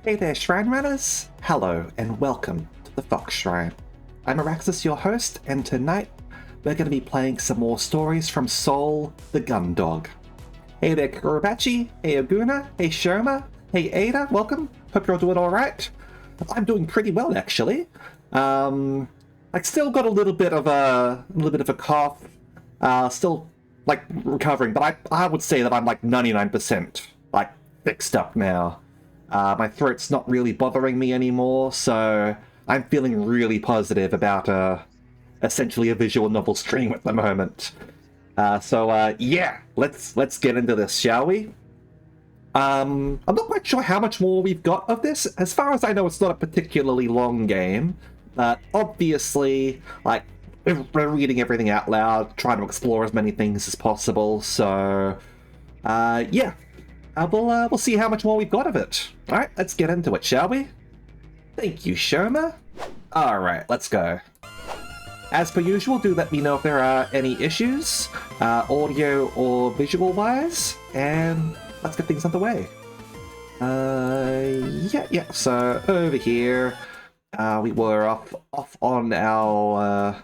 Hey there, Shrine Runners! Hello, and welcome to the Fox Shrine. I'm Araxis, your host, and tonight we're going to be playing some more stories from Soul, the Gun Dog. Hey there, Kurobachi, hey Aguna, hey Shoma, hey Ada, welcome. Hope you're all doing alright. I'm doing pretty well, actually. I still got a little bit of a cough, still, like, recovering, but I would say that I'm, like, 99%, like, fixed up now. My throat's not really bothering me anymore, so I'm feeling really positive about essentially a visual novel stream at the moment. Yeah, let's get into this, shall we? I'm not quite sure how much more we've got of this. As far as I know, it's not a particularly long game, but obviously, like, we're reading everything out loud, trying to explore as many things as possible, so yeah. We'll see how much more we've got of it. Alright, let's get into it, shall we? Thank you, Shoma. Alright, let's go. As per usual, do let me know if there are any issues, audio or visual-wise, and let's get things underway. Yeah, so over here, we were off on our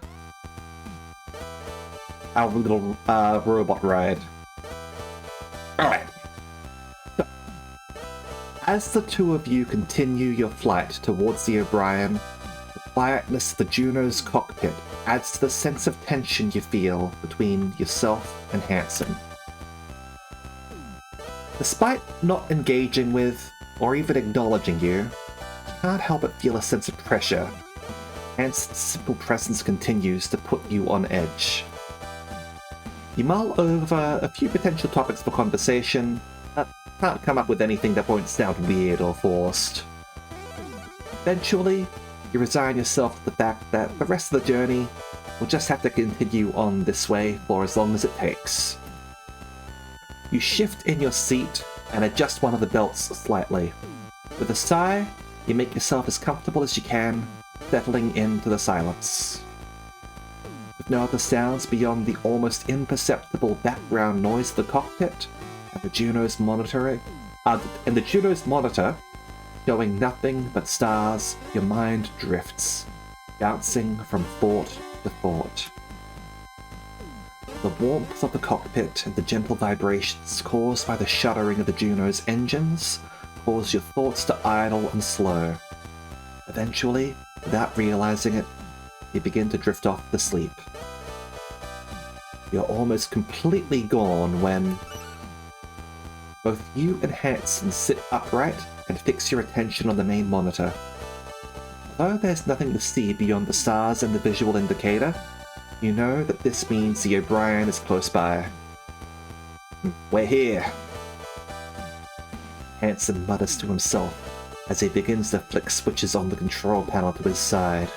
little robot ride. Alright. As the two of you continue your flight towards the O'Brien, the quietness of the Juno's cockpit adds to the sense of tension you feel between yourself and Hanson. Despite not engaging with, or even acknowledging you can't help but feel a sense of pressure. Hanson's simple presence continues to put you on edge. You mull over a few potential topics for conversation, can't come up with anything that won't sound weird or forced. Eventually, you resign yourself to the fact that the rest of the journey will just have to continue on this way for as long as it takes. You shift in your seat and adjust one of the belts slightly. With a sigh, you make yourself as comfortable as you can, settling into the silence. With no other sounds beyond the almost imperceptible background noise of the cockpit, and the Juno's monitor showing nothing but stars, your mind drifts, bouncing from thought to thought. The warmth of the cockpit and the gentle vibrations caused by the shuddering of the Juno's engines cause your thoughts to idle and slow. Eventually, without realizing it, you begin to drift off to sleep. You're almost completely gone when both you and Hanson sit upright and fix your attention on the main monitor. Although there's nothing to see beyond the stars and the visual indicator, you know that this means the O'Brien is close by. We're here, Hanson mutters to himself as he begins to flick switches on the control panel to his side.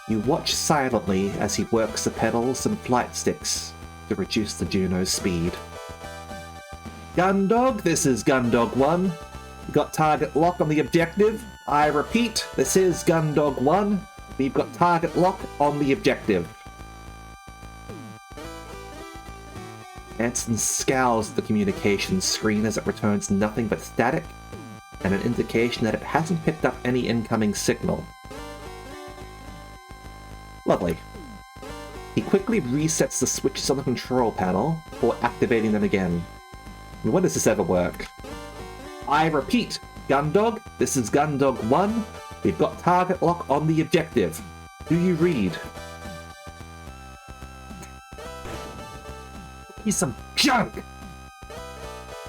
You watch silently as he works the pedals and flight sticks to reduce the Juno's speed. Gundog, this is Gundog 1. You got target lock on the objective. I repeat, this is Gundog 1. We've got target lock on the objective. Hanson scowls at the communications screen as it returns nothing but static, and an indication that it hasn't picked up any incoming signal. Lovely. He quickly resets the switches on the control panel before activating them again. When does this ever work? I repeat, Gundog, this is Gundog 1. We've got target lock on the objective. Do you read? He's some junk!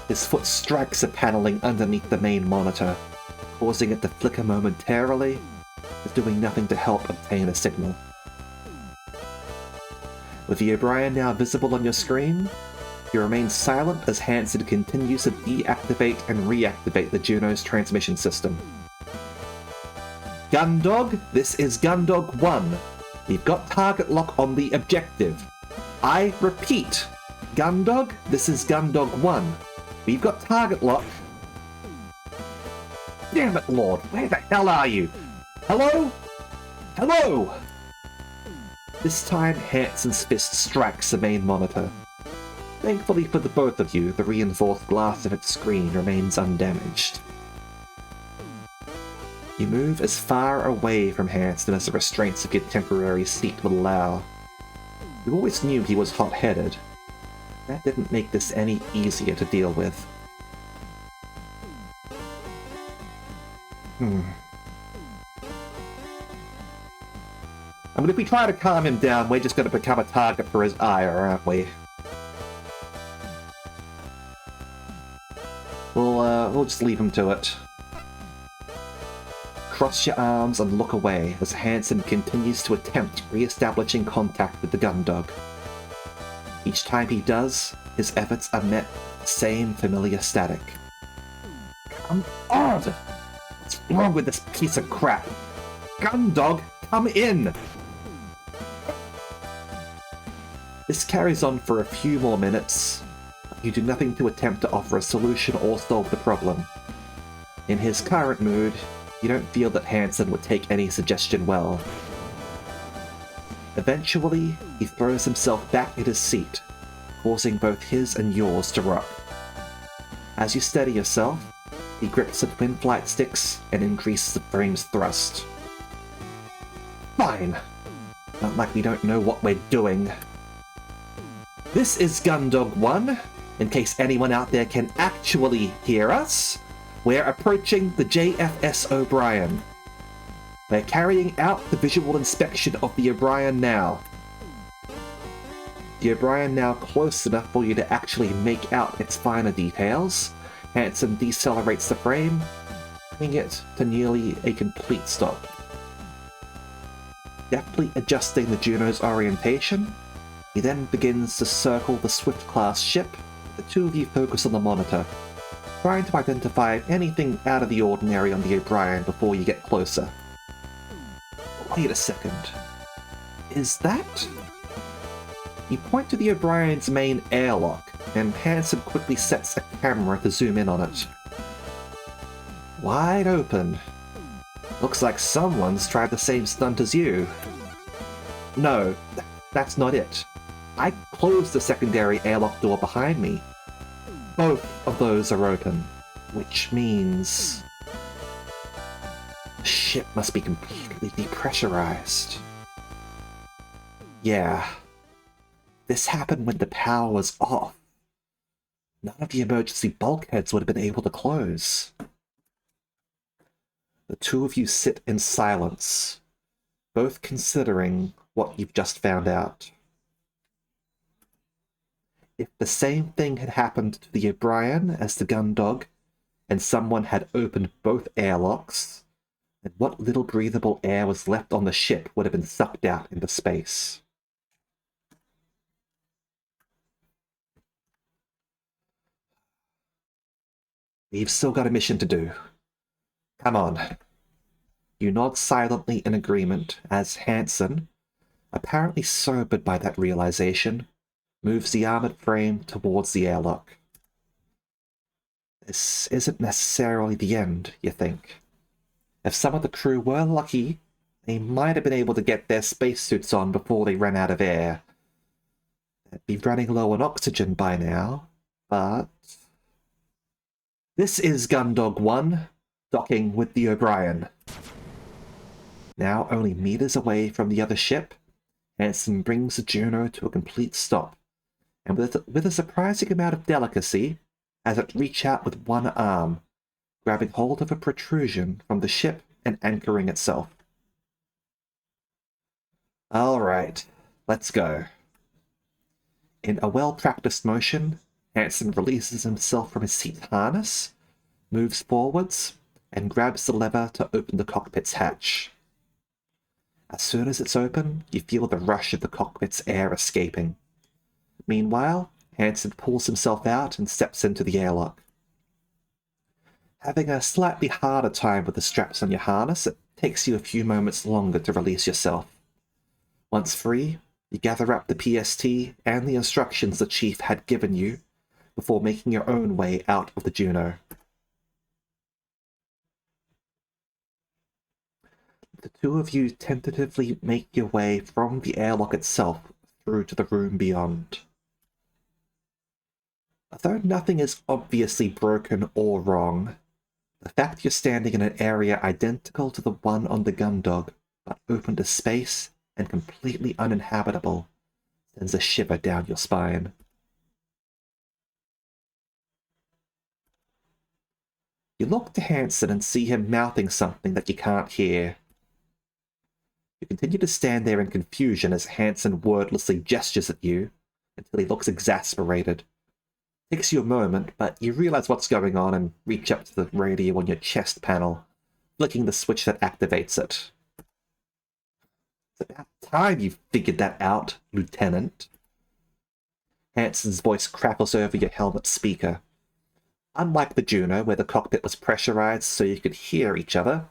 His foot strikes the paneling underneath the main monitor, causing it to flicker momentarily, but doing nothing to help obtain a signal. With the O'Brien now visible on your screen, you remain silent as Hanson continues to deactivate and reactivate the Juno's transmission system. Gundog, this is Gundog 1. We've got target lock on the objective. I repeat, Gundog, this is Gundog 1. We've got target lock. Damn it, Lord, where the hell are you? Hello? Hello? This time, Hanson's fist strikes the main monitor. Thankfully for the both of you, the reinforced glass of its screen remains undamaged. You move as far away from Hanson as the restraints of your temporary seat will allow. You always knew he was hot-headed. That didn't make this any easier to deal with. I mean, if we try to calm him down, we're just going to become a target for his ire, aren't we? We'll just leave him to it. Cross your arms and look away as Hanson continues to attempt re-establishing contact with the Gundog. Each time he does, his efforts are met with the same familiar static. Come on! What's wrong with this piece of crap? Gundog, come in! This carries on for a few more minutes. You do nothing to attempt to offer a solution or solve the problem. In his current mood, you don't feel that Hanson would take any suggestion well. Eventually, he throws himself back in his seat, causing both his and yours to rock. As you steady yourself, he grips the twin flight sticks and increases the frame's thrust. Fine! Not like we don't know what we're doing. This is Gundog 1. In case anyone out there can actually hear us, we're approaching the JFS O'Brien. We're carrying out the visual inspection of the O'Brien now. The O'Brien now close enough for you to actually make out its finer details. Hanson decelerates the frame, bringing it to nearly a complete stop. Deftly adjusting the Juno's orientation, he then begins to circle the Swift-class ship. The two of you focus on the monitor, trying to identify anything out of the ordinary on the O'Brien before you get closer. Wait a second. Is that... You point to the O'Brien's main airlock, and Hanson quickly sets a camera to zoom in on it. Wide open. Looks like someone's tried the same stunt as you. No, that's not it. I closed the secondary airlock door behind me. Both of those are open, which means... the ship must be completely depressurized. Yeah. This happened when the power was off. None of the emergency bulkheads would have been able to close. The two of you sit in silence, both considering what you've just found out. If the same thing had happened to the O'Brien as the Gundog, and someone had opened both airlocks, then what little breathable air was left on the ship would have been sucked out into space. We've still got a mission to do. Come on. You nod silently in agreement as Hanson, apparently sobered by that realization, moves the armored frame towards the airlock. This isn't necessarily the end, you think. If some of the crew were lucky, they might have been able to get their spacesuits on before they ran out of air. They'd be running low on oxygen by now, but... This is Gundog 1, docking with the O'Brien. Now only meters away from the other ship, Hanson brings the Juno to a complete stop, and with a surprising amount of delicacy, has it reach out with one arm, grabbing hold of a protrusion from the ship and anchoring itself. Alright, let's go. In a well-practiced motion, Hanson releases himself from his seat harness, moves forwards, and grabs the lever to open the cockpit's hatch. As soon as it's open, you feel the rush of the cockpit's air escaping. Meanwhile, Hanson pulls himself out and steps into the airlock. Having a slightly harder time with the straps on your harness, it takes you a few moments longer to release yourself. Once free, you gather up the PST and the instructions the Chief had given you before making your own way out of the Juno. The two of you tentatively make your way from the airlock itself through to the room beyond. Although nothing is obviously broken or wrong, The fact you're standing in an area identical to the one on the Gundog, but open to space and completely uninhabitable, sends a shiver down your spine. You look to Hansen and see him mouthing something that you can't hear. You continue to stand there in confusion as Hansen wordlessly gestures at you until he looks exasperated. It takes you a moment, but you realize what's going on and reach up to the radio on your chest panel, flicking the switch that activates it. It's about time you figured that out, Lieutenant. Hansen's voice crackles over your helmet speaker. Unlike the Juno, where the cockpit was pressurized so you could hear each other,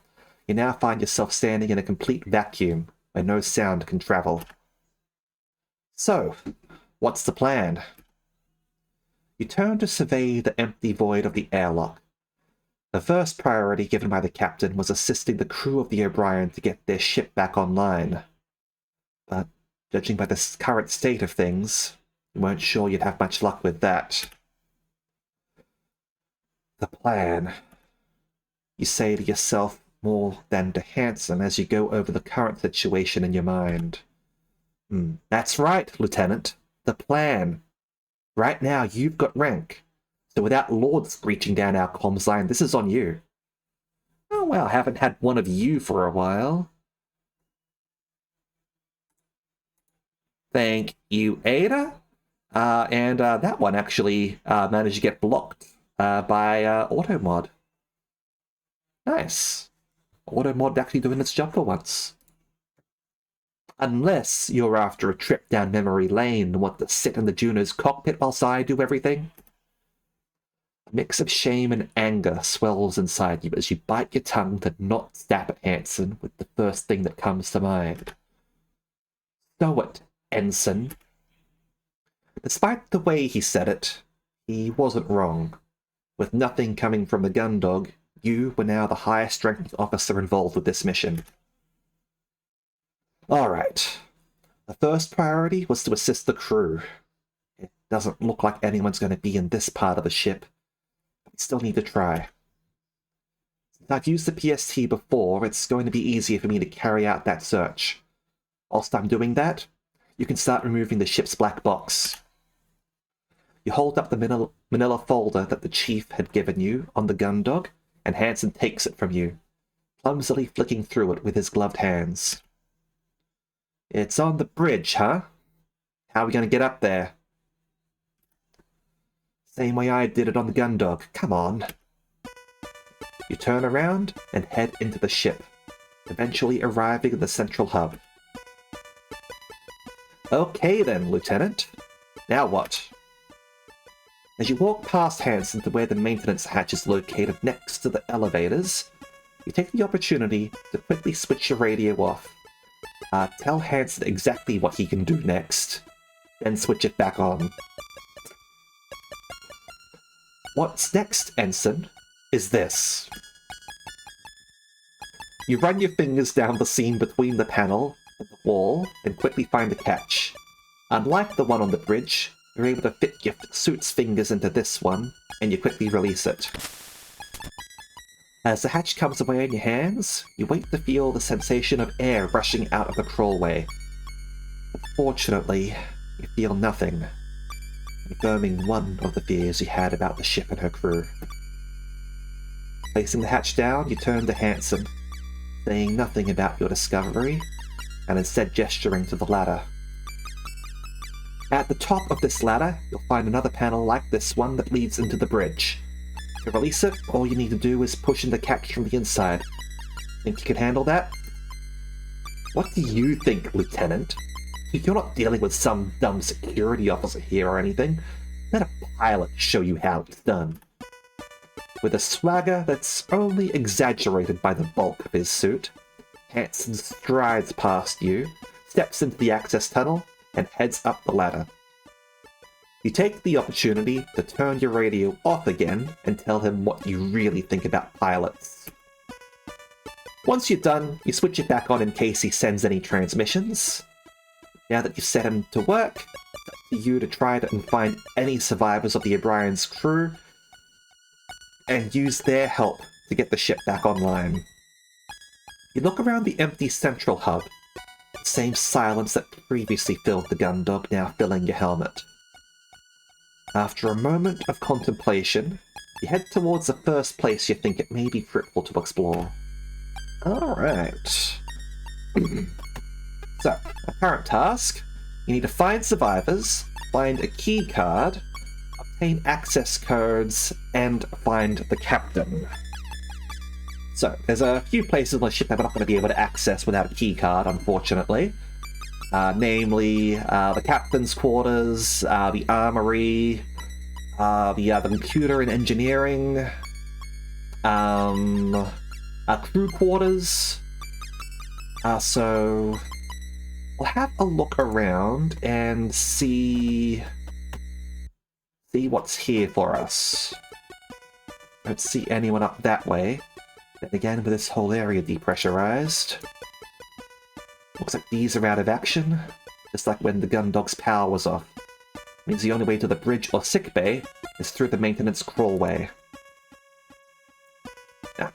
you now find yourself standing in a complete vacuum where no sound can travel. So, what's the plan? You turn to survey the empty void of the airlock. The first priority given by the captain was assisting the crew of the O'Brien to get their ship back online. But, judging by the current state of things, you weren't sure you'd have much luck with that. The plan. You say to yourself more than to Hansen as you go over the current situation in your mind. That's right, Lieutenant. The plan. Right now, you've got rank. So without Lords reaching down our comms line, this is on you. Oh, well, haven't had one of you for a while. Thank you, Ada. And that one actually managed to get blocked by Automod. Nice. Automod actually doing its job for once. Unless you're after a trip down memory lane and want to sit in the Juno's cockpit whilst I do everything. A mix of shame and anger swells inside you as you bite your tongue to not snap at Hansen with the first thing that comes to mind. Stow it, Ensign. Despite the way he said it, he wasn't wrong. With nothing coming from the Gundog, you were now the highest-ranked officer involved with this mission. Alright. The first priority was to assist the crew. It doesn't look like anyone's going to be in this part of the ship, but we still need to try. Since I've used the PST before, it's going to be easier for me to carry out that search. Whilst I'm doing that, you can start removing the ship's black box. You hold up the manila folder that the chief had given you on the Gundog, and Hansen takes it from you, clumsily flicking through it with his gloved hands. It's on the bridge, huh? How are we going to get up there? Same way I did it on the Gundog. Come on. You turn around and head into the ship, eventually arriving at the central hub. Okay then, Lieutenant. Now what? As you walk past Hansen to where the maintenance hatch is located next to the elevators, you take the opportunity to quickly switch your radio off. Tell Hansen exactly what he can do next, then switch it back on. What's next, Ensign, is this. You run your fingers down the seam between the panel and the wall and quickly find the catch. Unlike the one on the bridge, you're able to fit your suit's fingers into this one, and you quickly release it. As the hatch comes away in your hands, you wait to feel the sensation of air rushing out of the crawlway. But fortunately, you feel nothing, confirming one of the fears you had about the ship and her crew. Placing the hatch down, you turn to Hansen, saying nothing about your discovery, and instead gesturing to the ladder. At the top of this ladder, you'll find another panel like this one that leads into the bridge. To release it, all you need to do is push in the catch from the inside. Think you can handle that? What do you think, Lieutenant? You're not dealing with some dumb security officer here or anything. Let a pilot show you how it's done. With a swagger that's only exaggerated by the bulk of his suit, Hansen strides past you, steps into the access tunnel, and heads up the ladder. You take the opportunity to turn your radio off again and tell him what you really think about pilots. Once you're done, you switch it back on in case he sends any transmissions. Now that you've set him to work, it's up to you to try and find any survivors of the O'Brien's crew and use their help to get the ship back online. You look around the empty central hub, the same silence that previously filled the Gundog now filling your helmet. After a moment of contemplation, you head towards the first place you think it may be fruitful to explore. Alright. So, our current task, you need to find survivors, find a key card, obtain access codes, and find the captain. So, there's a few places on the ship that we're not going to be able to access without a key card, unfortunately. Namely, the captain's quarters, the armory, the computer and engineering, crew quarters. So we'll have a look around and see what's here for us. Don't see anyone up that way. Then again, with this whole area depressurized, looks like these are out of action, just like when the Gundog's power was off. Means the only way to the bridge or sickbay is through the maintenance crawlway. Yeah.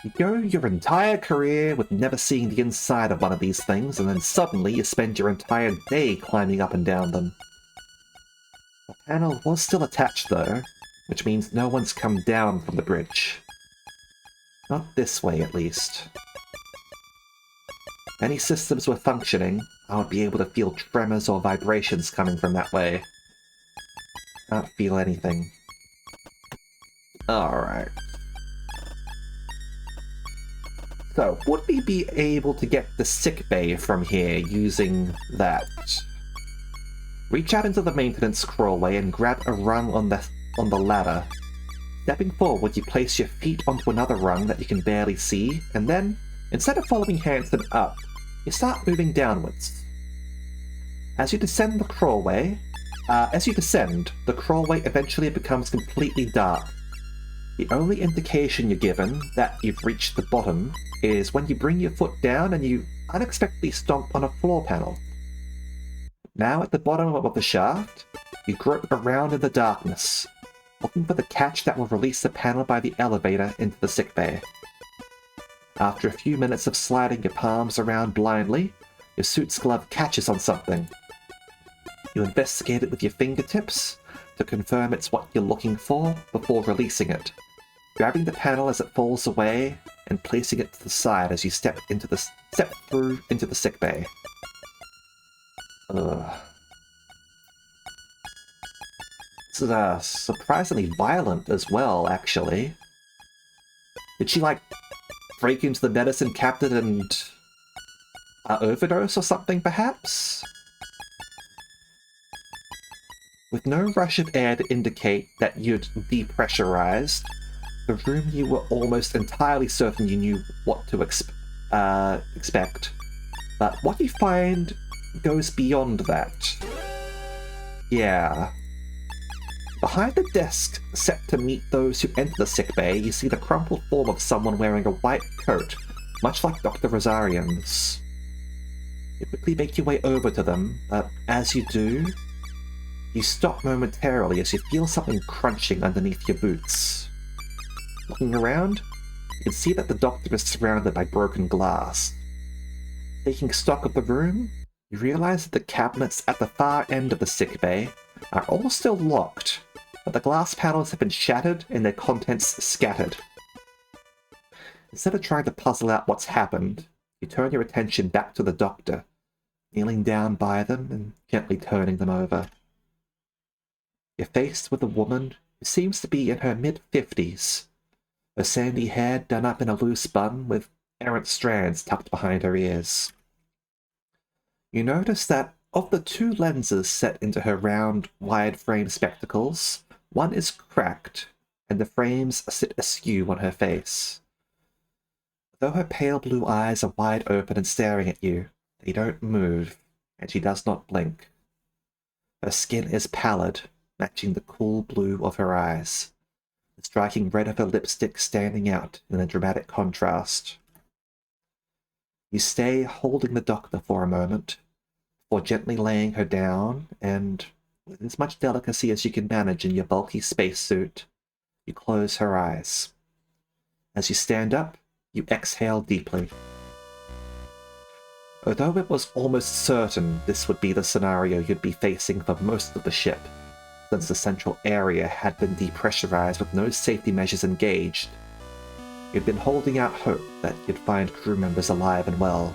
You go your entire career with never seeing the inside of one of these things, and then suddenly you spend your entire day climbing up and down them. The panel was still attached though, which means no one's come down from the bridge. Not this way, at least. If any systems were functioning, I would be able to feel tremors or vibrations coming from that way. Can't feel anything. Alright. So, would we be able to get the sickbay from here using that? Reach out into the maintenance crawlway and grab a rung on the ladder. Stepping forward, you place your feet onto another rung that you can barely see, and then, instead of following Hanson up, you start moving downwards. As you descend, the crawlway eventually becomes completely dark. The only indication you're given that you've reached the bottom is when you bring your foot down and you unexpectedly stomp on a floor panel. Now at the bottom of the shaft, you grope around in the darkness, looking for the catch that will release the panel by the elevator into the sickbay. After a few minutes of sliding your palms around blindly, your suit's glove catches on something. You investigate it with your fingertips to confirm it's what you're looking for before releasing it, grabbing the panel as it falls away and placing it to the side as you step through into the sickbay. This is surprisingly violent as well, actually. Did she, like, break into the medicine cabinet and overdose or something, perhaps? With no rush of air to indicate that you'd depressurized, the room you were almost entirely certain you knew what to expect. But what you find goes beyond that. Yeah. Behind the desk set to meet those who enter the sickbay, you see the crumpled form of someone wearing a white coat, much like Dr. Rosarian's. You quickly make your way over to them, but as you do, you stop momentarily as you feel something crunching underneath your boots. Looking around, you can see that the doctor is surrounded by broken glass. Taking stock of the room, you realize that the cabinets at the far end of the sickbay are all still locked, but the glass panels have been shattered and their contents scattered. Instead of trying to puzzle out what's happened, you turn your attention back to the doctor, kneeling down by them and gently turning them over. You're faced with a woman who seems to be in her mid-50s, her sandy hair done up in a loose bun with errant strands tucked behind her ears. You notice that of the two lenses set into her round, wide-frame spectacles, one is cracked, and the frames sit askew on her face. Though her pale blue eyes are wide open and staring at you, they don't move, and she does not blink. Her skin is pallid, matching the cool blue of her eyes, the striking red of her lipstick standing out in a dramatic contrast. You stay holding the doctor for a moment, before gently laying her down and, with as much delicacy as you can manage in your bulky spacesuit, You close her eyes. As you stand up, you exhale deeply. Although it was almost certain this would be the scenario you'd be facing for most of the ship, since the central area had been depressurized with no safety measures engaged, you'd been holding out hope that you'd find crew members alive and well.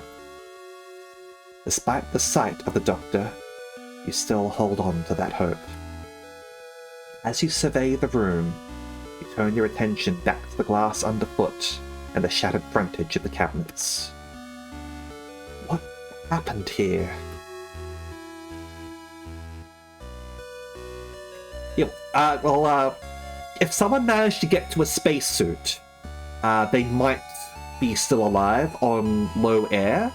Despite the sight of the Doctor, you still hold on to that hope. As you survey the room, you turn your attention back to the glass underfoot and the shattered frontage of the cabinets. What happened here? If someone managed to get to a spacesuit, they might be still alive on low air.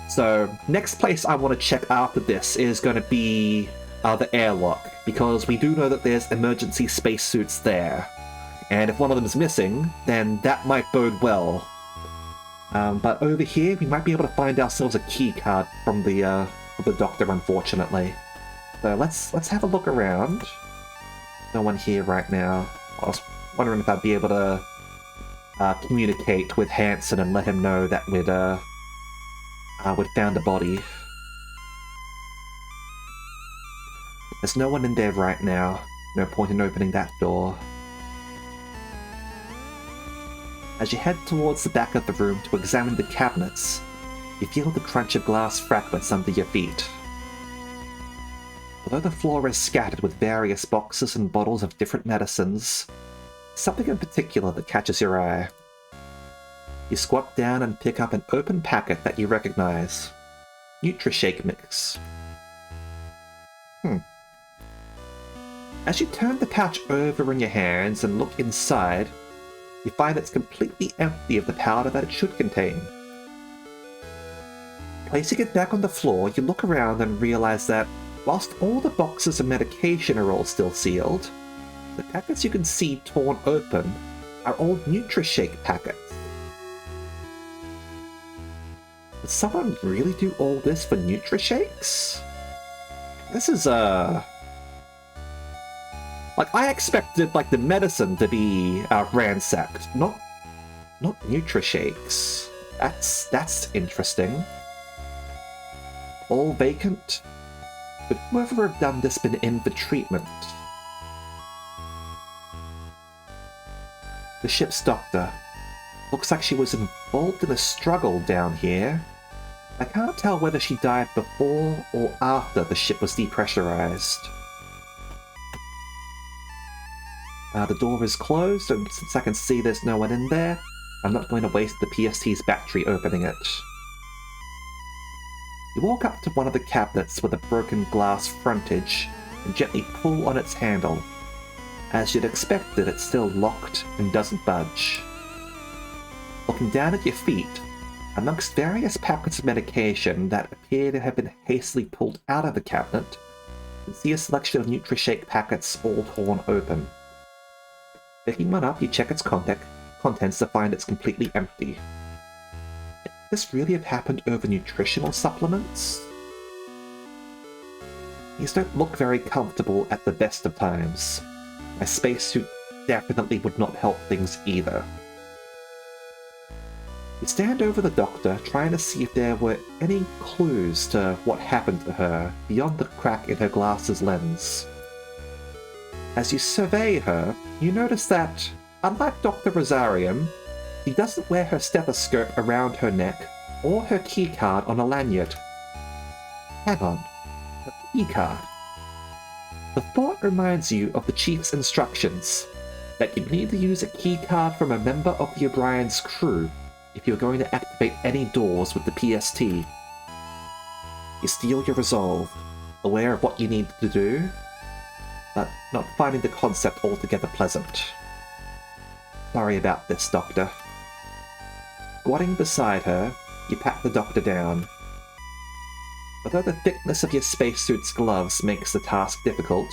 So, next place I want to check after this is going to be the airlock, because we do know that there's emergency spacesuits there. And if one of them is missing, then that might bode well. But over here, we might be able to find ourselves a key card from the Doctor, unfortunately. So let's have a look around. No one here right now. I was wondering if I'd be able to communicate with Hansen and let him know that we'd found a body. There's no one in there right now. No point in opening that door. As you head towards the back of the room to examine the cabinets, you feel the crunch of glass fragments under your feet. Although the floor is scattered with various boxes and bottles of different medicines, something in particular that catches your eye. You squat down and pick up an open packet that you recognize. Nutrishake mix. As you turn the pouch over in your hands and look inside, you find it's completely empty of the powder that it should contain. Placing it back on the floor, you look around and realize that, whilst all the boxes of medication are all still sealed, the packets you can see torn open are all Nutrishake packets. Did someone really do all this for Nutrishakes? This is, like, I expected, like, the medicine to be ransacked, not Nutrishakes. That's interesting. All vacant? Could whoever have done this been in for treatment? The ship's doctor. Looks like she was involved in a struggle down here. I can't tell whether she died before or after the ship was depressurized. The door is closed, and since I can see there's no one in there, I'm not going to waste the PST's battery opening it. You walk up to one of the cabinets with a broken glass frontage and gently pull on its handle. As you'd expected, it's still locked and doesn't budge. Looking down at your feet, amongst various packets of medication that appear to have been hastily pulled out of the cabinet, you can see a selection of Nutrishake packets all torn open. Picking one up, you check its contents to find it's completely empty. Could this really have happened over nutritional supplements? These don't look very comfortable at the best of times. My spacesuit definitely would not help things either. You stand over the Doctor, trying to see if there were any clues to what happened to her beyond the crack in her glass's lens. As you survey her, you notice that, unlike Dr. Rosarium, she doesn't wear her stethoscope around her neck or her keycard on a lanyard. Hang on, a keycard. The thought reminds you of the Chief's instructions, that you need to use a keycard from a member of the O'Brien's crew if you're going to activate any doors with the PST. You steel your resolve, aware of what you need to do, but not finding the concept altogether pleasant. Sorry about this, Doctor. Squatting beside her, you pat the Doctor down. Although the thickness of your spacesuit's gloves makes the task difficult,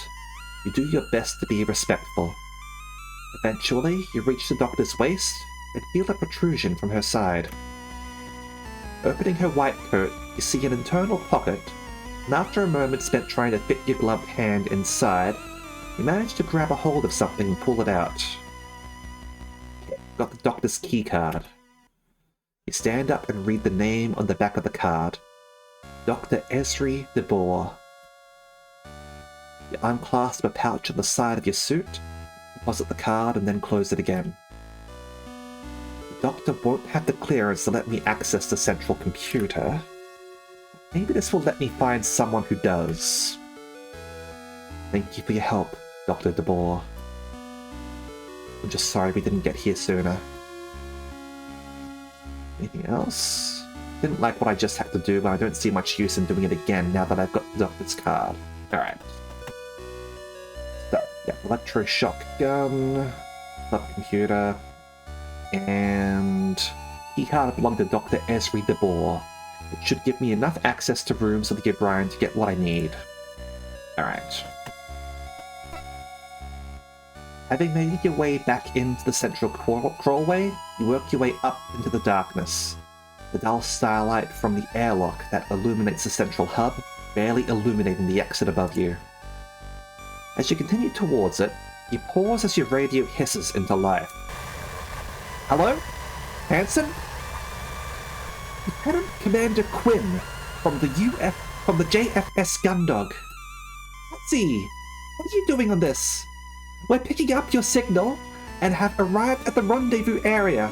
you do your best to be respectful. Eventually, you reach the Doctor's waist and feel a protrusion from her side. Opening her white coat, you see an internal pocket, and after a moment spent trying to fit your gloved hand inside, you manage to grab a hold of something and pull it out. got the doctor's key card. You stand up and read the name on the back of the card. Dr. Esri de Boer. You unclasp a pouch on the side of your suit, deposit the card, and then close it again. The doctor won't have the clearance to let me access the central computer. Maybe this will let me find someone who does. Thank you for your help, Dr. de Boer. I'm just sorry we didn't get here sooner. Anything else? Didn't like what I just had to do, but I don't see much use in doing it again now that I've got the doctor's card. Alright. So, yeah, electroshock gun, subcomputer, and keycard belonged to Dr. Esri de Boer. It should give me enough access to rooms of the O'Brien to get what I need. Alright. Having made your way back into the central crawlway, you work your way up into the darkness. The dull starlight from the airlock that illuminates the central hub, barely illuminating the exit above you. As you continue towards it, you pause as your radio hisses into life. Hello? Hanson? Lieutenant Commander Quinn from the JFS Gundog. Let's see, what are you doing on this? We're picking up your signal and have arrived at the rendezvous area.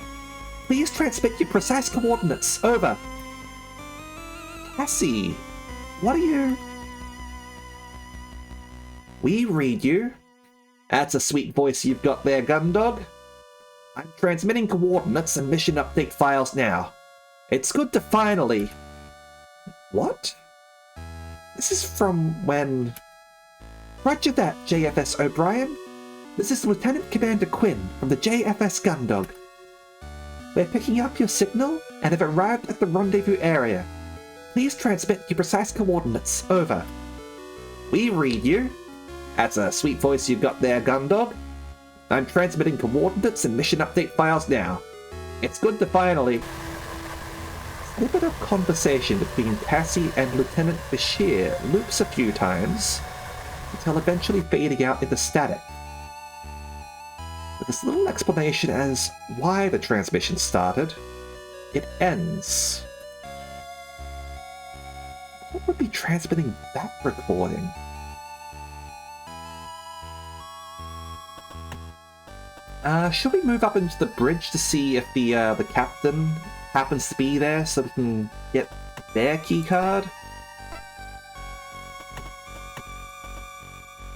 Please transmit your precise coordinates. Over. Cassie, what are you... We read you. That's a sweet voice you've got there, Gundog. I'm transmitting coordinates and mission update files now. It's good to finally... What? This is from when... Roger that, JFS O'Brien. This is Lieutenant Commander Quinn from the JFS Gundog. We're picking up your signal and have arrived at the rendezvous area. Please transmit your precise coordinates. Over. We read you. That's a sweet voice you've got there, Gundog. I'm transmitting coordinates and mission update files now. It's good to finally... A snippet of conversation between Cassie and Lieutenant Bashir loops a few times, until eventually fading out into static. With this little explanation as why the transmission started, it ends. What would be transmitting that recording? Should we move up into the bridge to see if the captain happens to be there so we can get their keycard?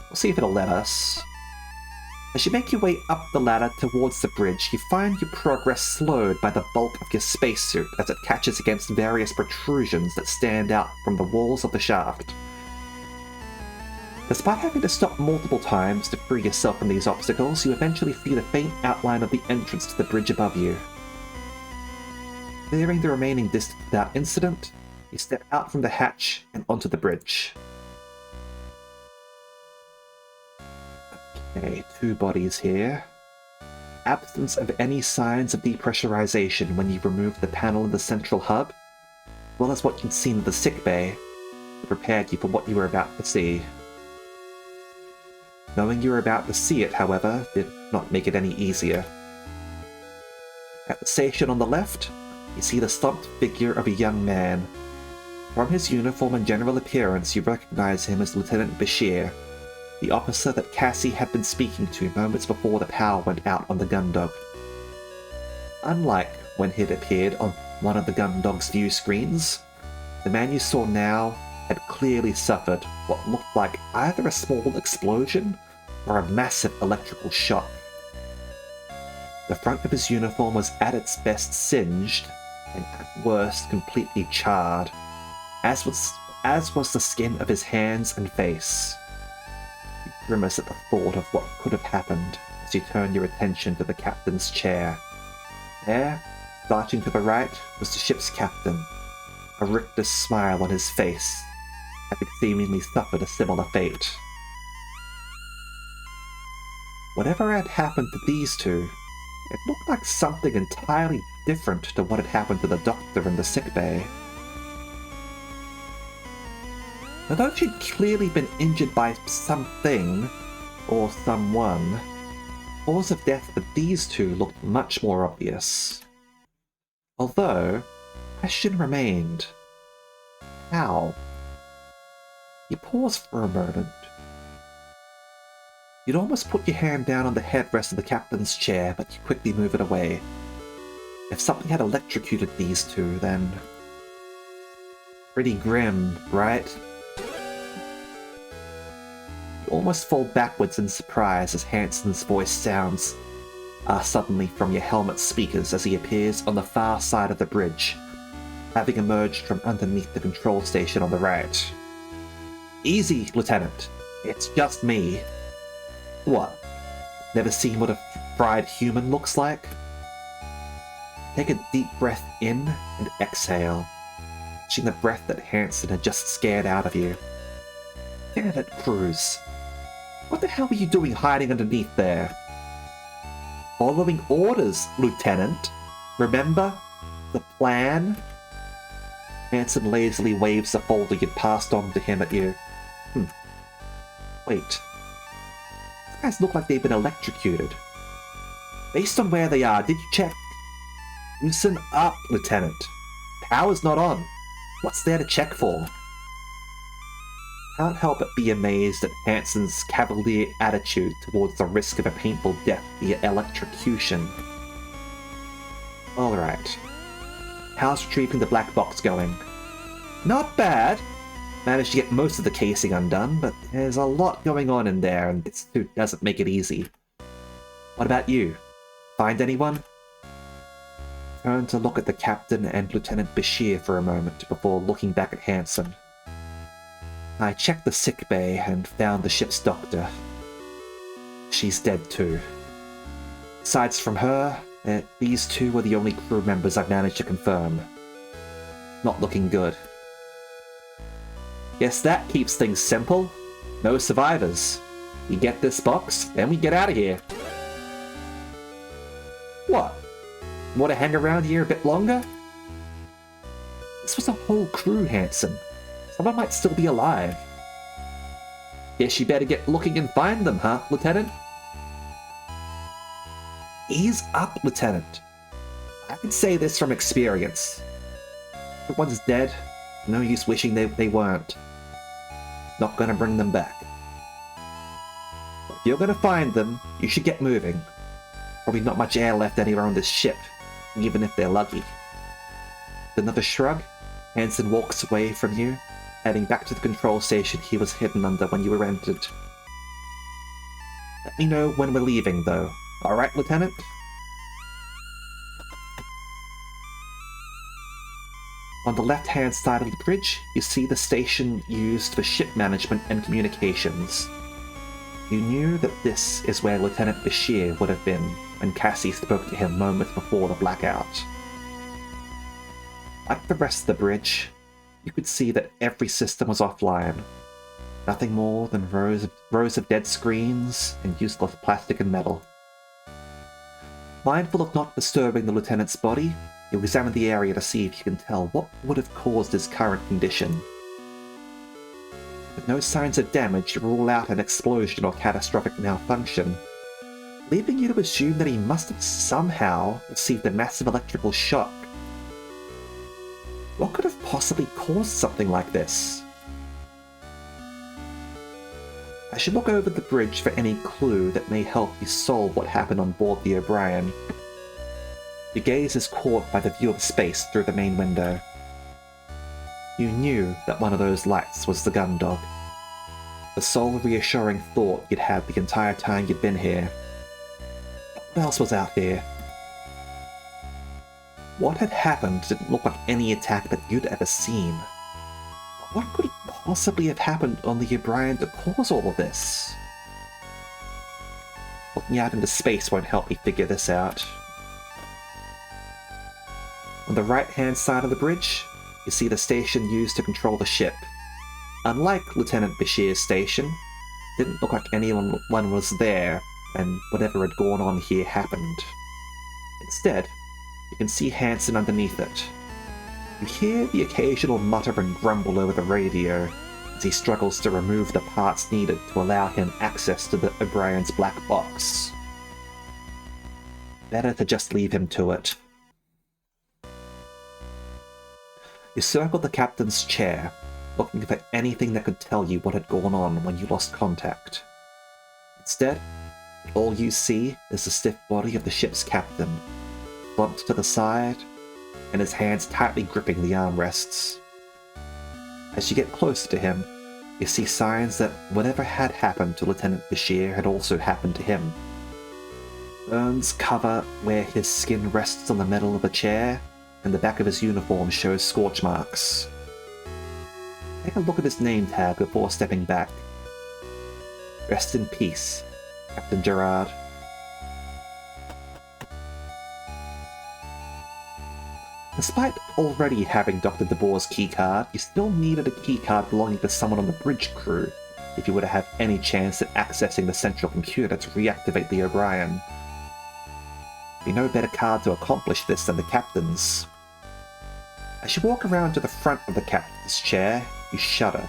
We'll see if it'll let us. As you make your way up the ladder towards the bridge, you find your progress slowed by the bulk of your spacesuit as it catches against various protrusions that stand out from the walls of the shaft. Despite having to stop multiple times to free yourself from these obstacles, you eventually see the faint outline of the entrance to the bridge above you. Clearing the remaining distance without incident, you step out from the hatch and onto the bridge. Okay, 2 bodies here. Absence of any signs of depressurization when you remove the panel in the central hub, as well as what you'd seen in the sickbay, prepared you for what you were about to see. Knowing you were about to see it, however, did not make it any easier. At the station on the left, you see the slumped figure of a young man. From his uniform and general appearance, you recognize him as Lieutenant Bashir, the officer that Cassie had been speaking to moments before the power went out on the Gundog. Unlike when he'd appeared on one of the Gundog's view screens, the man you saw now had clearly suffered what looked like either a small explosion or a massive electrical shock. The front of his uniform was at its best singed, and at worst completely charred, as was the skin of his hands and face. You grimace at the thought of what could have happened as you turn your attention to the captain's chair. There, starting to the right, was the ship's captain, a rictus smile on his face, having seemingly suffered a similar fate. Whatever had happened to these two, it looked like something entirely different to what had happened to the doctor in the sickbay. Although she'd clearly been injured by something, or someone, cause of death for these two looked much more obvious. Although, question remained. How? You pause for a moment. You'd almost put your hand down on the headrest of the captain's chair, but you quickly move it away. If something had electrocuted these two, then... pretty grim, right? You almost fall backwards in surprise as Hansen's voice sounds suddenly from your helmet speakers as he appears on the far side of the bridge, having emerged from underneath the control station on the right. Easy, Lieutenant. It's just me. What? Never seen what a fried human looks like? Take a deep breath in and exhale, catching the breath that Hansen had just scared out of you. Damn it, Cruz. What the hell were you doing hiding underneath there? Following orders, Lieutenant. Remember? The plan? Hansen lazily waves the folder you'd passed on to him at you. Wait. These guys look like they've been electrocuted. Based on where they are, did you check? Loosen up, Lieutenant. Power's not on. What's there to check for? Can't help but be amazed at Hansen's cavalier attitude towards the risk of a painful death via electrocution. Alright. How's retrieving the black box going? Not bad! Managed to get most of the casing undone, but there's a lot going on in there, and this suit doesn't make it easy. What about you? Find anyone? Turn to look at the captain and Lieutenant Bashir for a moment before looking back at Hansen. I checked the sick bay and found the ship's doctor. She's dead too. Aside from her, these two were the only crew members I've managed to confirm. Not looking good. Guess that keeps things simple. No survivors. We get this box, then we get out of here. What? Want to hang around here a bit longer? This was a whole crew, Hansen. Someone might still be alive. Guess you better get looking and find them, huh, Lieutenant? Ease up, Lieutenant. I can say this from experience. Everyone's dead. No use wishing they weren't. Not gonna bring them back. If you're gonna find them, you should get moving. Probably not much air left anywhere on this ship, even if they're lucky. With another shrug, Hansen walks away from you, heading back to the control station he was hidden under when you were entered. Let me know when we're leaving, though. Alright, Lieutenant? On the left-hand side of the bridge, you see the station used for ship management and communications. You knew that this is where Lieutenant Bashir would have been when Cassie spoke to him moments before the blackout. Like the rest of the bridge, you could see that every system was offline. Nothing more than rows of dead screens and useless plastic and metal. Mindful of not disturbing the lieutenant's body, you examine the area to see if you can tell what would have caused his current condition. With no signs of damage, you rule out an explosion or catastrophic malfunction, leaving you to assume that he must have somehow received a massive electrical shock. What could have possibly caused something like this? I should look over the bridge for any clue that may help you solve what happened on board the O'Brien. Your gaze is caught by the view of space through the main window. You knew that one of those lights was the gun dog. The sole reassuring thought you'd had the entire time you'd been here. But what else was out here? What had happened didn't look like any attack that you'd ever seen. What could possibly have happened on the O'Brien to cause all of this? Looking out into space won't help me figure this out. On the right-hand side of the bridge, you see the station used to control the ship. Unlike Lieutenant Bashir's station, it didn't look like anyone was there when whatever had gone on here happened. Instead, you can see Hansen underneath it. You hear the occasional mutter and grumble over the radio as he struggles to remove the parts needed to allow him access to the O'Brien's black box. Better to just leave him to it. You circled the captain's chair, looking for anything that could tell you what had gone on when you lost contact. Instead, all you see is the stiff body of the ship's captain, slumped to the side, and his hands tightly gripping the armrests. As you get closer to him, you see signs that whatever had happened to Lieutenant Bashir had also happened to him. Burns cover where his skin rests on the metal of the chair, and the back of his uniform shows scorch marks. Take a look at his name tag before stepping back. Rest in peace, Captain Gerard. Despite already having Dr. DeBoer's keycard, you still needed a keycard belonging to someone on the bridge crew if you were to have any chance at accessing the central computer to reactivate the O'Brien. There'd be no better card to accomplish this than the captain's. As you walk around to the front of the captain's chair, you shudder.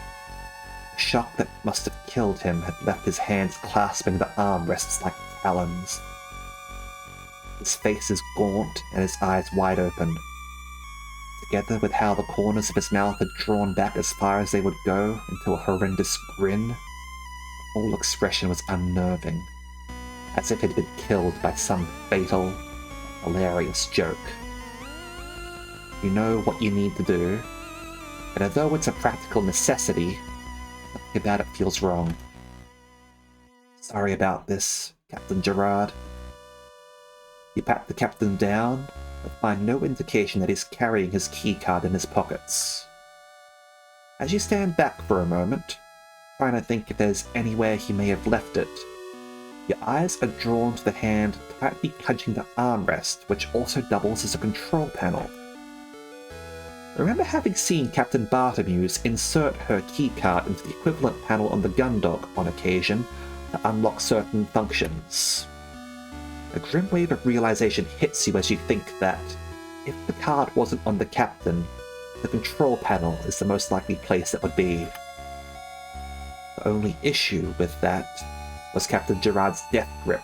The shock that must have killed him had left his hands clasping the armrests like talons. His face is gaunt and his eyes wide open. Together with how the corners of his mouth had drawn back as far as they would go into a horrendous grin, the whole expression was unnerving, as if it had been killed by some fatal, hilarious joke. You know what you need to do, and although it's a practical necessity, something about it feels wrong. Sorry about this, Captain Gerard. You pat the captain down, but find no indication that he's carrying his keycard in his pockets. As you stand back for a moment, trying to think if there's anywhere he may have left it, your eyes are drawn to the hand tightly clenching the armrest, which also doubles as a control panel. Remember having seen Captain Bartomuse insert her keycard into the equivalent panel on the Gundog on occasion to unlock certain functions. A grim wave of realization hits you as you think that, if the card wasn't on the captain, the control panel is the most likely place it would be. The only issue with that was Captain Gerard's death grip,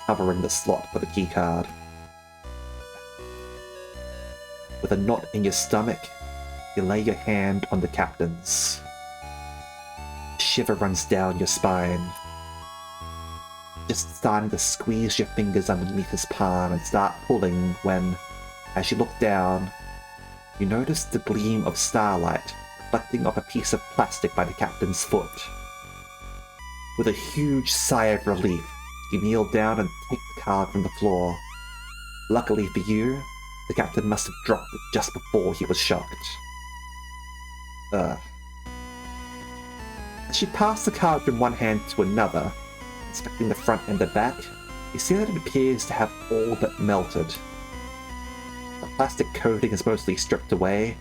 covering the slot for the keycard. With a knot in your stomach, you lay your hand on the captain's. A shiver runs down your spine. Just starting to squeeze your fingers underneath his palm and start pulling when, as you look down, you notice the gleam of starlight reflecting off a piece of plastic by the captain's foot. With a huge sigh of relief, you kneel down and take the card from the floor. Luckily for you, the captain must have dropped it just before he was shocked. As you pass the card from one hand to another, inspecting the front and the back, you see that it appears to have all but melted. The plastic coating is mostly stripped away,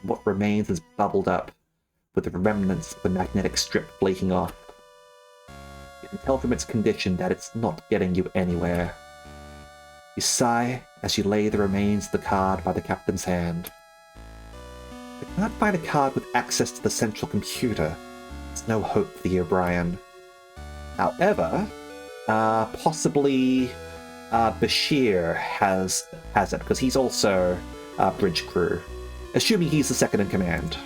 and what remains is bubbled up, with the remnants of the magnetic strip flaking off. You can tell from its condition that it's not getting you anywhere. You sigh as you lay the remains of the card by the captain's hand. You cannot find a card with access to the central computer. There's no hope for the O'Brien. However, possibly Bashir has it, because he's also bridge crew, assuming he's the second in command.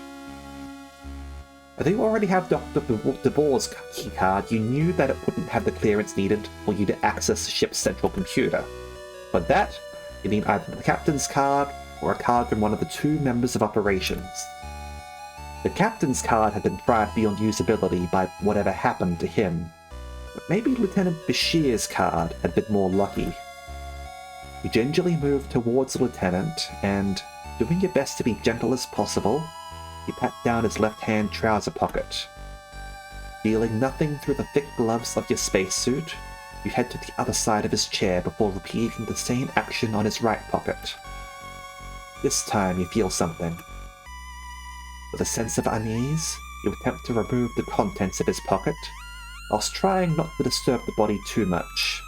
Although you already have Dr. DeBoer's keycard, you knew that it wouldn't have the clearance needed for you to access the ship's central computer. For that, you need either the captain's card or a card from one of the two members of operations. The captain's card had been tried beyond usability by whatever happened to him, but maybe Lieutenant Bashir's card had been more lucky. You gingerly move towards the lieutenant and, doing your best to be gentle as possible, you pat down his left-hand trouser pocket. Feeling nothing through the thick gloves of your spacesuit, you head to the other side of his chair before repeating the same action on his right pocket. This time you feel something. With a sense of unease, you attempt to remove the contents of his pocket, whilst trying not to disturb the body too much.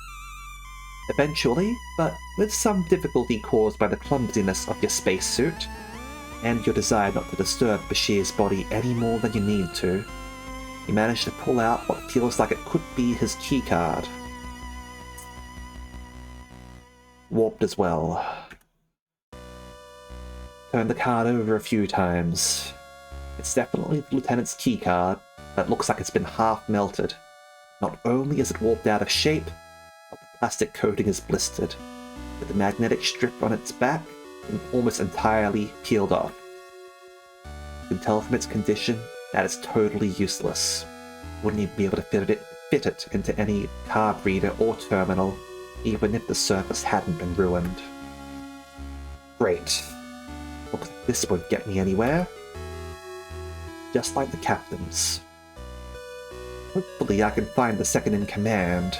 Eventually, but with some difficulty caused by the clumsiness of your spacesuit, and your desire not to disturb Bashir's body any more than you need to, you manage to pull out what feels like it could be his keycard. warped as well. Turn the card over a few times. It's definitely the Lieutenant's key card, but it looks like it's been half melted. Not only is it warped out of shape, but the plastic coating is blistered, with the magnetic strip on its back almost entirely peeled off. You can tell from its condition that it's totally useless. Wouldn't even be able to fit it into any card reader or terminal, even if the surface hadn't been ruined. Great. Looks like this won't get me anywhere. Just like the captain's. Hopefully I can find the second in command.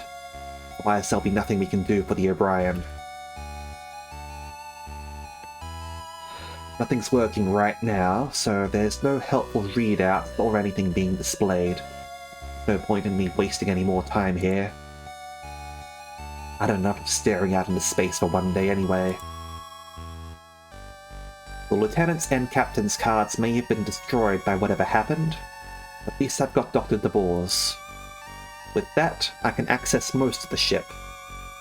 Otherwise there'll be nothing we can do for the O'Brien. Nothing's working right now, so there's no helpful readout or anything being displayed. No point in me wasting any more time here. I don't know if I'm staring out into space for one day anyway. The Lieutenant's and Captain's cards may have been destroyed by whatever happened. At least I've got Dr. DeVore's. With that, I can access most of the ship.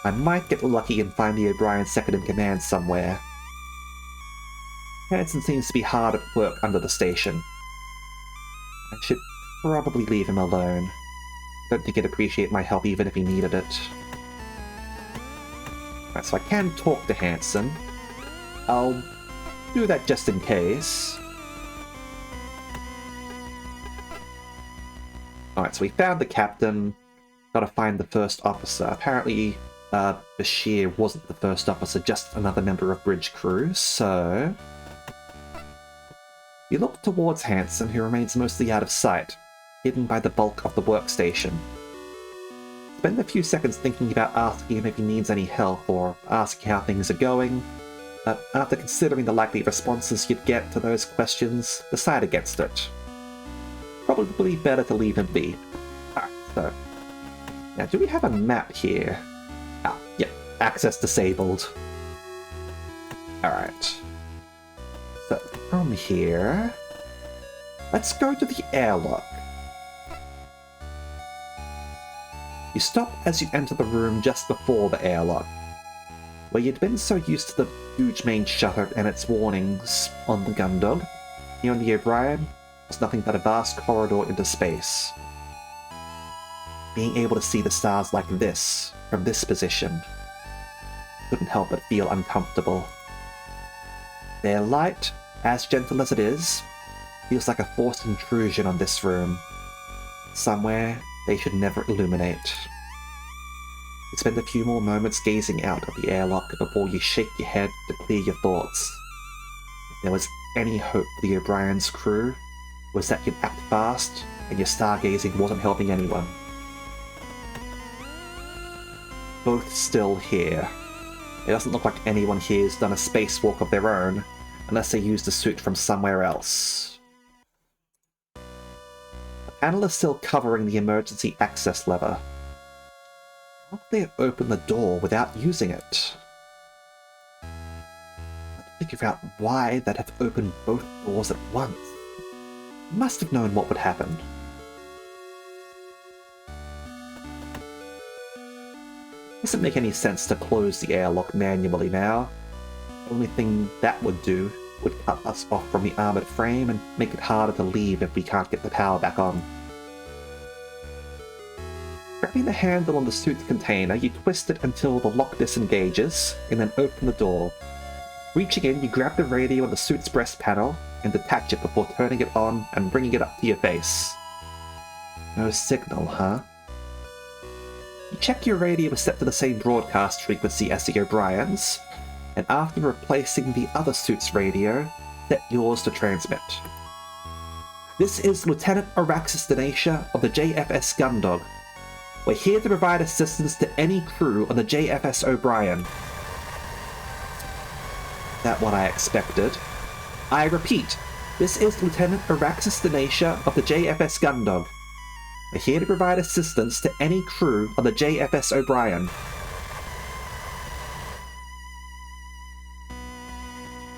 I might get lucky and find the O'Brien's second in command somewhere. Hanson seems to be hard at work under the station. I should probably leave him alone. Don't think he'd appreciate my help even if he needed it. Right, so I can talk to Hanson. I'll do that just in case. Alright, so we found the captain. Gotta find the first officer. Apparently, Bashir wasn't the first officer, just another member of bridge crew, so... You look towards Hanson, who remains mostly out of sight, hidden by the bulk of the workstation. Spend a few seconds thinking about asking him if he needs any help, or asking how things are going, but after considering the likely responses you'd get to those questions, decide against it. Probably better to leave him be. Alright, so... Now, do we have a map here? Ah, yep, access disabled. Alright. So, from here... Let's go to the airlock. You stop as you enter the room just before the airlock, where you'd been so used to the huge main shutter and its warnings on the Gundog. Here on the O'Brien was nothing but a vast corridor into space. Being able to see the stars like this, from this position, couldn't help but feel uncomfortable. Their light, as gentle as it is, feels like a forced intrusion on this room. Somewhere they should never illuminate. You spend a few more moments gazing out of the airlock before you shake your head to clear your thoughts. If there was any hope for the O'Brien's crew, it was that you'd act fast and your stargazing wasn't helping anyone. Both still here. It doesn't look like anyone here's done a spacewalk of their own, unless they used a suit from somewhere else. The panel is still covering the emergency access lever. How could they have opened the door without using it? Let's figure out why they'd have opened both doors at once. They must have known what would happen. It doesn't make any sense to close the airlock manually now. The only thing that would do would cut us off from the armoured frame and make it harder to leave if we can't get the power back on. Grabbing the handle on the suit's container, you twist it until the lock disengages, and then open the door. Reaching in, you grab the radio on the suit's breast panel and detach it before turning it on and bringing it up to your face. No signal, huh? You check your radio is set to the same broadcast frequency as the O'Brien's, and after replacing the other suit's radio, set yours to transmit. This is Lieutenant Araxis Denacia of the JFS Gundog. We're here to provide assistance to any crew on the JFS O'Brien. That what I expected. I repeat, this is Lieutenant Araxis Denacia of the JFS Gundog. We're here to provide assistance to any crew on the JFS O'Brien.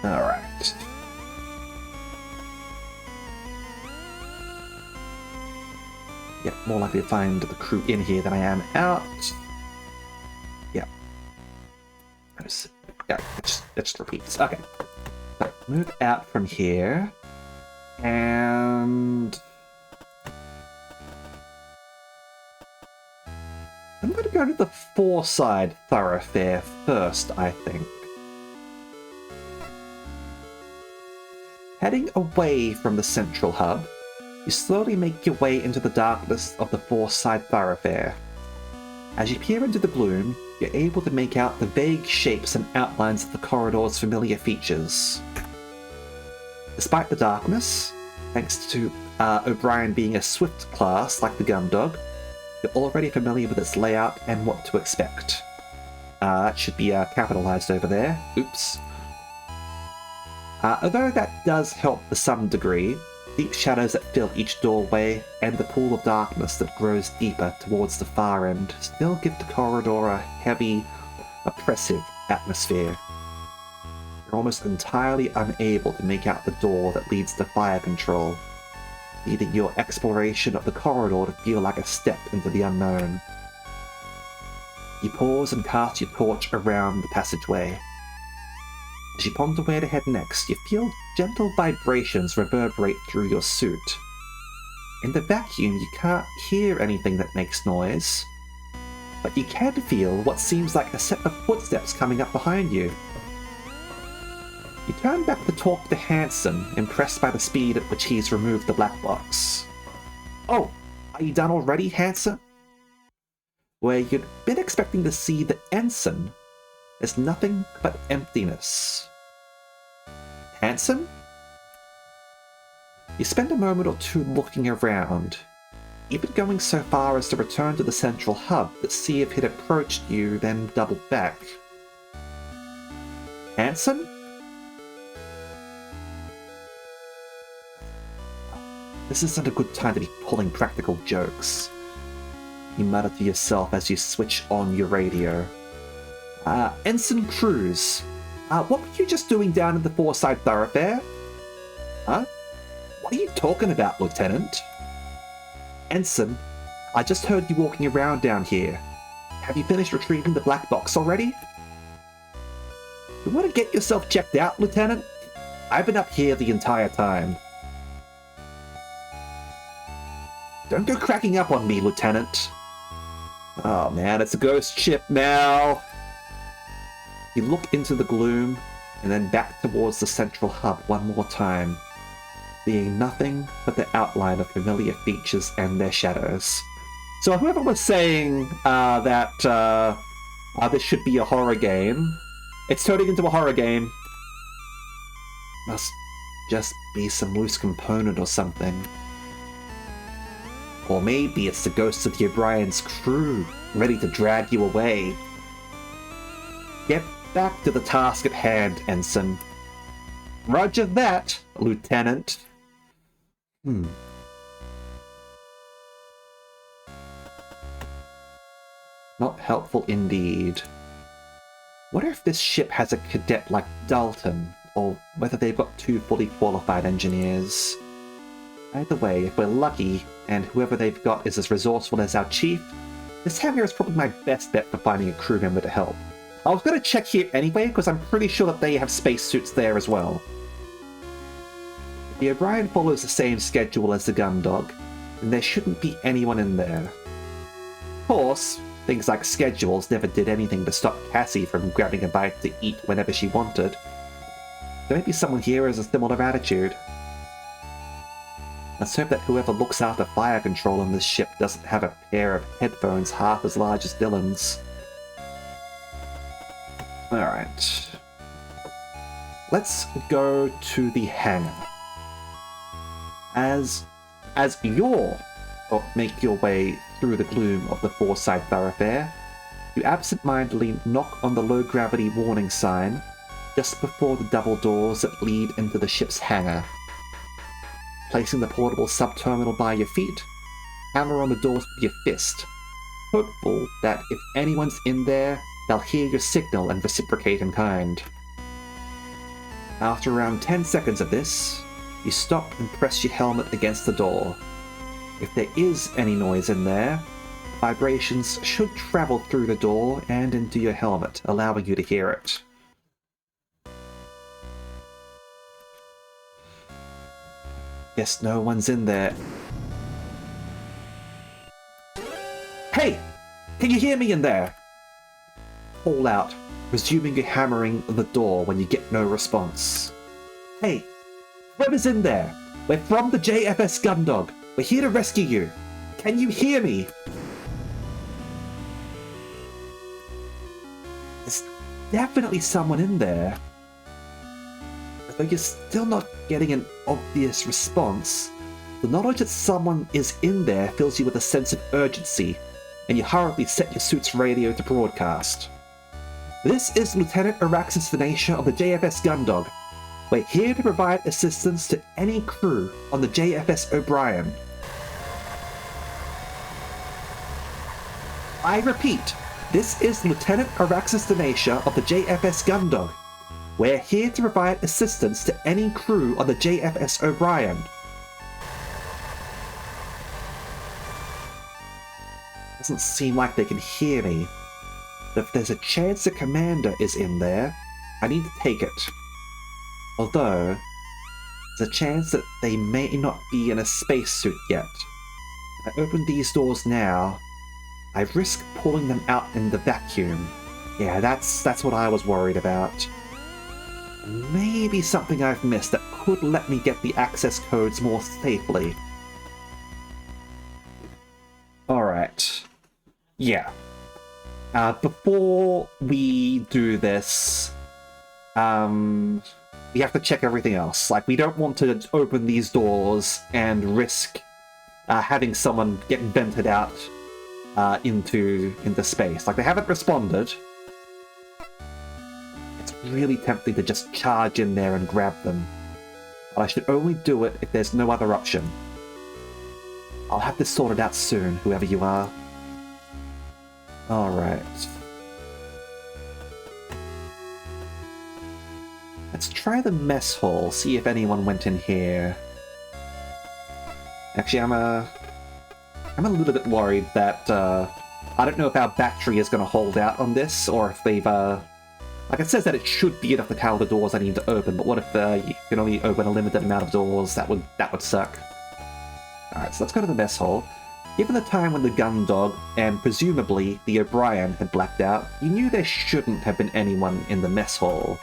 Alright. Yep, more likely to find the crew in here than I am out. Yep. Yeah, it just repeats. Okay. So move out from here. And I'm going to go to the four-side thoroughfare first, I think. Heading away from the central hub, you slowly make your way into the darkness of the four-side thoroughfare. As you peer into the gloom, you're able to make out the vague shapes and outlines of the corridor's familiar features. Despite the darkness, thanks to O'Brien being a swift class like the Gundog, you're already familiar with its layout and what to expect. It should be capitalized over there. Oops. Although that does help to some degree, deep shadows that fill each doorway and the pool of darkness that grows deeper towards the far end still give the corridor a heavy, oppressive atmosphere. You're almost entirely unable to make out the door that leads to fire control, leading your exploration of the corridor to feel like a step into the unknown. You pause and cast your torch around the passageway. As you ponder where to head next, you feel gentle vibrations reverberate through your suit. In the vacuum, you can't hear anything that makes noise, but you can feel what seems like a set of footsteps coming up behind you. You turn back to talk to Hansen, impressed by the speed at which he's removed the black box. Oh, are you done already, Hansen? Where you'd been expecting to see the ensign, there's nothing but emptiness. Hansen? You spend a moment or two looking around, even going so far as to return to the central hub to see if it approached you, then double back. Hansen? This isn't a good time to be pulling practical jokes. You mutter to yourself as you switch on your radio. Ensign Cruz, what were you just doing down in the four-side thoroughfare? Huh? What are you talking about, Lieutenant? Ensign, I just heard you walking around down here. Have you finished retrieving the black box already? You want to get yourself checked out, Lieutenant? I've been up here the entire time. Don't go cracking up on me, Lieutenant. Oh man, it's a ghost ship now. You look into the gloom, and then back towards the central hub one more time, seeing nothing but the outline of familiar features and their shadows. So whoever was saying that this should be a horror game, it's turning into a horror game. Must just be some loose component or something. Or maybe it's the ghosts of the O'Brien's crew, ready to drag you away. Get back to the task at hand, Ensign. Roger that, Lieutenant. Not helpful indeed. Wonder if this ship has a cadet like Dalton, or whether they've got two fully qualified engineers. Either way, if we're lucky, and whoever they've got is as resourceful as our chief, this hangar is probably my best bet for finding a crew member to help. I was going to check here anyway, because I'm pretty sure that they have spacesuits there as well. If the O'Brien follows the same schedule as the Gundog, then there shouldn't be anyone in there. Of course, things like schedules never did anything to stop Cassie from grabbing a bite to eat whenever she wanted. So maybe someone here has a similar attitude. Let's hope that whoever looks after fire control on this ship doesn't have a pair of headphones half as large as Dylan's. Alright. Let's go to the hangar. As you make your way through the gloom of the four-side thoroughfare, you absent-mindedly knock on the low-gravity warning sign just before the double doors that lead into the ship's hangar. Placing the portable sub-terminal by your feet, hammer on the doors with your fist, hopeful that if anyone's in there, they'll hear your signal and reciprocate in kind. After around 10 seconds of this, you stop and press your helmet against the door. If there is any noise in there, vibrations should travel through the door and into your helmet, allowing you to hear it. Guess no one's in there. Hey! Can you hear me in there? Call out, resuming your hammering on the door when you get no response. Hey! Whoever's in there! We're from the JFS Gundog. We're here to rescue you. Can you hear me? There's definitely someone in there. Though you're still not getting an obvious response, the knowledge that someone is in there fills you with a sense of urgency, and you hurriedly set your suit's radio to broadcast. This is Lieutenant Araxis Venetia of the JFS Gundog. We're here to provide assistance to any crew on the JFS O'Brien. I repeat, this is Lieutenant Araxis Venetia of the JFS Gundog. We're here to provide assistance to any crew on the JFS O'Brien. Doesn't seem like they can hear me. But if there's a chance the commander is in there, I need to take it. Although, there's a chance that they may not be in a spacesuit yet. If I open these doors now, I risk pulling them out in the vacuum. Yeah, that's what I was worried about. Maybe something I've missed that could let me get the access codes more safely. Alright. Yeah. Before we do this, we have to check everything else. Like, we don't want to open these doors and risk having someone get vented out into space. Like, they haven't responded. It's really tempting to just charge in there and grab them. But I should only do it if there's no other option. I'll have this sorted out soon, whoever you are. Alright. Let's try the mess hall, see if anyone went in here. Actually, I'm a little bit worried that, I don't know if our battery is going to hold out on this, or if they've, like it says that it should be enough to power the doors I need to open, but what if you can only open a limited amount of doors? That would suck. Alright, so let's go to the mess hall. Given the time when the Gundog, and presumably the O'Brien, had blacked out, you knew there shouldn't have been anyone in the mess hall.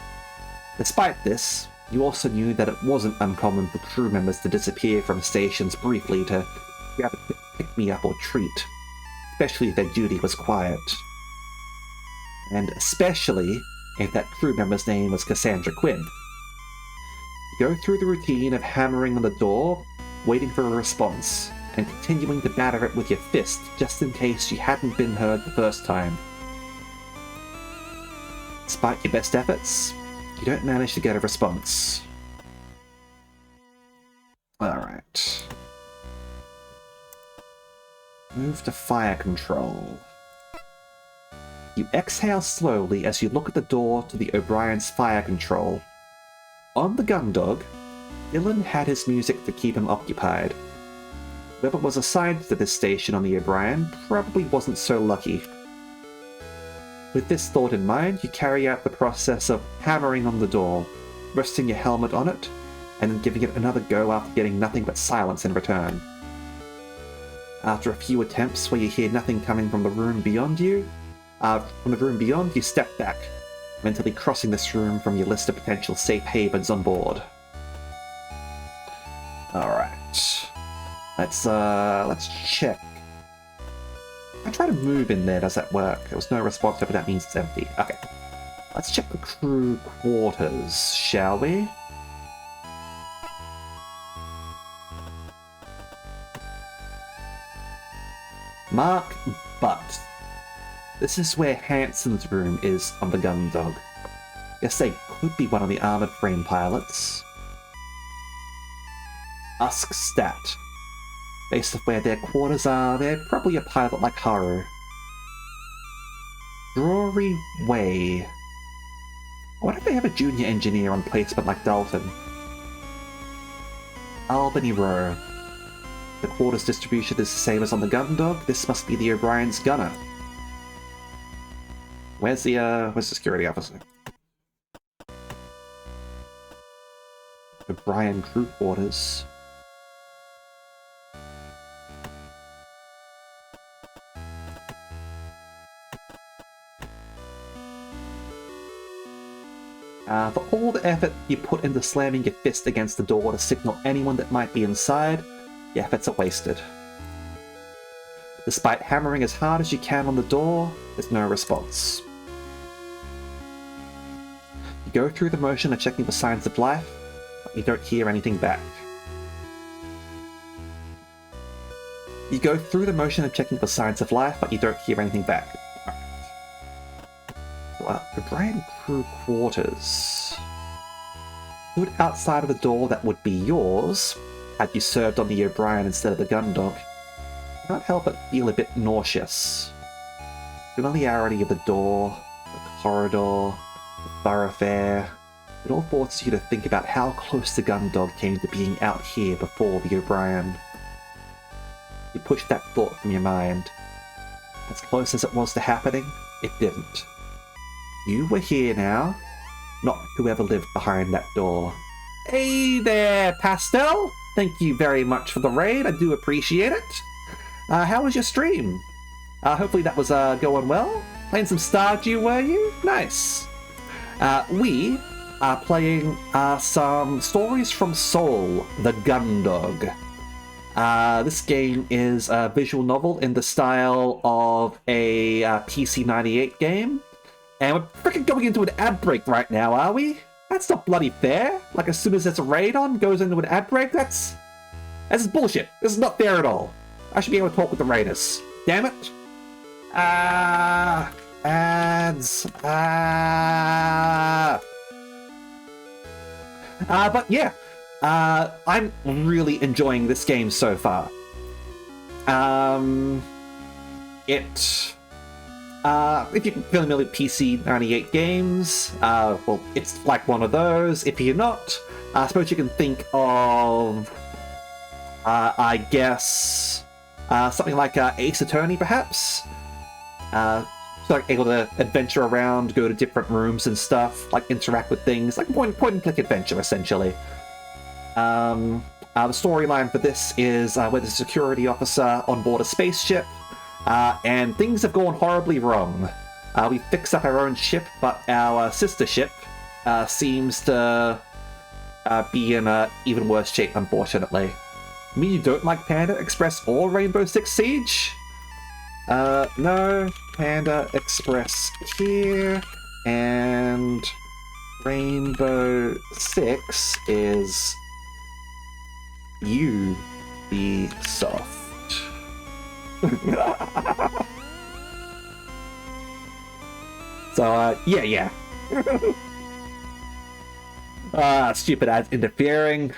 Despite this, you also knew that it wasn't uncommon for crew members to disappear from stations briefly to grab a pick-me-up or treat, especially if their duty was quiet. And especially if that crew member's name was Cassandra Quinn. You go through the routine of hammering on the door, waiting for a response, and continuing to batter it with your fist just in case you hadn't been heard the first time. Despite your best efforts, you don't manage to get a response. Alright. Move to fire control. You exhale slowly as you look at the door to the O'Brien's fire control. On the Gundog, Dylan had his music to keep him occupied. Whoever was assigned to this station on the O'Brien probably wasn't so lucky. With this thought in mind, you carry out the process of hammering on the door, resting your helmet on it, and then giving it another go after getting nothing but silence in return. After a few attempts where you hear nothing coming from the room beyond you, you step back, mentally crossing this room from your list of potential safe havens on board. Alright. Let's check. I try to move in there, does that work? There was no response, but that means it's empty. Okay. Let's check the crew quarters, shall we? Mark Butt. This is where Hansen's room is on the Gundog. Guess they could be one of the armored frame pilots. Usk Stat. Based on where their quarters are, they're probably a pilot like Haru. Drury Way. I wonder if they have a junior engineer on placement like Dalton. Albany Row. The quarters distribution is the same as on the Gundog. This must be the O'Brien's gunner. Where's the security officer? O'Brien crew quarters. For all the effort you put into slamming your fist against the door to signal anyone that might be inside, your efforts are wasted. Despite hammering as hard as you can on the door, there's no response. You go through the motion of checking for signs of life, but you don't hear anything back. You go through the motion of checking for signs of life, but you don't hear anything back. O'Brien crew quarters. Stood outside of the door that would be yours, had you served on the O'Brien instead of the Gundog. Can't help but feel a bit nauseous. Familiarity of the door, the corridor, the thoroughfare, it all forces you to think about how close the Gundog came to being out here before the O'Brien. You push that thought from your mind. As close as it was to happening, it didn't. You were here now, not whoever lived behind that door. Hey there, Pastel! Thank you very much for the raid, I do appreciate it. How was your stream? Hopefully that was going well. Playing some Stardew, were you? Nice. We are playing some Stories from Soul, the Gundog. This game is a visual novel in the style of a PC98 game. And we're freaking going into an ad break right now, are we? That's not bloody fair. Like, as soon as there's a raid on, goes into an ad break? That's bullshit. This is not fair at all. I should be able to talk with the raiders. Damn it. Ads. But yeah. I'm really enjoying this game so far. If you're familiar with PC98 games, well, it's like one of those. If you're not, I suppose you can think of, I guess, something like Ace Attorney, perhaps? So like able to adventure around, go to different rooms and stuff, like interact with things, like point-and-click adventure, essentially. The storyline for this is we're the security officer on board a spaceship, and things have gone horribly wrong. We fixed up our own ship, but our sister ship seems to be in even worse shape, unfortunately. I mean, you don't like Panda Express or Rainbow Six Siege? No, Panda Express here, and Rainbow Six is Ubisoft. So, yeah. Stupid ads interfering.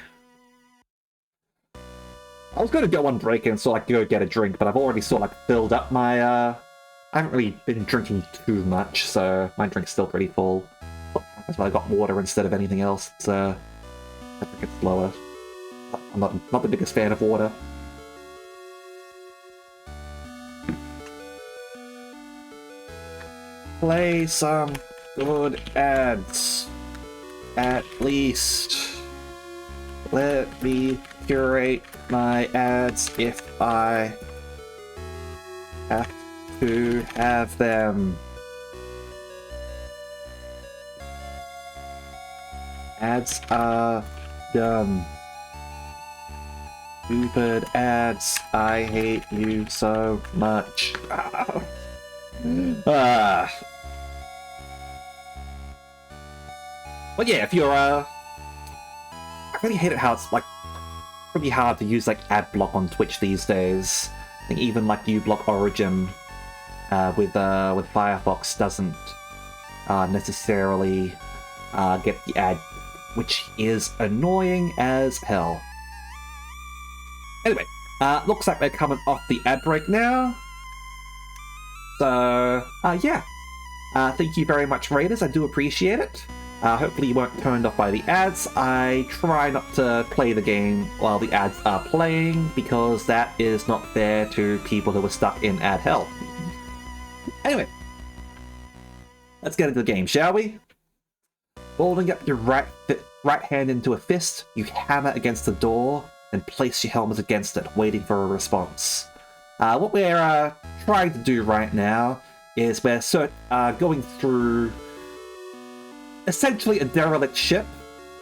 I was going to go on break and so go get a drink, but I've already filled up my, I haven't really been drinking too much, so my drink's still pretty full. That's why I got water instead of anything else. It's, I think it's lower. I'm not the biggest fan of water. Play some good ads. At least. Let me curate my ads if I have to have them. Ads are dumb. Stupid ads. I hate you so much. But yeah, if you're I really hate it how it's pretty hard to use ad block on Twitch these days. I think even uBlock Origin with Firefox doesn't necessarily get the ad, which is annoying as hell. Anyway, looks like they're coming off the ad break now. So, yeah. Thank you very much, Raiders. I do appreciate it. Hopefully you weren't turned off by the ads. I try not to play the game while the ads are playing, because that is not fair to people who are stuck in ad hell. Anyway, let's get into the game, shall we? Folding up your right hand into a fist, you hammer against the door and place your helmet against it, waiting for a response. What we're trying to do right now is we're going through essentially a derelict ship.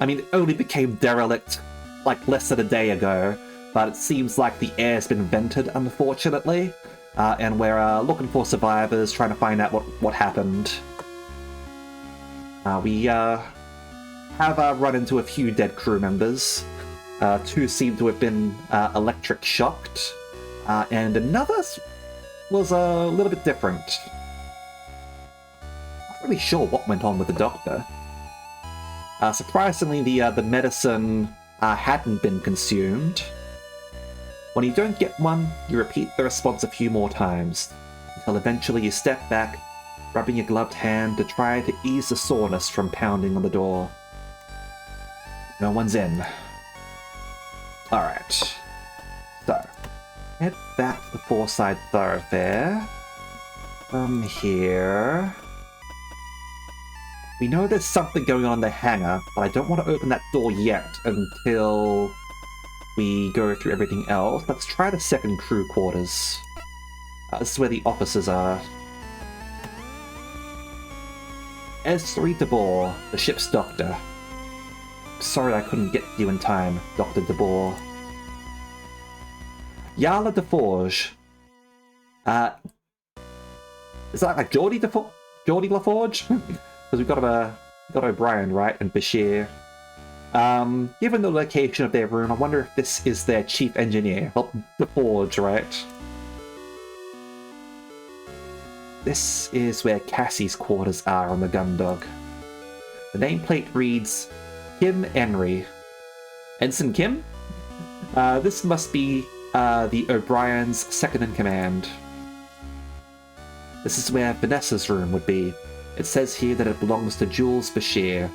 I mean, it only became derelict like less than a day ago, but it seems like the air's been vented, unfortunately, and we're looking for survivors, trying to find out what happened. We have run into a few dead crew members. 2 seem to have been electric shocked, and another was a little bit different. Not really sure what went on with the doctor. Surprisingly, the medicine hadn't been consumed. When you don't get one, you repeat the response a few more times, until eventually you step back, rubbing your gloved hand to try to ease the soreness from pounding on the door. No one's in. Alright. So, head back to the Foreside Thoroughfare. From here... We know there's something going on in the hangar, but I don't want to open that door yet until we go through everything else. Let's try the second crew quarters. This is where the officers are. S3 DeBoer, the ship's doctor. Sorry I couldn't get to you in time, Dr. DeBoer. Yala DeForge. Is that like Geordie LaForge? Because we've got O'Brien, right, and Bashir. Given the location of their room, I wonder if this is their chief engineer. Well, DeForge, right? This is where Cassie's quarters are on the Gundog. The nameplate reads Kim Henry. Ensign Kim? This must be the O'Brien's second-in-command. This is where Vanessa's room would be. It says here that it belongs to Jules Bashir.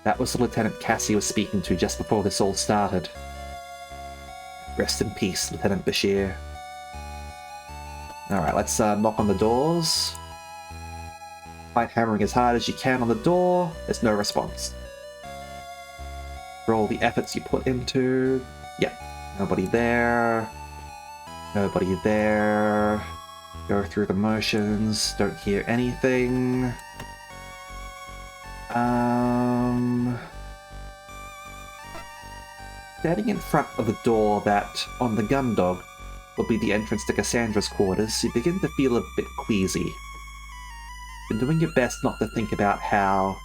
That was the Lieutenant Cassie was speaking to just before this all started. Rest in peace, Lieutenant Bashir. Alright, let's knock on the doors. Fight hammering as hard as you can on the door. There's no response. For all the efforts you put into... Yep, nobody there. Nobody there. Go through the motions, don't hear anything. Standing in front of the door that, on the Gundog, will be the entrance to Cassandra's quarters, you begin to feel a bit queasy. You've been doing your best not to think about how,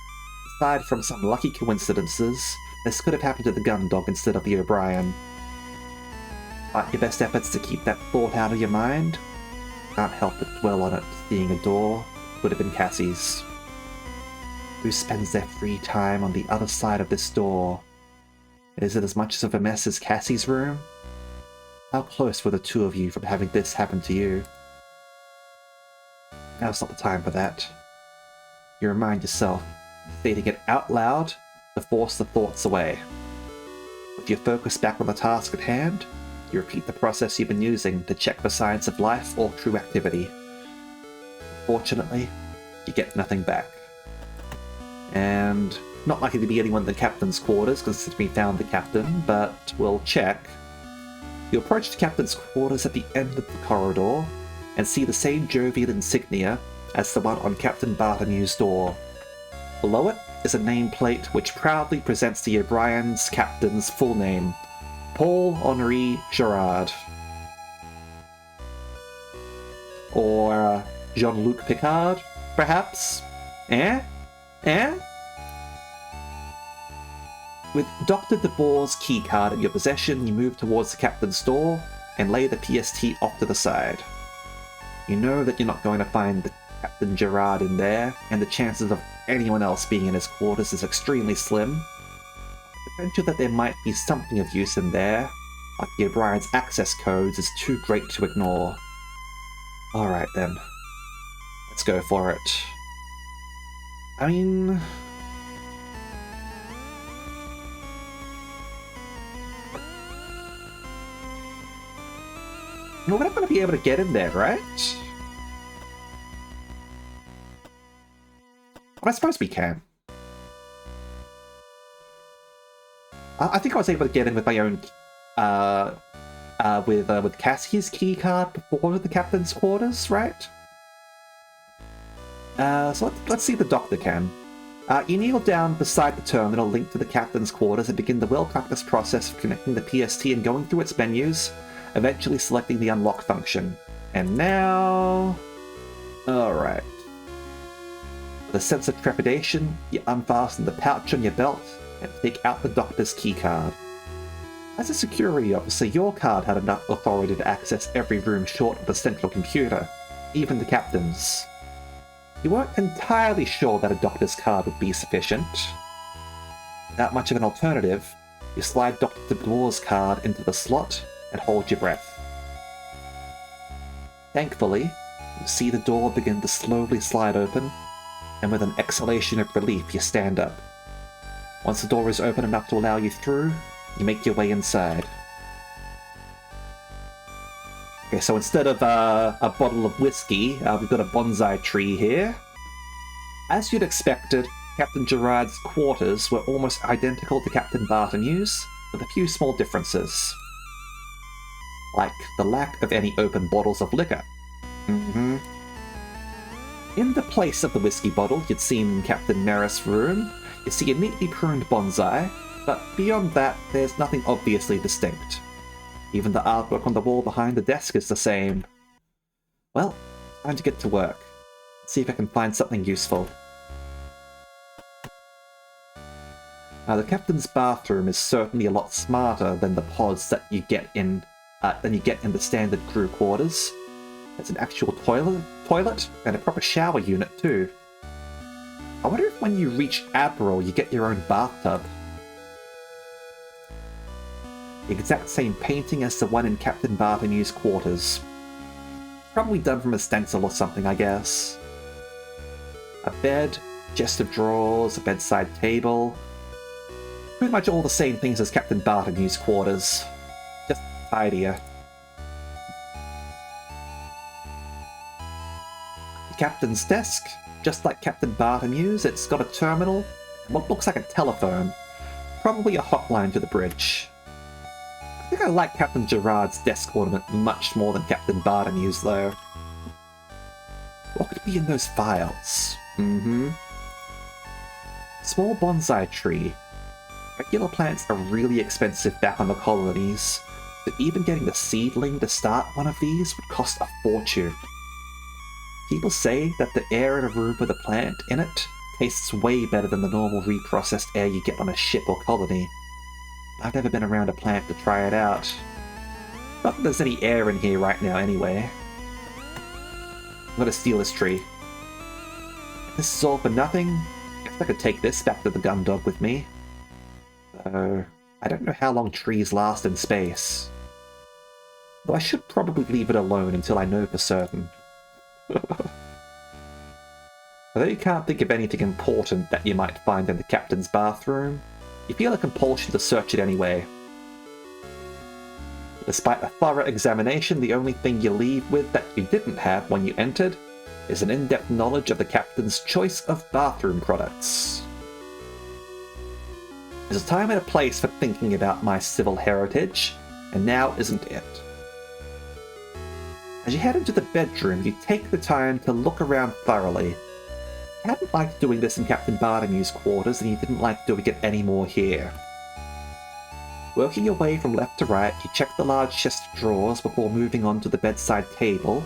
aside from some lucky coincidences, this could have happened to the Gundog instead of the O'Brien. But your best efforts to keep that thought out of your mind, can't help but dwell on it, seeing a door would have been Cassie's. Who spends their free time on the other side of this door? Is it as much of a mess as Cassie's room? How close were the two of you from having this happen to you? Now's not the time for that. You remind yourself, stating it out loud to force the thoughts away. With your focus back on the task at hand, you repeat the process you've been using to check for signs of life or true activity. Fortunately, you get nothing back. And not likely to be anyone in the captain's quarters, because we found the captain, but we'll check. You approach the captain's quarters at the end of the corridor, and see the same jovial insignia as the one on Captain Bartholomew's door. Below it is a nameplate which proudly presents the O'Brien's captain's full name, Paul-Henri Gerard. Or Jean-Luc Picard, perhaps? Eh? With Dr. DeBoer's keycard in your possession, you move towards the captain's door and lay the PST off to the side. You know that you're not going to find the Captain Gerard in there, and the chances of anyone else being in his quarters is extremely slim. The potential that there might be something of use in there, like the O'Brien's access codes, is too great to ignore. Alright then. Let's go for it. I mean... we're not going to be able to get in there, right? But I suppose we can. I think I was able to get in with my own, with Cassie's keycard before the captain's quarters, right? So let's see if the doctor can. You kneel down beside the terminal linked to the captain's quarters and begin the well-practiced process of connecting the PST and going through its menus, eventually selecting the unlock function. And now... Alright. With a sense of trepidation, you unfasten the pouch on your belt and take out the doctor's keycard. As a security officer, your card had enough authority to access every room short of the central computer, even the captain's. You weren't entirely sure that a doctor's card would be sufficient. Without much of an alternative, you slide Dr. DeBoer's card into the slot and hold your breath. Thankfully, you see the door begin to slowly slide open, and with an exhalation of relief, you stand up. Once the door is open enough to allow you through, you make your way inside. Okay, so instead of a bottle of whiskey, we've got a bonsai tree here. As you'd expected, Captain Gerard's quarters were almost identical to Captain Bartolomew's, with a few small differences. Like the lack of any open bottles of liquor. In the place of the whiskey bottle you'd seen in Captain Merris' room, you see a neatly pruned bonsai, but beyond that, there's nothing obviously distinct. Even the artwork on the wall behind the desk is the same. Well, time to get to work. Let's see if I can find something useful. Now, the captain's bathroom is certainly a lot smarter than the pods that you get in the standard crew quarters. There's an actual toilet and a proper shower unit too. I wonder if when you reach Admiral, you get your own bathtub. The exact same painting as the one in Captain Bartolomew's quarters. Probably done from a stencil or something, I guess. A bed, chest of drawers, a bedside table. Pretty much all the same things as Captain Bartolomew's quarters. Just tidier. The captain's desk, just like Captain Bartolomew's, it's got a terminal and what looks like a telephone. Probably a hotline to the bridge. I think I like Captain Gerard's desk ornament much more than Captain Bartolomew's, though. What could be in those files? Small bonsai tree. Regular plants are really expensive back on the colonies, but even getting the seedling to start one of these would cost a fortune. People say that the air in a room with a plant in it tastes way better than the normal reprocessed air you get on a ship or colony. I've never been around a plant to try it out. Not that there's any air in here right now anyway. I'm gonna steal this tree. If this is all for nothing, I guess I could take this back to the Gundog with me. Though, I don't know how long trees last in space. Though I should probably leave it alone until I know for certain. Although you can't think of anything important that you might find in the captain's bathroom, you feel a compulsion to search it anyway. Despite a thorough examination, the only thing you leave with that you didn't have when you entered is an in-depth knowledge of the captain's choice of bathroom products. There's a time and a place for thinking about my civil heritage, and now isn't it. As you head into the bedroom, you take the time to look around thoroughly. You hadn't liked doing this in Captain Bartolomew's quarters, and you didn't like doing it anymore here. Working your way from left to right, you check the large chest of drawers before moving on to the bedside table,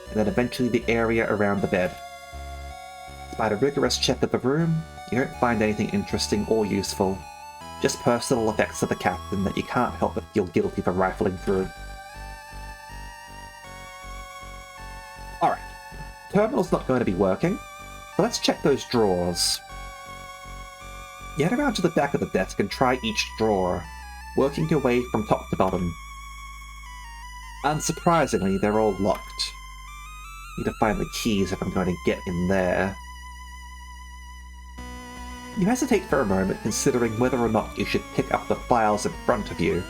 and then eventually the area around the bed. Despite a rigorous check of the room, you don't find anything interesting or useful. Just personal effects of the captain that you can't help but feel guilty for rifling through. Alright, terminal's not going to be working, so let's check those drawers. You head around to the back of the desk and try each drawer, working your way from top to bottom. Unsurprisingly, they're all locked. Need to find the keys if I'm going to get in there. You hesitate for a moment, considering whether or not you should pick up the files in front of you.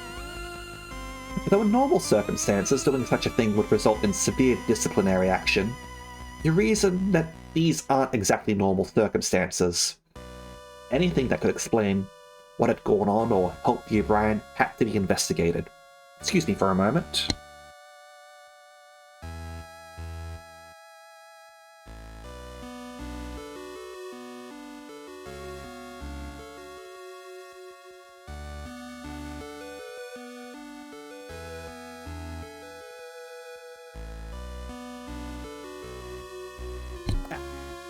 Though in normal circumstances, doing such a thing would result in severe disciplinary action, you reason that these aren't exactly normal circumstances. Anything that could explain what had gone on or help the O'Brien had to be investigated. Excuse me for a moment.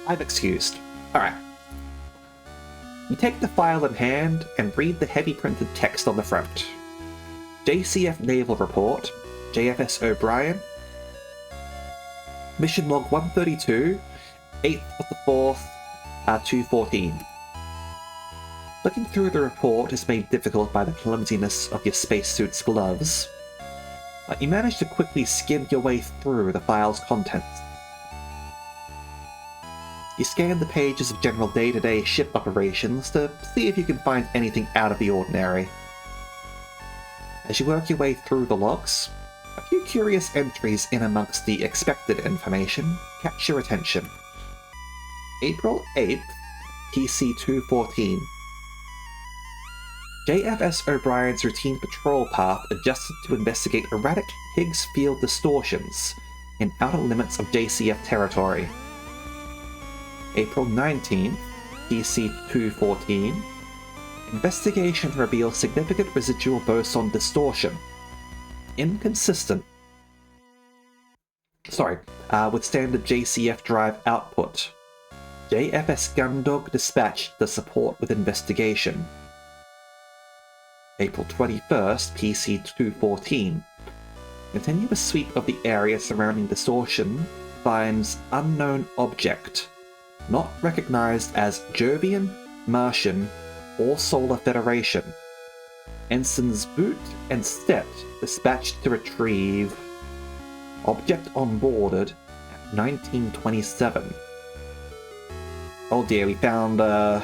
I'm excused. Alright. You take the file in hand and read the heavy printed text on the front. JCF Naval Report, JFS O'Brien, Mission Log 132, 8th of the 4th, 214. Looking through the report is made difficult by the clumsiness of your spacesuit's gloves, but you manage to quickly skim your way through the file's contents. You scan the pages of general day-to-day ship operations to see if you can find anything out of the ordinary. As you work your way through the logs, a few curious entries in amongst the expected information catch your attention. April 8th, PC-214. JFS O'Brien's routine patrol path adjusted to investigate erratic Higgs field distortions in outer limits of JCF territory. April 19th, PC-214. Investigation reveals significant residual boson distortion. Inconsistent. With standard JCF drive output. JFS Gundog dispatched to support with investigation. April 21st, PC-214. Continuous sweep of the area surrounding distortion finds unknown object, not recognized as Jovian, Martian, or Solar Federation. Ensigns Boot and Stett dispatched to retrieve. Object onboarded at 1927. Oh dear, we found the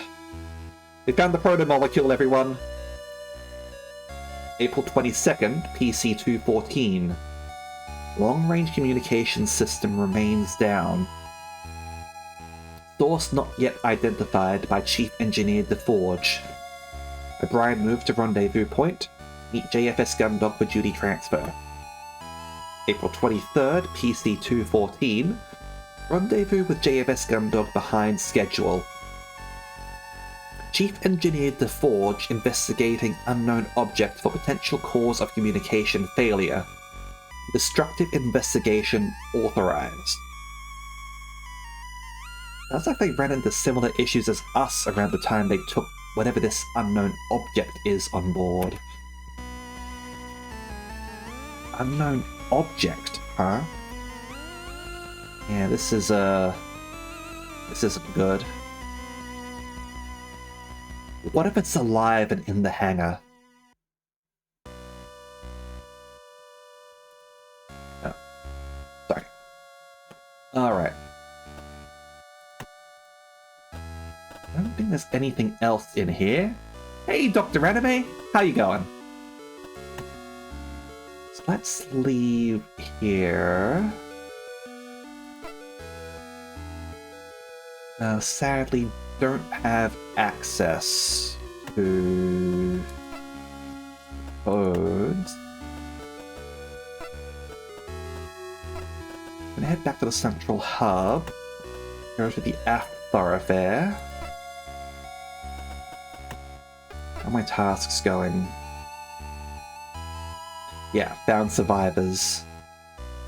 protomolecule, everyone. April 22nd, PC-214. Long-range communications system remains down. Source not yet identified by Chief Engineer DeForge. O'Brien moved to Rendezvous Point. Meet JFS Gundog for duty transfer. April 23rd, PC-214. Rendezvous with JFS Gundog behind schedule. Chief Engineer DeForge investigating unknown object for potential cause of communication failure. Destructive investigation authorized. Sounds like they ran into similar issues as us around the time they took whatever this unknown object is on board. Unknown object, huh? Yeah, this isn't good. What if it's alive and in the hangar? Oh. Sorry. Alright. I don't think there's anything else in here. Hey, Dr. Anime! How you going? So let's leave here. Sadly, don't have access to codes. I'm gonna head back to the central hub. Go to the aft thoroughfare. How are my tasks going? Yeah, found survivors.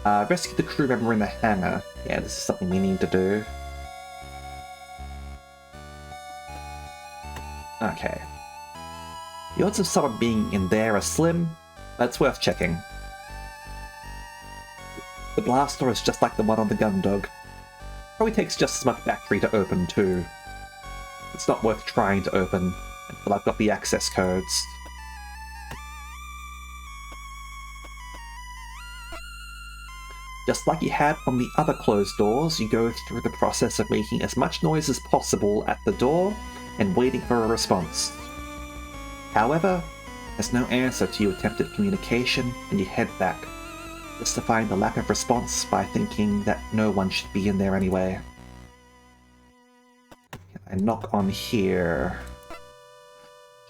Rescue the crew member in the hangar. Yeah, this is something we need to do. Okay. The odds of someone being in there are slim, but it's worth checking. The blast door is just like the one on the Gundog. Probably takes just as much battery to open too. It's not worth trying to open until I've got the access codes. Just like you had on the other closed doors, you go through the process of making as much noise as possible at the door and waiting for a response. However, there's no answer to your attempted communication, and you head back, justifying the lack of response by thinking that no one should be in there anyway. I knock on here.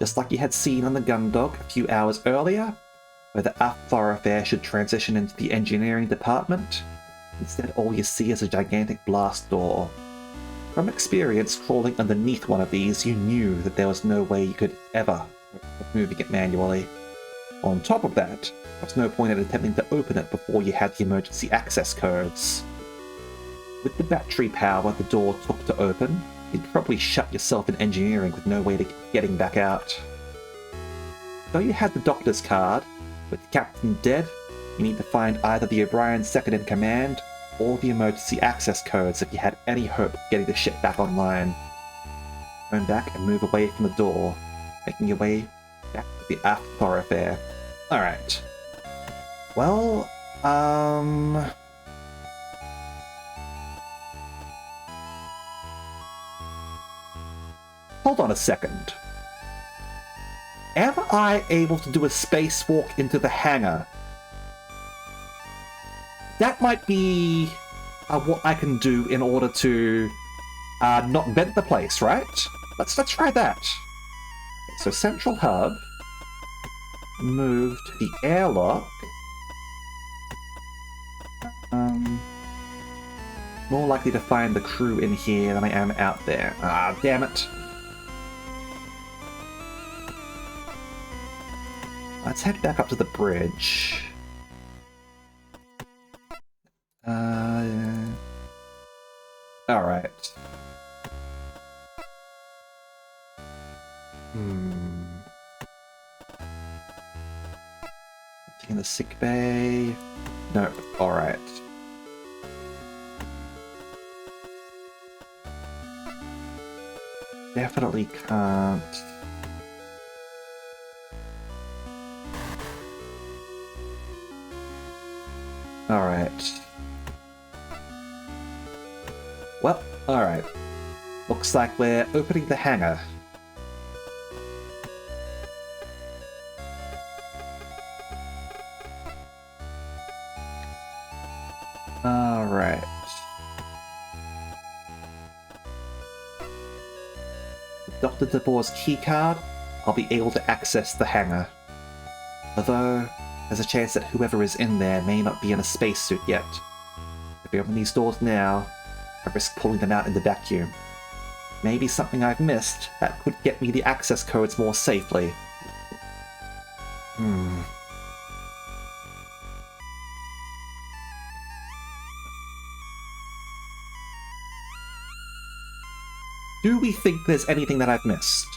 Just like you had seen on the Gundog a few hours earlier, where the aft thoroughfare should transition into the engineering department, instead all you see is a gigantic blast door. From experience crawling underneath one of these, you knew that there was no way you could ever moving it manually. On top of that, there was no point in attempting to open it before you had the emergency access codes. With the battery power the door took to open, you'd probably shut yourself in engineering with no way to getting back out. Though you had the doctor's card, with the captain dead, you need to find either the O'Brien second in command or the emergency access codes if you had any hope of getting the ship back online. Turn back and move away from the door, making your way back to the aft thoroughfare. Alright. Well, hold on a second. Am I able to do a spacewalk into the hangar? That might be what I can do in order to not vent the place, right? Let's try that. Okay, so Central Hub. Move to the airlock. More likely to find the crew in here than I am out there. Ah, damn it. Let's head back up to the bridge. Alright. In the sick bay. No, alright. Definitely can't. Alright. Well, alright. Looks like we're opening the hangar. Alright. With Dr. DeBoer's keycard, I'll be able to access the hangar. Although, there's a chance that whoever is in there may not be in a spacesuit yet. If we open these doors now, I risk pulling them out in the vacuum. Maybe something I've missed that could get me the access codes more safely. Do we think there's anything that I've missed?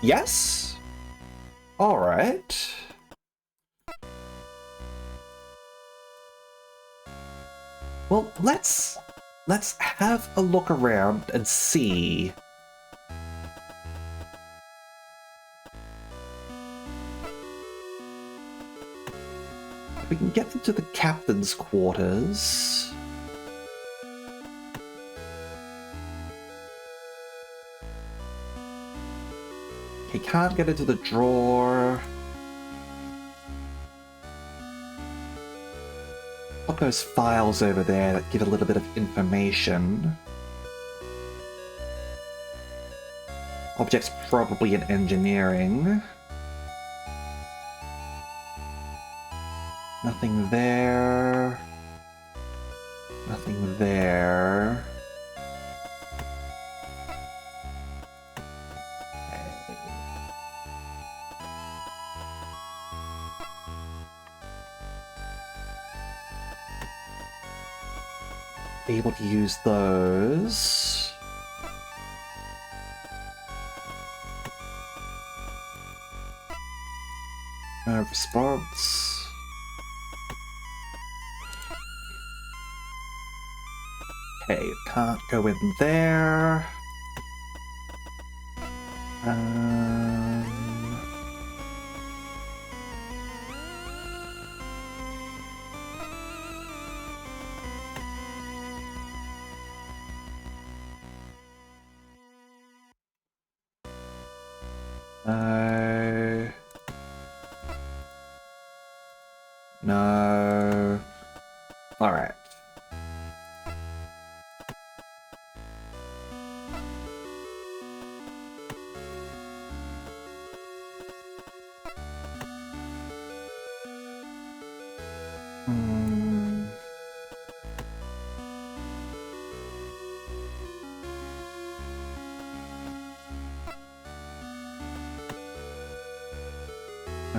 Yes? Alright. Well, let's have a look around and see. If we can get into the captain's quarters. He can't get into the drawer. Put those files over there that give a little bit of information. Objects probably in engineering. Nothing there. Nothing there. Able to use those. No response. Okay, can't go in there. No. No. Alright.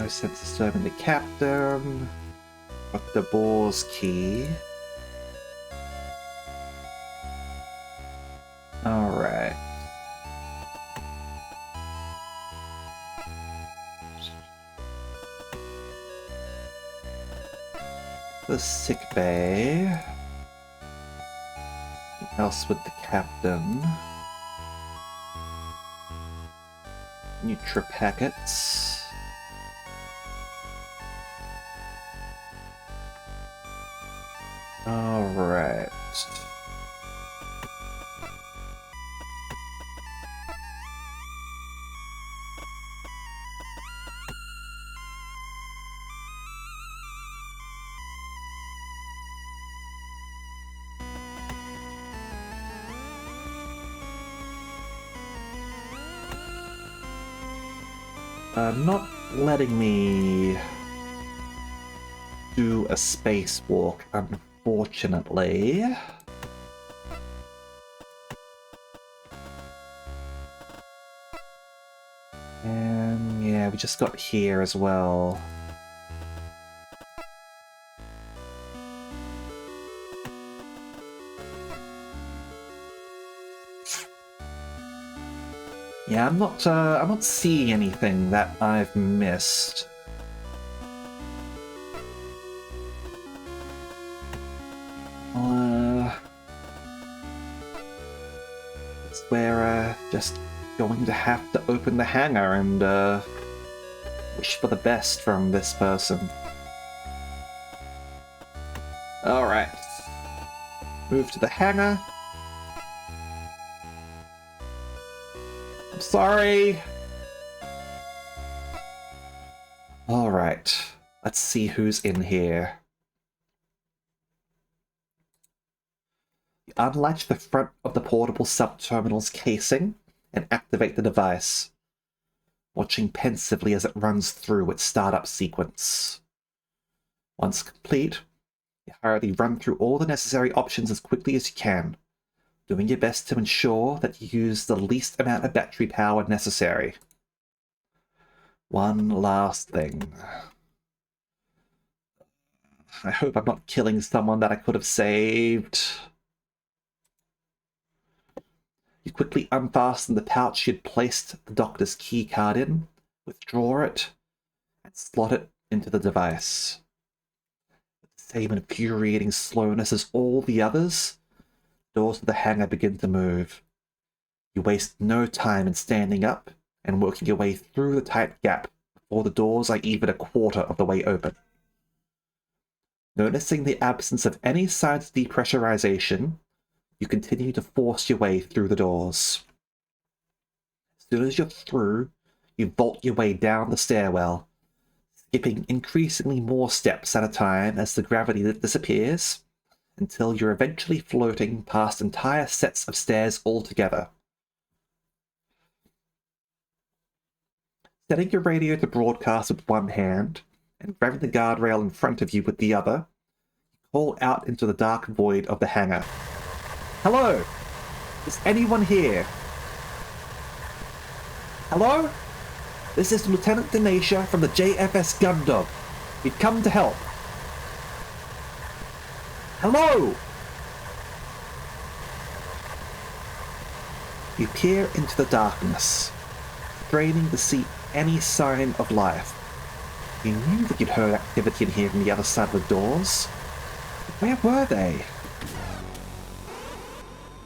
No sense disturbing the captain. Dr. Boar's key. Alright. The sick bay. What else with the captain? Nutra packets. Alright. Not letting me do a spacewalk, unfortunately. And yeah, we just got here as well. Yeah, I'm not seeing anything that I've missed. We're just going to have to open the hangar and wish for the best from this person. Alright. Move to the hangar. I'm sorry. Alright. Let's see who's in here. Unlatch the front of the portable sub-terminal's casing and activate the device, watching pensively as it runs through its startup sequence. Once complete, you hurriedly run through all the necessary options as quickly as you can, doing your best to ensure that you use the least amount of battery power necessary. One last thing. I hope I'm not killing someone that I could have saved. You quickly unfasten the pouch you'd placed the doctor's key card in, withdraw it, and slot it into the device. With the same infuriating slowness as all the others, doors of the hangar begin to move. You waste no time in standing up and working your way through the tight gap before the doors are even a quarter of the way open. Noticing the absence of any signs of depressurization, you continue to force your way through the doors. As soon as you're through, you bolt your way down the stairwell, skipping increasingly more steps at a time as the gravity disappears, until you're eventually floating past entire sets of stairs altogether. Setting your radio to broadcast with one hand, and grabbing the guardrail in front of you with the other, you call out into the dark void of the hangar. Hello? Is anyone here? Hello? This is Lieutenant Denacia from the JFS Gundog. We've come to help. Hello? You peer into the darkness, straining to see any sign of life. You knew that you'd heard activity in here from the other side of the doors. But where were they?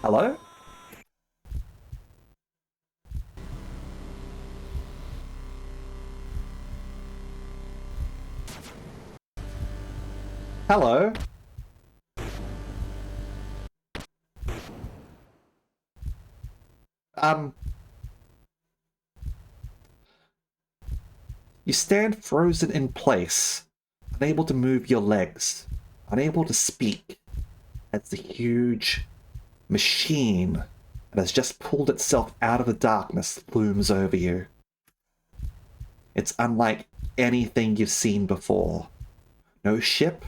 Hello? Hello? You stand frozen in place, unable to move your legs, unable to speak, as the huge machine that has just pulled itself out of the darkness looms over you. It's unlike anything you've seen before. No ship,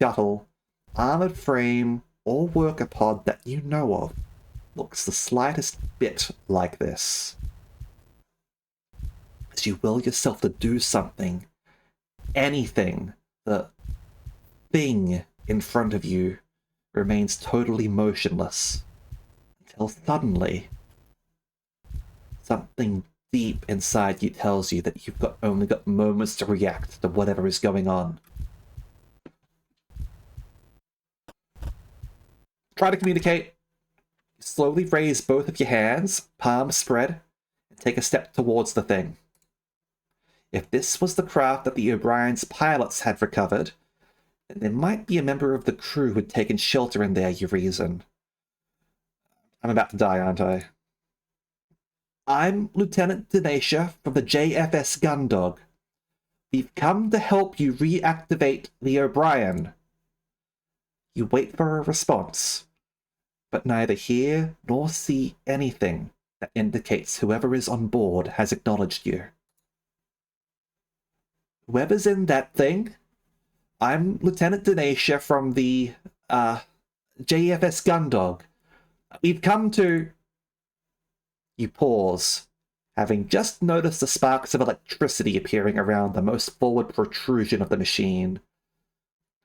shuttle, armored frame, or worker pod that you know of looks the slightest bit like this. As you will yourself to do something, anything, the thing in front of you remains totally motionless until suddenly something deep inside you tells you that you've only got moments to react to whatever is going on. Try to communicate. Slowly raise both of your hands, palms spread, and take a step towards the thing. If this was the craft that the O'Brien's pilots had recovered, then there might be a member of the crew who'd taken shelter in there, you reason. I'm about to die, aren't I? I'm Lieutenant Denacia from the JFS Gundog. We've come to help you reactivate the O'Brien. You wait for a response, but neither hear nor see anything that indicates whoever is on board has acknowledged you. Whoever's in that thing, I'm Lieutenant Denacia from the JFS Gundog. We've come to... You pause, having just noticed the sparks of electricity appearing around the most forward protrusion of the machine.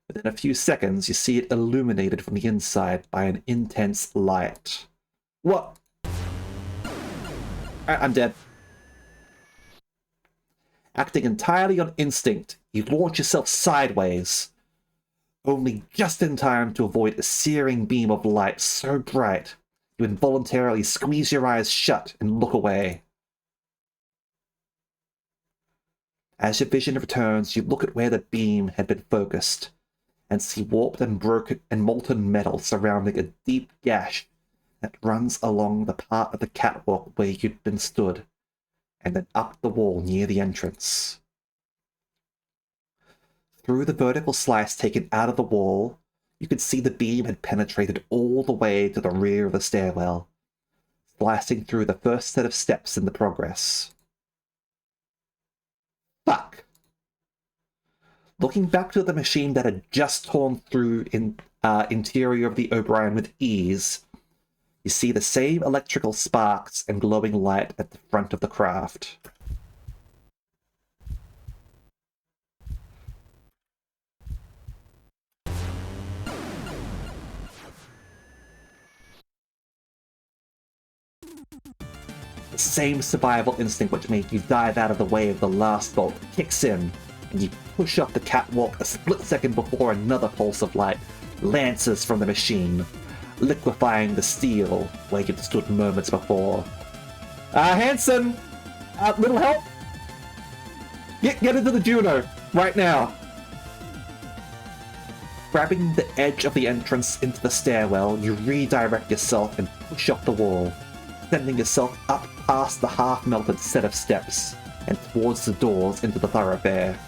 Within a few seconds, you see it illuminated from the inside by an intense light. What? I'm dead. Acting entirely on instinct, you launch yourself sideways, only just in time to avoid a searing beam of light so bright you involuntarily squeeze your eyes shut and look away. As your vision returns, you look at where the beam had been focused and see warped and broken and molten metal surrounding a deep gash that runs along the part of the catwalk where you'd been stood, and then up the wall near the entrance. Through the vertical slice taken out of the wall, you could see the beam had penetrated all the way to the rear of the stairwell, slicing through the first set of steps in the progress. Fuck! Looking back to the machine that had just torn through interior of the O'Brien with ease, you see the same electrical sparks and glowing light at the front of the craft. The same survival instinct which made you dive out of the way of the last bolt kicks in, and you push up the catwalk a split second before another pulse of light lances from the machine, liquefying the steel where you'd stood moments before. Hanson! Little help? Get into the Juno, right now! Grabbing the edge of the entrance into the stairwell, you redirect yourself and push up the wall, sending yourself up past the half-melted set of steps and towards the doors into the thoroughfare.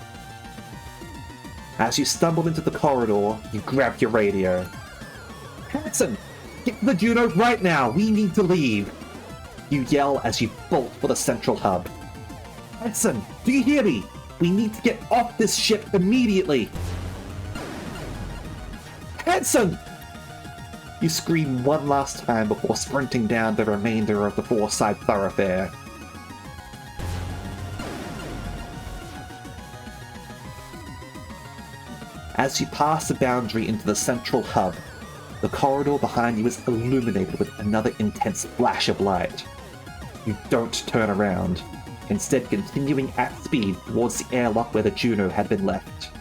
As you stumble into the corridor, you grab your radio. Hanson! Get to the Juno right now! We need to leave! You yell as you bolt for the central hub. Hanson, do you hear me? We need to get off this ship immediately! Hanson! You scream one last time before sprinting down the remainder of the four-side thoroughfare. As you pass the boundary into the central hub, the corridor behind you is illuminated with another intense flash of light. You don't turn around, instead continuing at speed towards the airlock where the Juno had been left.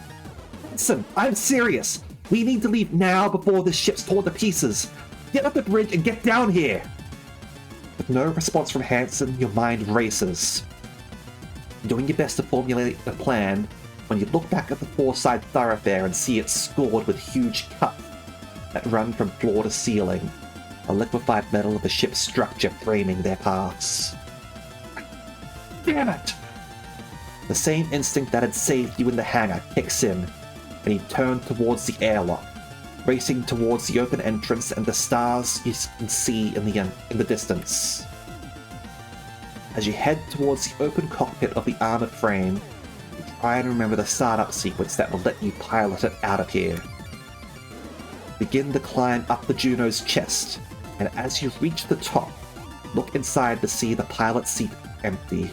Listen, I'm serious! We need to leave now before this ship's torn to pieces! Get up the bridge and get down here! With no response from Hanson, your mind races. Doing your best to formulate a plan, when you look back at the four-side thoroughfare and see it scored with huge cuts that run from floor to ceiling, a liquefied metal of the ship's structure framing their paths. Damn it! The same instinct that had saved you in the hangar kicks in, and you turn towards the airlock, racing towards the open entrance and the stars you can see in the distance. As you head towards the open cockpit of the armored frame, you try and remember the startup sequence that will let you pilot it out of here. Begin the climb up the Juno's chest, and as you reach the top, look inside to see the pilot seat empty.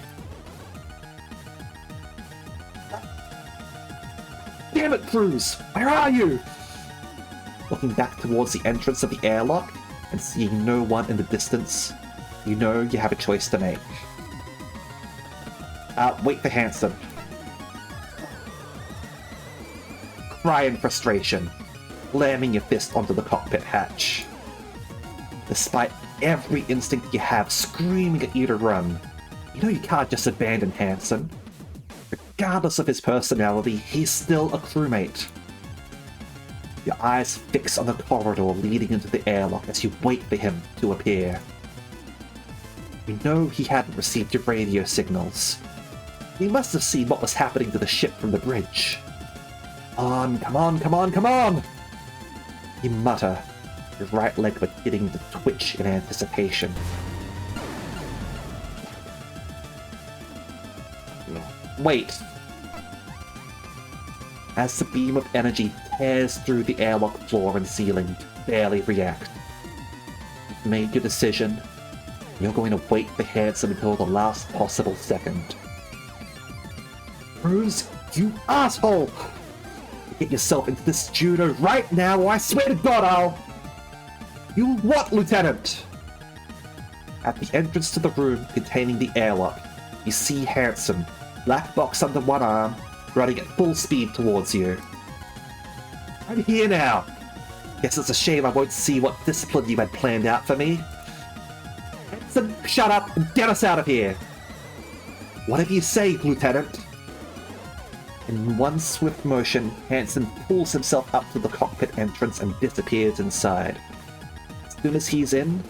Cruz, where are you? Looking back towards the entrance of the airlock and seeing no one in the distance, you know you have a choice to make. Wait for Hanson. Cry in frustration, slamming your fist onto the cockpit hatch. Despite every instinct you have screaming at you to run, you know you can't just abandon Hanson. Regardless of his personality, he's still a crewmate. Your eyes fix on the corridor leading into the airlock as you wait for him to appear. You know he hadn't received your radio signals. He must have seen what was happening to the ship from the bridge. Come on, come on, come on! You mutter, your right leg beginning to twitch in anticipation. Wait. As the beam of energy tears through the airlock floor and ceiling, you barely react. You've made your decision. You're going to wait for Hanson until the last possible second. Cruz, you asshole! Get yourself into this judo right now, or I swear to God I'll... You what, Lieutenant? At the entrance to the room containing the airlock, you see Hanson, black box under one arm, running at full speed towards you. I'm here now. Guess it's a shame I won't see what discipline you had planned out for me. Hanson, shut up and get us out of here. Whatever you say, Lieutenant. In one swift motion, Hanson pulls himself up to the cockpit entrance and disappears inside. As soon as he's in,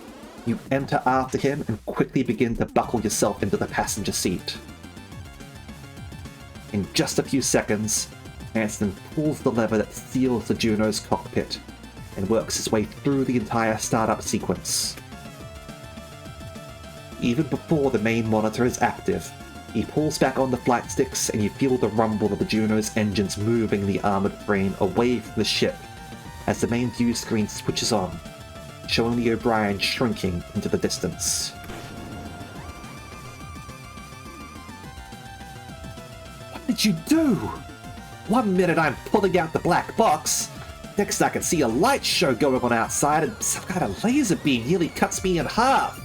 you enter after him and quickly begin to buckle yourself into the passenger seat. In just a few seconds, Hanson pulls the lever that seals the Juno's cockpit and works his way through the entire startup sequence. Even before the main monitor is active, he pulls back on the flight sticks and you feel the rumble of the Juno's engines moving the armored frame away from the ship as the main view screen switches on, showing the O'Brien shrinking into the distance. What did you do? One minute I'm pulling out the black box, next I can see a light show going on outside and some kind of laser beam nearly cuts me in half.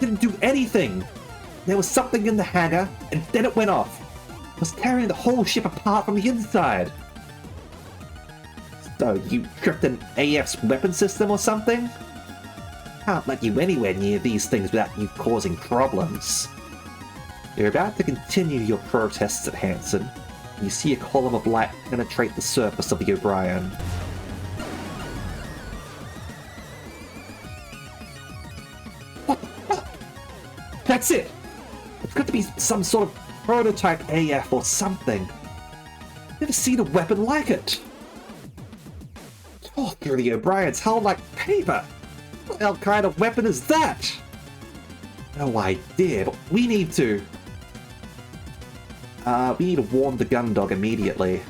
Didn't do anything. There was something in the hangar, and then it went off. It was tearing the whole ship apart from the inside. So, you tripped an AF's weapon system or something? Can't let you anywhere near these things without you causing problems. You're about to continue your protests at Hanson, and you see a column of light penetrate the surface of the O'Brien. What the fuck? That's it! It's got to be some sort of prototype AF or something. Never seen a weapon like it. Tore through the O'Brien's hull like paper. What the hell kind of weapon is that? No idea, but we need to warn the Gundog immediately.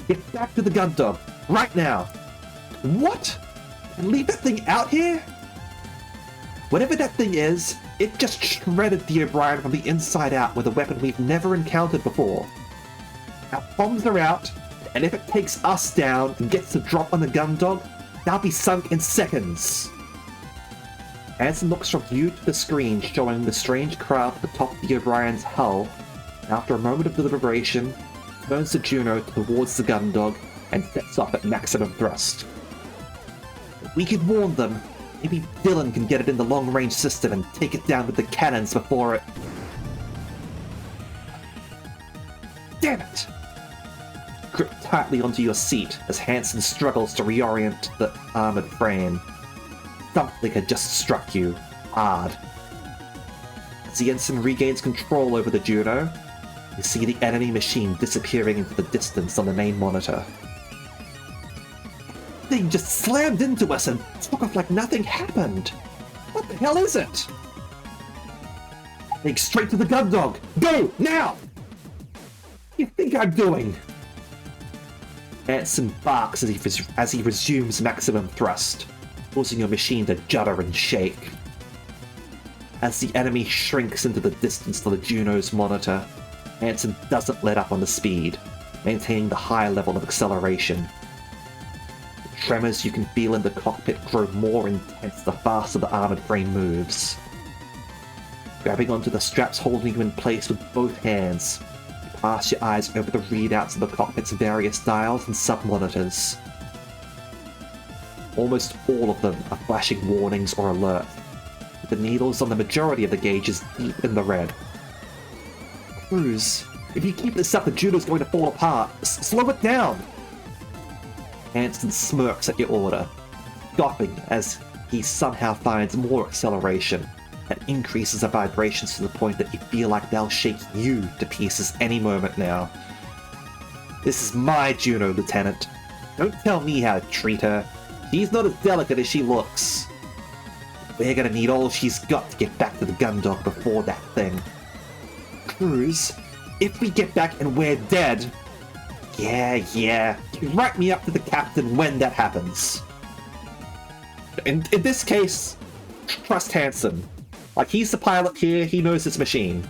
Get back to the Gundog, right now. What? And leave that thing out here? Whatever that thing is, it just shredded the O'Brien from the inside out with a weapon we've never encountered before. Our bombs are out, and if it takes us down and gets the drop on the Gundog, they'll be sunk in seconds. Hanson looks from you to the screen showing the strange craft atop the O'Brien's hull, and after a moment of deliberation, turns the Juno towards the Gundog and sets off at maximum thrust. If we can warn them, maybe Dylan can get it in the long-range system and take it down with the cannons before it... Damn it! Grip tightly onto your seat as Hanson struggles to reorient the armored frame. Something had just struck you, hard. As the ensign regains control over the Juno, you see the enemy machine disappearing into the distance on the main monitor. The thing just slammed into us and took off like nothing happened. What the hell is it? Heading straight to the Gundog! Go! Now! What do you think I'm doing? Hanson barks as he resumes maximum thrust, causing your machine to judder and shake. As the enemy shrinks into the distance to the Juno's monitor, Hanson doesn't let up on the speed, maintaining the high level of acceleration. The tremors you can feel in the cockpit grow more intense the faster the armored frame moves. Grabbing onto the straps holding you in place with both hands, you pass your eyes over the readouts of the cockpit's various dials and sub-monitors. Almost all of them are flashing warnings or alerts, with the needles on the majority of the gauges deep in the red. Cruz, if you keep this up, the Juno's going to fall apart. Slow it down! Hansen smirks at your order, scoffing as he somehow finds more acceleration and increases the vibrations to the point that you feel like they'll shake you to pieces any moment now. This is my Juno, Lieutenant. Don't tell me how to treat her. She's not as delicate as she looks. We're gonna need all she's got to get back to the Gundog before that thing. Cruz, if we get back and we're dead... Yeah, you write me up to the captain when that happens. In this case, trust Hansen. Like, he's the pilot here, he knows his machine.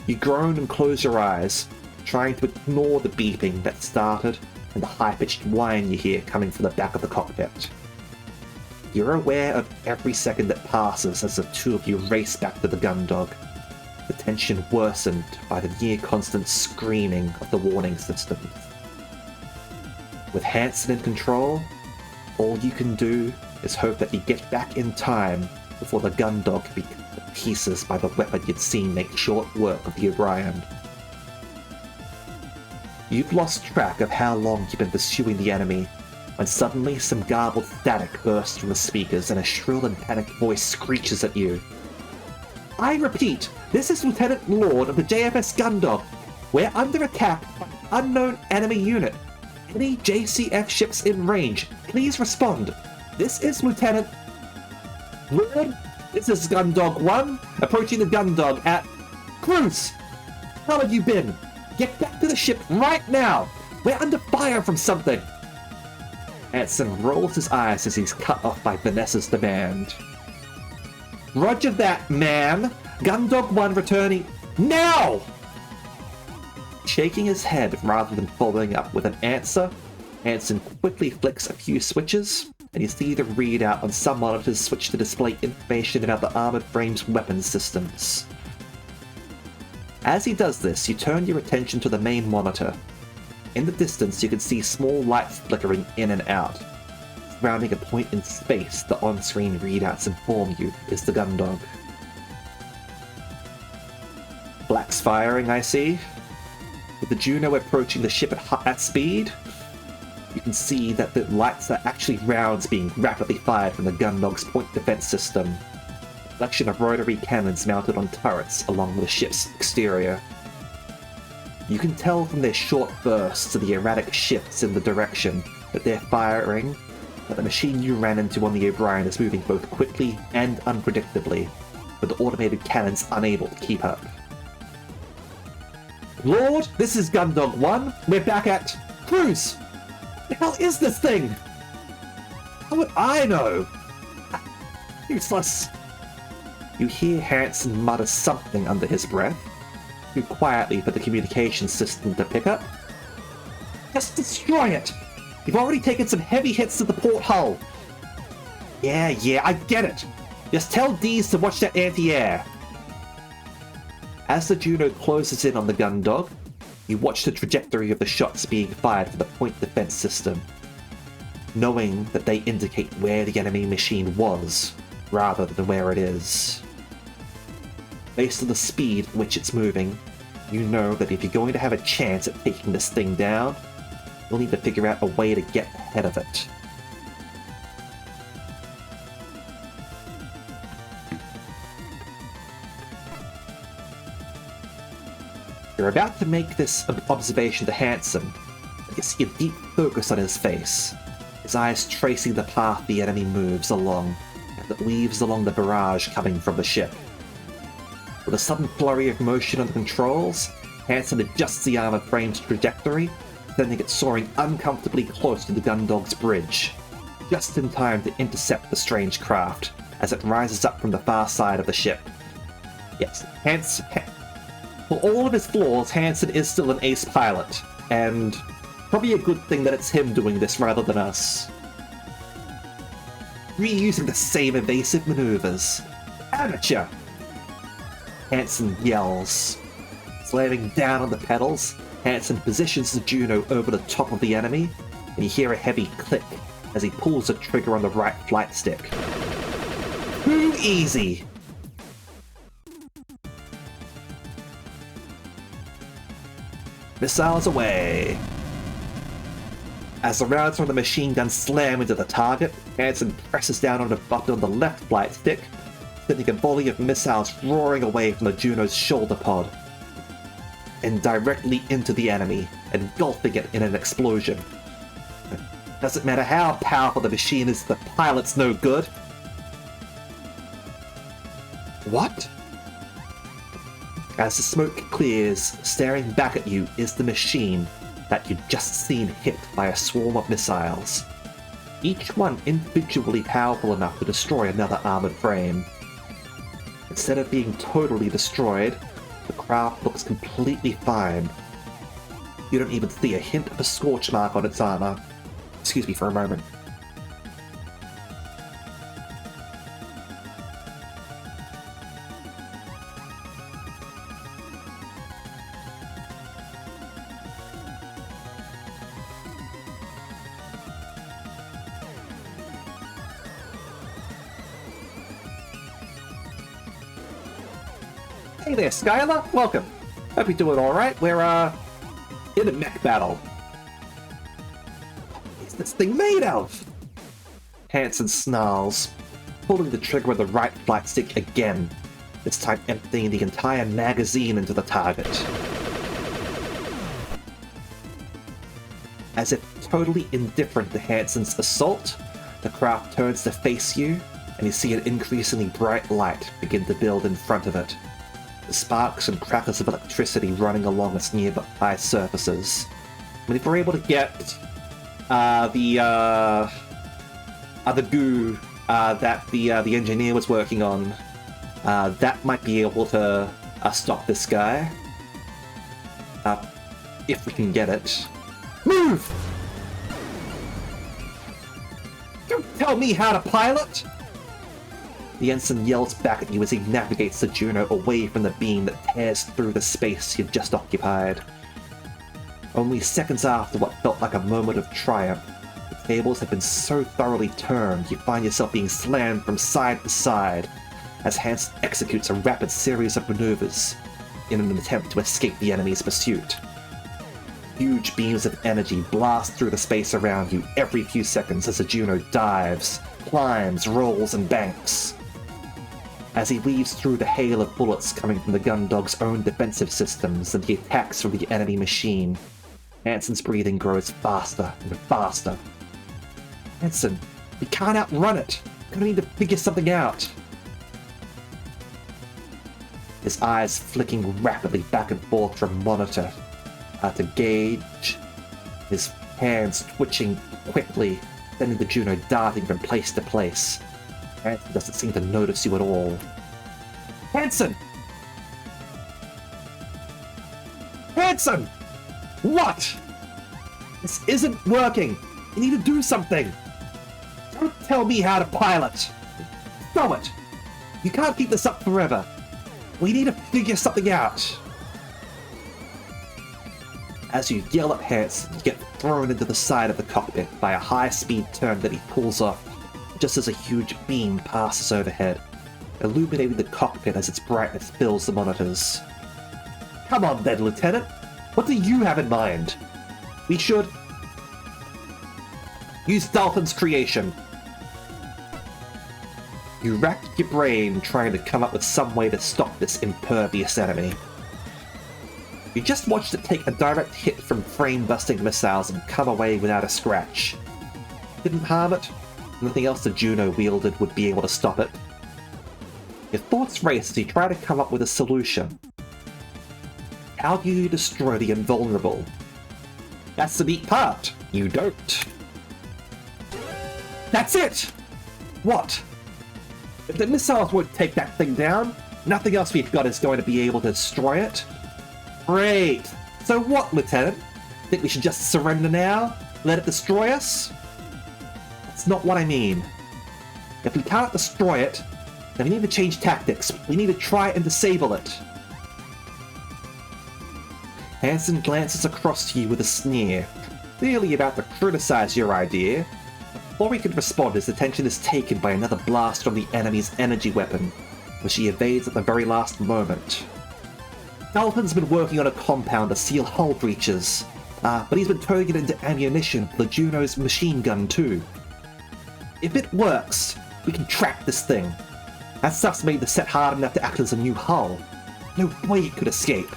You groan and close your eyes, trying to ignore the beeping that started and the high-pitched whine you hear coming from the back of the cockpit. You're aware of every second that passes as the two of you race back to the Gundog, the tension worsened by the near-constant screaming of the warning systems. With Hansen in control, all you can do is hope that you get back in time before the Gundog can be cut to pieces by the weapon you'd seen make short work of the O'Brien. You've lost track of how long you've been pursuing the enemy, when suddenly some garbled static bursts from the speakers and a shrill and panicked voice screeches at you. I repeat, this is Lieutenant Lord of the JFS Gundog. We're under attack by an unknown enemy unit. Any JCF ships in range, please respond. This is Lieutenant... Lord, this is Gundog 1, approaching the Gundog at... Cruz! How have you been? Get back to the ship right now! We're under fire from something! Hansen rolls his eyes as he's cut off by Vanessa's demand. Roger that, ma'am! Gundog 1 returning... NOW! Shaking his head rather than following up with an answer, Hansen quickly flicks a few switches, and you see the readout on some monitors switch to display information about the armored frame's weapons systems. As he does this, you turn your attention to the main monitor. In the distance, you can see small lights flickering in and out. Surrounding a point in space, the on-screen readouts inform you is the Gundog. Black's firing, I see. With the Juno approaching the ship at speed, you can see that the lights are actually rounds being rapidly fired from the Gundog's point defense system. A collection of rotary cannons mounted on turrets along the ship's exterior. You can tell from their short bursts and the erratic shifts in the direction that they're firing that the machine you ran into on the O'Brien is moving both quickly and unpredictably, with the automated cannons unable to keep up. Lord, this is Gundog 1. We're back at... Cruz! What the hell is this thing? How would I know? Useless. You hear Hansen mutter something under his breath, too quietly for the communication system to pick up. Just destroy it! You've already taken some heavy hits to the port hull. Yeah, I get it. Just tell Dees to watch that anti-air. As the Juno closes in on the Gundog, you watch the trajectory of the shots being fired from the point defense system, knowing that they indicate where the enemy machine was, rather than where it is. Based on the speed at which it's moving, you know that if you're going to have a chance at taking this thing down, you'll need to figure out a way to get ahead of it. You're about to make this observation to Hansen, but you see a deep focus on his face, his eyes tracing the path the enemy moves along, and that weaves along the barrage coming from the ship. With a sudden flurry of motion on the controls, Hansen adjusts the armored frame's trajectory, sending it soaring uncomfortably close to the Gundog's bridge, just in time to intercept the strange craft as it rises up from the far side of the ship. Yes, For all of his flaws, Hansen is still an ace pilot, and probably a good thing that it's him doing this rather than us. Reusing the same evasive maneuvers. Amateur! Hansen yells. Slamming down on the pedals, Hansen positions the Juno over the top of the enemy, and you hear a heavy click as he pulls the trigger on the right flight stick. Too easy! Missiles away! As the rounds from the machine gun slam into the target, Hansen presses down on the button on the left flight stick, sending a volley of missiles roaring away from the Juno's shoulder pod, and directly into the enemy, engulfing it in an explosion. Doesn't matter how powerful the machine is, the pilot's no good. What? As the smoke clears, staring back at you is the machine that you'd just seen hit by a swarm of missiles, each one individually powerful enough to destroy another armored frame. Instead of being totally destroyed, the craft looks completely fine. You don't even see a hint of a scorch mark on its armor. Excuse me for a moment. Hey there, Skylar. Welcome. Hope you're doing alright. We're, in a mech battle. What's this thing made of? Hansen snarls, pulling the trigger with the right flight stick again, this time emptying the entire magazine into the target. As if totally indifferent to Hansen's assault, the craft turns to face you, and you see an increasingly bright light begin to build in front of it. The sparks and crackles of electricity running along its nearby surfaces. I mean, if we're able to get the goo that the engineer was working on, that might be able to stop this guy. If we can get it. Move! Don't tell me how to pilot! The ensign yells back at you as he navigates the Juno away from the beam that tears through the space you've just occupied. Only seconds after what felt like a moment of triumph, the tables have been so thoroughly turned you find yourself being slammed from side to side as Hansen executes a rapid series of maneuvers in an attempt to escape the enemy's pursuit. Huge beams of energy blast through the space around you every few seconds as the Juno dives, climbs, rolls, and banks. As he weaves through the hail of bullets coming from the Gundog's own defensive systems and the attacks from the enemy machine, Hansen's breathing grows faster and faster. Hansen, you can't outrun it! You're gonna need to figure something out! His eyes flicking rapidly back and forth from monitor to gauge, his hands twitching quickly, sending the Juno darting from place to place. Hansen doesn't seem to notice you at all. Hansen! Hansen! What? This isn't working! You need to do something! Don't tell me how to pilot! Stop it! You can't keep this up forever! We need to figure something out! As you yell at Hansen, you get thrown into the side of the cockpit by a high-speed turn that he pulls off just as a huge beam passes overhead, illuminating the cockpit as its brightness fills the monitors. Come on then, Lieutenant! What do you have in mind? We should use Dalton's creation. You racked your brain trying to come up with some way to stop this impervious enemy. You just watched it take a direct hit from frame-busting missiles and come away without a scratch. Didn't harm it. Nothing else the Juno wielded would be able to stop it. Your thoughts race as you try to come up with a solution. How do you destroy the invulnerable? That's the neat part. You don't. That's it! What? If the missiles won't take that thing down, nothing else we've got is going to be able to destroy it. Great! So what, Lieutenant? Think we should just surrender now? Let it destroy us? That's not what I mean. If we can't destroy it, then we need to change tactics. We need to try and disable it. Hansen glances across to you with a sneer, clearly about to criticize your idea. Before he can respond, his attention is taken by another blast from the enemy's energy weapon, which he evades at the very last moment. Dalton's been working on a compound to seal hull breaches, but he's been turning it into ammunition for the Juno's machine gun too. If it works, we can track this thing. That stuff's made the set hard enough to act as a new hull. No way it could escape.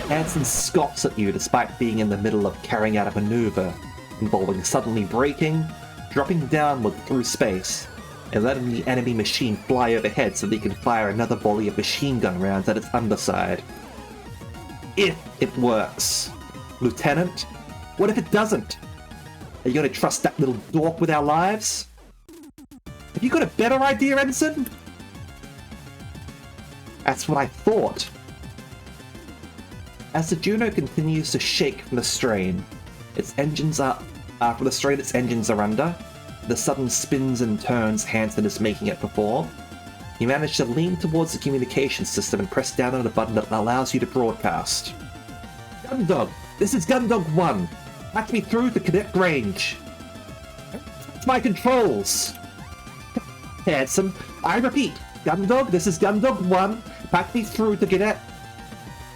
Hansen scoffs at you despite being in the middle of carrying out a maneuver involving suddenly braking, dropping downward through space, and letting the enemy machine fly overhead so that he can fire another volley of machine gun rounds at its underside. If it works. Lieutenant, what if it doesn't? Are you going to trust that little dork with our lives? Have you got a better idea, Ensign? That's what I thought. As the Juno continues to shake from the strain, its engines are under, the sudden spins and turns Hansen is making it perform, you manage to lean towards the communication system and press down on a button that allows you to broadcast. Gundog, this is Gundog 1. Patch me through to cadet range. It's my controls. Hansen, I repeat, Gundog, this is Gundog 1. Patch me through to cadet.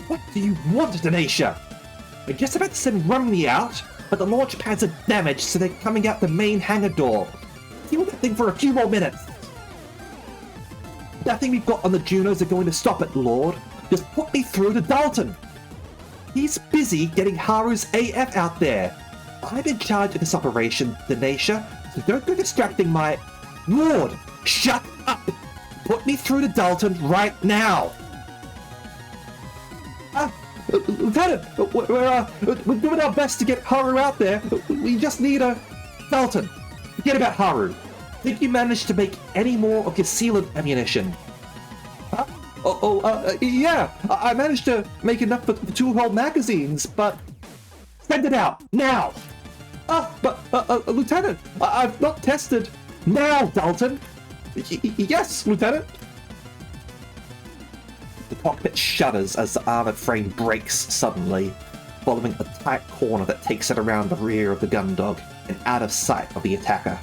What do you want, Denacia? We're just about to send Rumney out, but the launch pads are damaged, so they're coming out the main hangar door. Deal with that thing for a few more minutes. Nothing we've got on the Junos are going to stop it, Lord. Just put me through to Dalton. He's busy getting Haru's AF out there. I'm in charge of this operation, Denacia, so don't go distracting my... Lord, shut up! Put me through to Dalton right now! Lieutenant, we're doing our best to get Haru out there. We just need a... Dalton, forget about Haru. Think you managed to make any more of your sealant ammunition? Huh? Yeah, I managed to make enough for 2 whole magazines, but... Send it out, now! Lieutenant, I've not tested... Now, Dalton! Yes, Lieutenant! The cockpit shudders as the armored frame breaks suddenly, following a tight corner that takes it around the rear of the Gundog and out of sight of the attacker.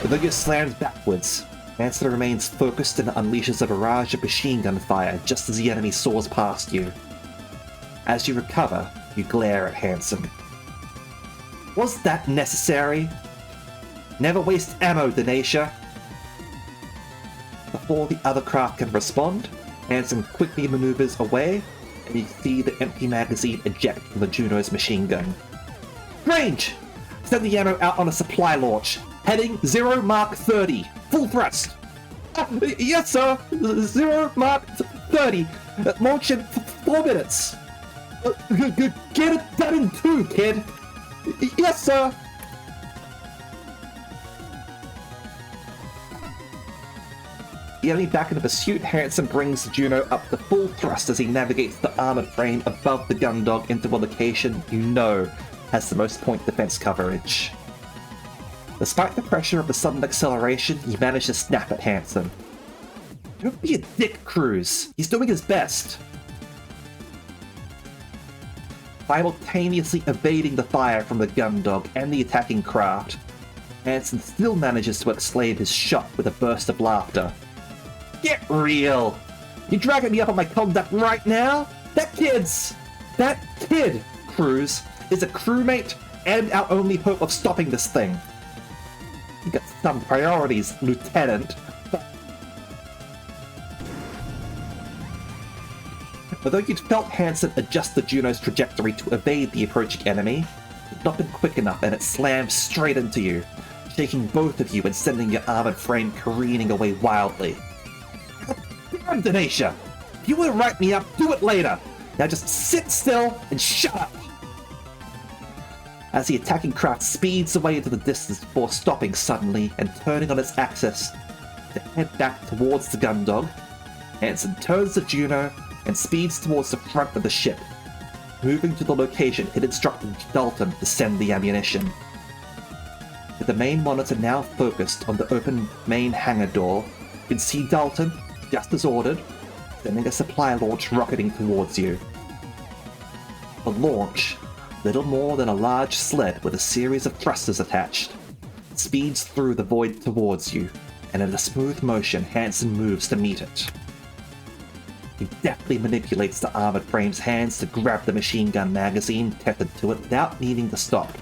The Vigor slams backwards. Hansen remains focused and unleashes a barrage of machine gun fire just as the enemy soars past you. As you recover, you glare at Hansen. Was that necessary? Never waste ammo, Denacia. Before the other craft can respond, Hansen quickly maneuvers away, and you see the empty magazine eject from the Juno's machine gun. Range! Send the ammo out on a supply launch. Heading 0 Mark 30. Full thrust. Yes, sir. 0 Mark 30. Launch in 4 minutes. Get it done in 2, kid. Yes, sir. Getting back into pursuit, Hansen brings the Juno up to full thrust as he navigates the armored frame above the Gundog into a location you know has the most point defense coverage. Despite the pressure of the sudden acceleration, you manage to snap at Hansen. Don't be a dick, Cruz. He's doing his best. Simultaneously evading the fire from the Gundog and the attacking craft, Hansen still manages to exclaim his shot with a burst of laughter. Get real! You dragging me up on my conduct right now? That kid, Cruz, is a crewmate and our only hope of stopping this thing. You got some priorities, Lieutenant, but... Although you'd felt Hansen adjust the Juno's trajectory to evade the approaching enemy, it's not been quick enough and it slams straight into you, shaking both of you and sending your armored frame careening away wildly. Damn, Denacia! If you want to write me up, do it later! Now just sit still and shut up! As the attacking craft speeds away into the distance before stopping suddenly and turning on its axis to head back towards the Gundog, Hansen turns the Juno, and speeds towards the front of the ship. Moving to the location, it instructed Dalton to send the ammunition. With the main monitor now focused on the open main hangar door, you can see Dalton, just as ordered, sending a supply launch rocketing towards you. The launch, little more than a large sled with a series of thrusters attached, speeds through the void towards you, and in a smooth motion, Hansen moves to meet it. He deftly manipulates the armored frame's hands to grab the machine gun magazine tethered to it without needing to stop.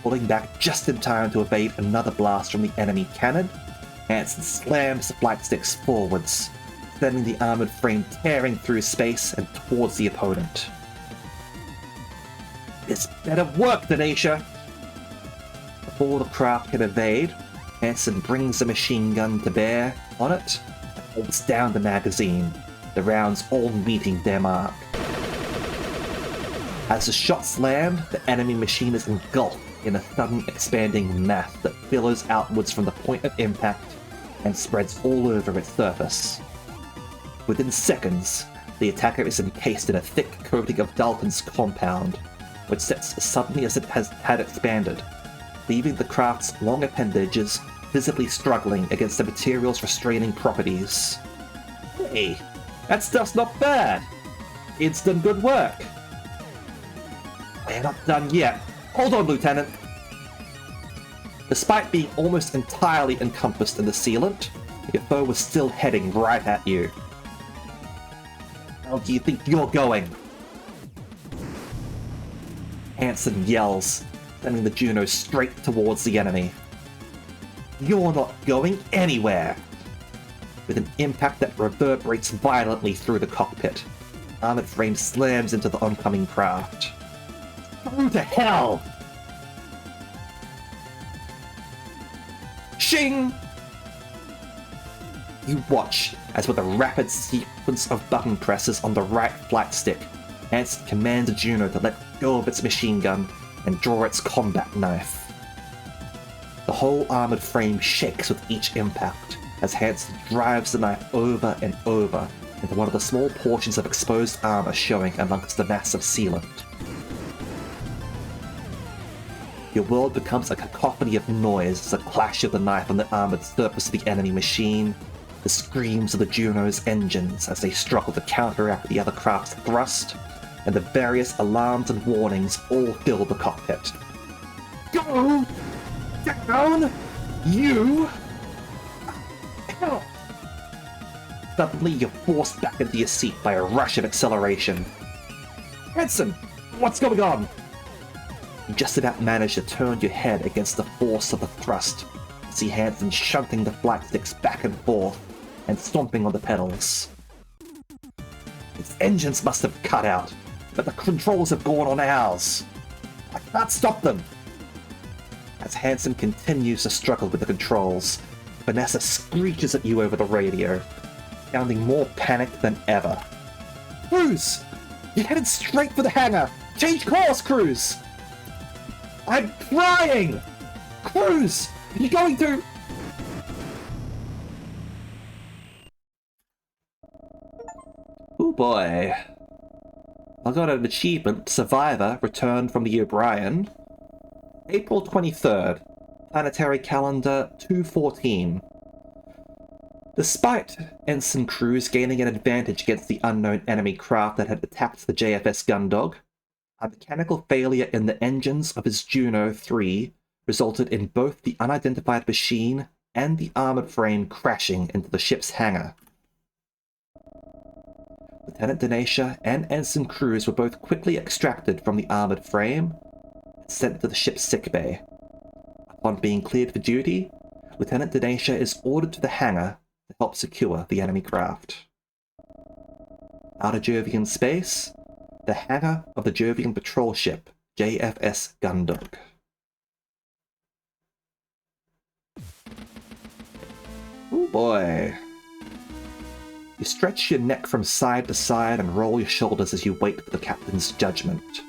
Pulling back just in time to evade another blast from the enemy cannon, Hansen slams the flight sticks forwards, sending the armored frame tearing through space and towards the opponent. This better work, Denacia! Before the craft can evade, Hansen brings the machine gun to bear on it and holds down the magazine, the rounds all meeting their mark. As the shots land, the enemy machine is engulfed in a sudden expanding mass that billows outwards from the point of impact and spreads all over its surface. Within seconds, the attacker is encased in a thick coating of Dalton's compound, which sets as suddenly as it had expanded, leaving the craft's long appendages visibly struggling against the material's restraining properties. Hey, that stuff's not bad! It's done good work! We're not done yet. Hold on, Lieutenant! Despite being almost entirely encompassed in the sealant, your foe was still heading right at you. Where do you think you're going? Hansen yells, sending the Juno straight towards the enemy. You're not going anywhere! With an impact that reverberates violently through the cockpit, armored frame slams into the oncoming craft. Through to hell! Shing! You watch as with a rapid sequence of button presses on the right flight stick, Hansen commands Juno to let go of its machine gun and draw its combat knife. The whole armored frame shakes with each impact as Hansen drives the knife over and over into one of the small portions of exposed armor showing amongst the mass of sealant. Your world becomes a cacophony of noise as the clash of the knife on the armored surface of the enemy machine, the screams of the Juno's engines as they struggle to counteract the other craft's thrust, and the various alarms and warnings all fill the cockpit. Go! Down! You! Help! Suddenly, you're forced back into your seat by a rush of acceleration. Hansen, what's going on? You just about manage to turn your head against the force of the thrust. See Hansen shunting the flight sticks back and forth and stomping on the pedals. Its engines must have cut out, but the controls have gone on ours. I can't stop them. As Hansen continues to struggle with the controls, Vanessa screeches at you over the radio, sounding more panicked than ever. Cruz! You're headed straight for the hangar! Change course, Cruz! I'm trying! Cruz! You're going to... Oh boy. I got an achievement. Survivor returned from the O'Brien. April 23rd. Planetary calendar 214. Despite Ensign Cruz gaining an advantage against the unknown enemy craft that had attacked the JFS Gundog, a mechanical failure in the engines of his Juno 3 resulted in both the unidentified machine and the armored frame crashing into the ship's hangar. Lieutenant Denacia and Ensign Cruz were both quickly extracted from the armored frame and sent to the ship's sickbay. Upon being cleared for duty, Lieutenant Denacia is ordered to the hangar to help secure the enemy craft. Out of Jovian space, the hangar of the Jovian patrol ship, JFS Gundog. Oh boy. You stretch your neck from side to side and roll your shoulders as you wait for the captain's judgment.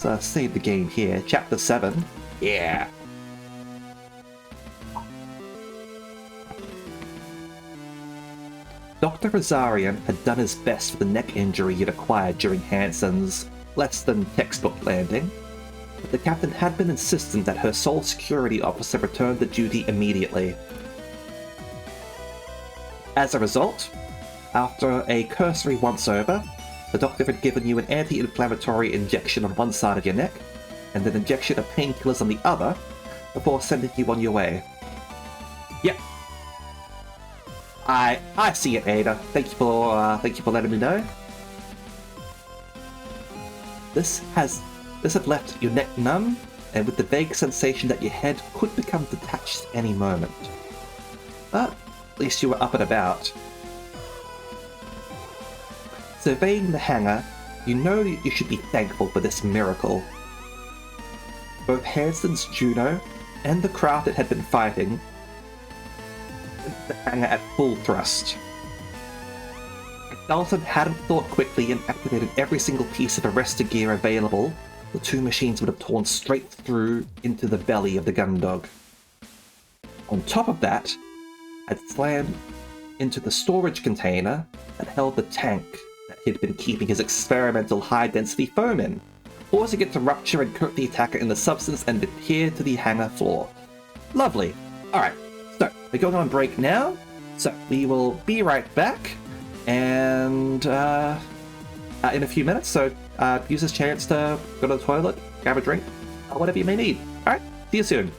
Let's save the game here. Chapter 7. Yeah. Dr. Dr. Rosarian had done his best for the neck injury he'd acquired during Hansen's less-than-textbook landing, but the captain had been insistent that her sole security officer return to duty immediately. As a result, after a cursory once-over, the doctor had given you an anti-inflammatory injection on one side of your neck, and an injection of painkillers on the other, before sending you on your way. Yep. I see it, Ada. Thank you for letting me know. This had left your neck numb, and with the vague sensation that your head could become detached any moment. But at least you were up and about. Surveying the hangar, you know you should be thankful for this miracle. Both Hansen's Juno and the craft it had been fighting sent the hangar at full thrust. If Dalton hadn't thought quickly and activated every single piece of arrestor gear available, the two machines would have torn straight through into the belly of the Gundog. On top of that, had slammed into the storage container that held the tank that he'd been keeping his experimental high-density foam in, causing it to rupture and coat the attacker in the substance and adhere to the hangar floor. Lovely. Alright, so we're going on break now, so we will be right back, and in a few minutes, so use this chance to go to the toilet, grab a drink, whatever you may need. Alright, see you soon.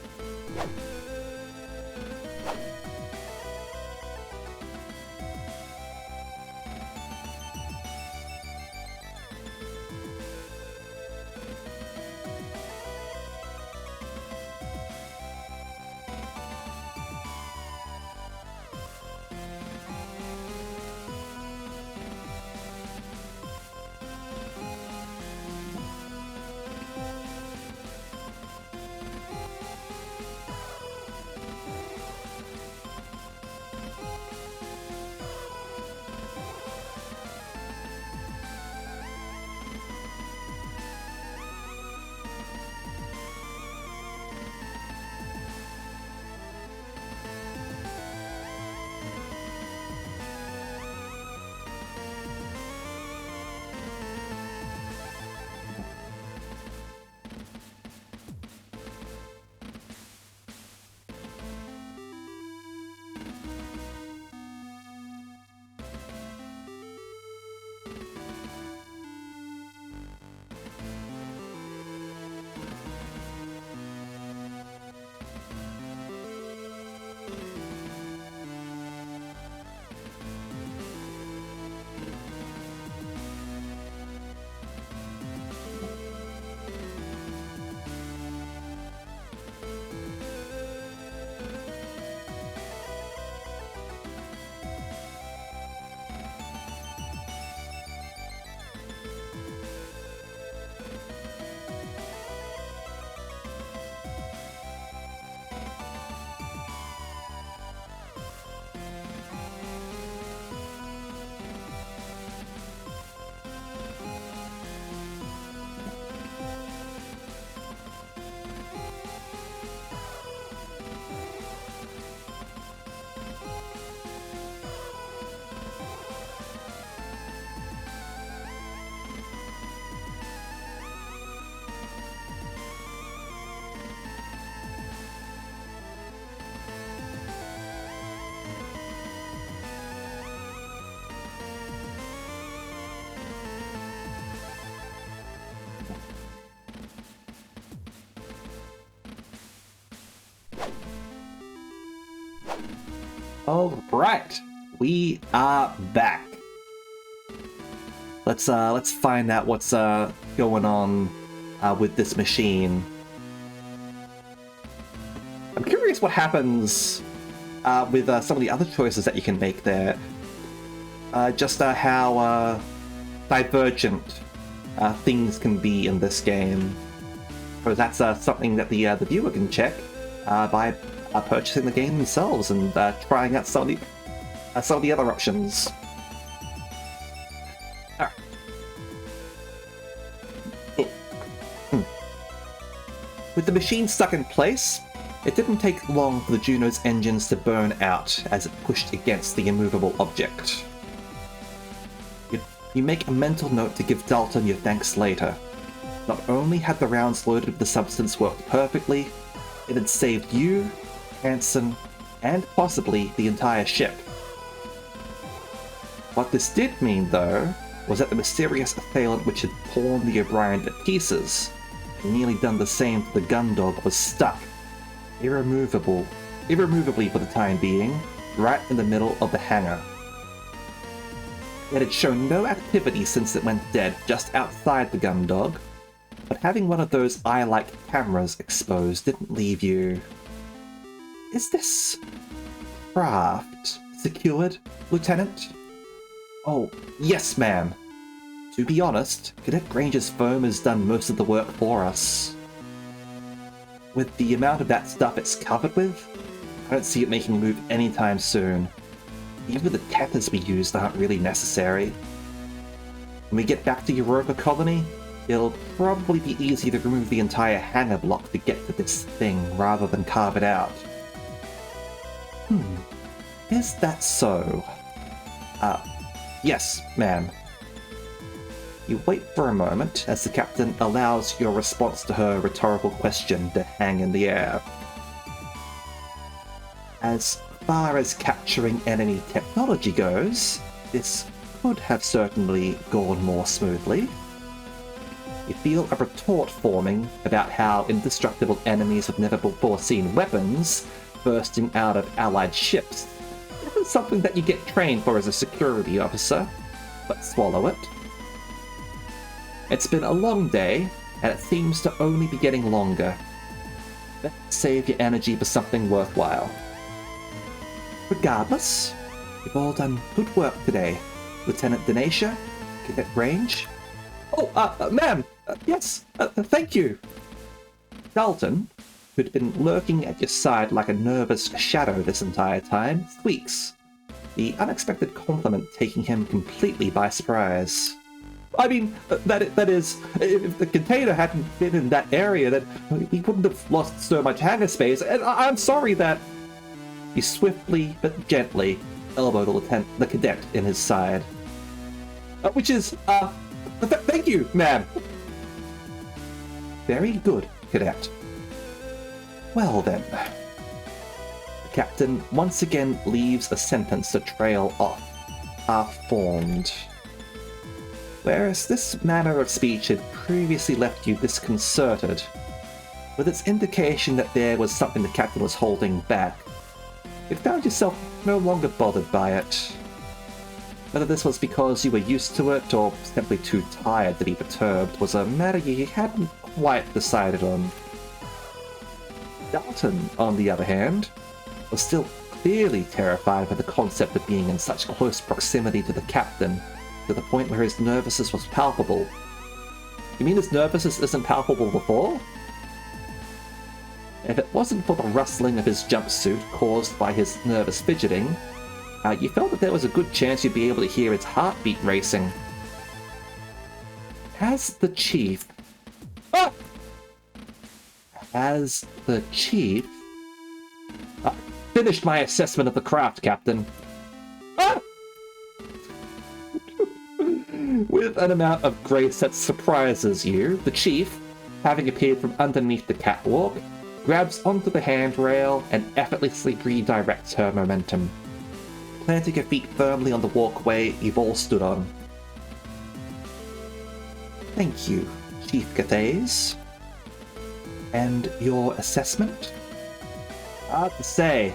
All right, we are back. Let's find out what's going on with this machine. I'm curious what happens with some of the other choices that you can make there. Just how divergent things can be in this game. So that's something that the viewer can check by purchasing the game themselves and trying out some of the other options. Alright. With the machine stuck in place, it didn't take long for the Juno's engines to burn out as it pushed against the immovable object. You make a mental note to give Dalton your thanks later. Not only had the rounds loaded with the substance worked perfectly, it had saved you, Hansen, and possibly the entire ship. What this did mean, though, was that the mysterious assailant which had torn the O'Brien to pieces, and nearly done the same to the Gundog, was stuck, irremovably for the time being, right in the middle of the hangar. It had shown no activity since it went dead just outside the Gundog, but having one of those eye-like cameras exposed didn't leave you... Is this... craft secured, Lieutenant? Oh, yes, ma'am. To be honest, Cadet Granger's foam has done most of the work for us. With the amount of that stuff it's covered with, I don't see it making a move anytime soon. Even the tethers we used aren't really necessary. When we get back to Europa Colony, it'll probably be easier to remove the entire hangar block to get to this thing rather than carve it out. Is that so? Yes, ma'am. You wait for a moment as the captain allows your response to her rhetorical question to hang in the air. As far as capturing enemy technology goes, this could have certainly gone more smoothly. You feel a retort forming about how indestructible enemies with never before seen weapons bursting out of allied ships isn't something that you get trained for as a security officer, but swallow it. It's been a long day, and it seems to only be getting longer. Better save your energy for something worthwhile. Regardless, you've all done good work today. Lieutenant Denacia, Cadet Grange. Oh, ma'am! Yes, thank you! Dalton, who'd been lurking at your side like a nervous shadow this entire time, squeaks, the unexpected compliment taking him completely by surprise. I mean, that is, if the container hadn't been in that area, then we wouldn't have lost so much hangar space, and I'm sorry that... You swiftly but gently elbow the cadet in his side. Which is, thank you, ma'am! Very good, cadet. Well then. The captain once again leaves a sentence to trail off, half-formed. Whereas this manner of speech had previously left you disconcerted, with its indication that there was something the captain was holding back, you found yourself no longer bothered by it. Whether this was because you were used to it or simply too tired to be perturbed was a matter you hadn't quite decided on. Dalton, on the other hand, was still clearly terrified by the concept of being in such close proximity to the captain, to the point where his nervousness was palpable. You mean his nervousness isn't palpable before? If it wasn't for the rustling of his jumpsuit caused by his nervous fidgeting, you felt that there was a good chance you'd be able to hear his heartbeat racing. Has the chief... Has the chief... finished my assessment of the craft, Captain. With an amount of grace that surprises you, the chief, having appeared from underneath the catwalk, grabs onto the handrail and effortlessly redirects her momentum, planting her feet firmly on the walkway you've all stood on. Thank you, Chief Cathays. And your assessment? Hard to say.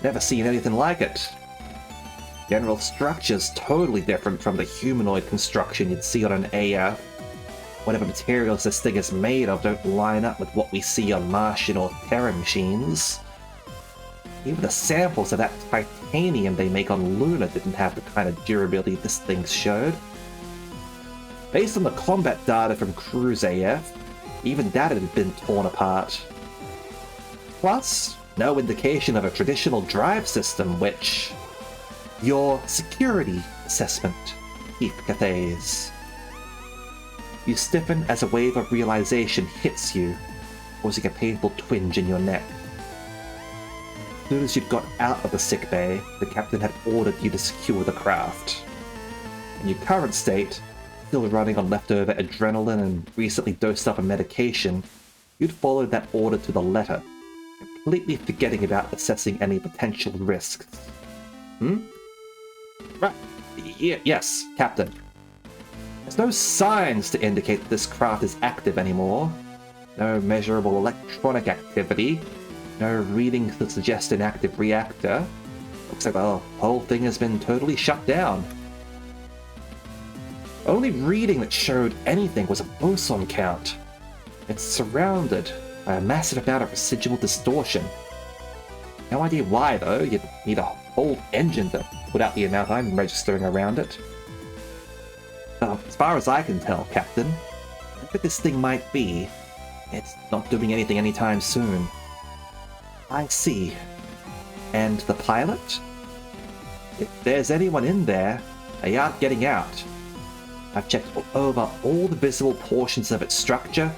Never seen anything like it. General structure's totally different from the humanoid construction you'd see on an AF. Whatever materials this thing is made of don't line up with what we see on Martian or Terran machines. Even the samples of that titanium they make on Luna didn't have the kind of durability this thing showed. Based on the combat data from Cruise AF, even that had been torn apart. Plus, no indication of a traditional drive system, which... Your security assessment, Chief Cathays. You stiffen as a wave of realization hits you, causing a painful twinge in your neck. As soon as you'd got out of the sickbay, the captain had ordered you to secure the craft. In your current state, still running on leftover adrenaline and recently dosed up on medication, you'd follow that order to the letter, completely forgetting about assessing any potential risks. Right. Yes, Captain. There's no signs to indicate this craft is active anymore. No measurable electronic activity. No readings that suggest an active reactor. Looks like the whole thing has been totally shut down. Only reading that showed anything was a boson count. It's surrounded by a massive amount of residual distortion. No idea why, though. You'd need a whole engine to put out the amount I'm registering around it. As far as I can tell, Captain, whatever this thing might be, it's not doing anything anytime soon. I see. And the pilot? If there's anyone in there, they aren't getting out. I've checked over all the visible portions of its structure.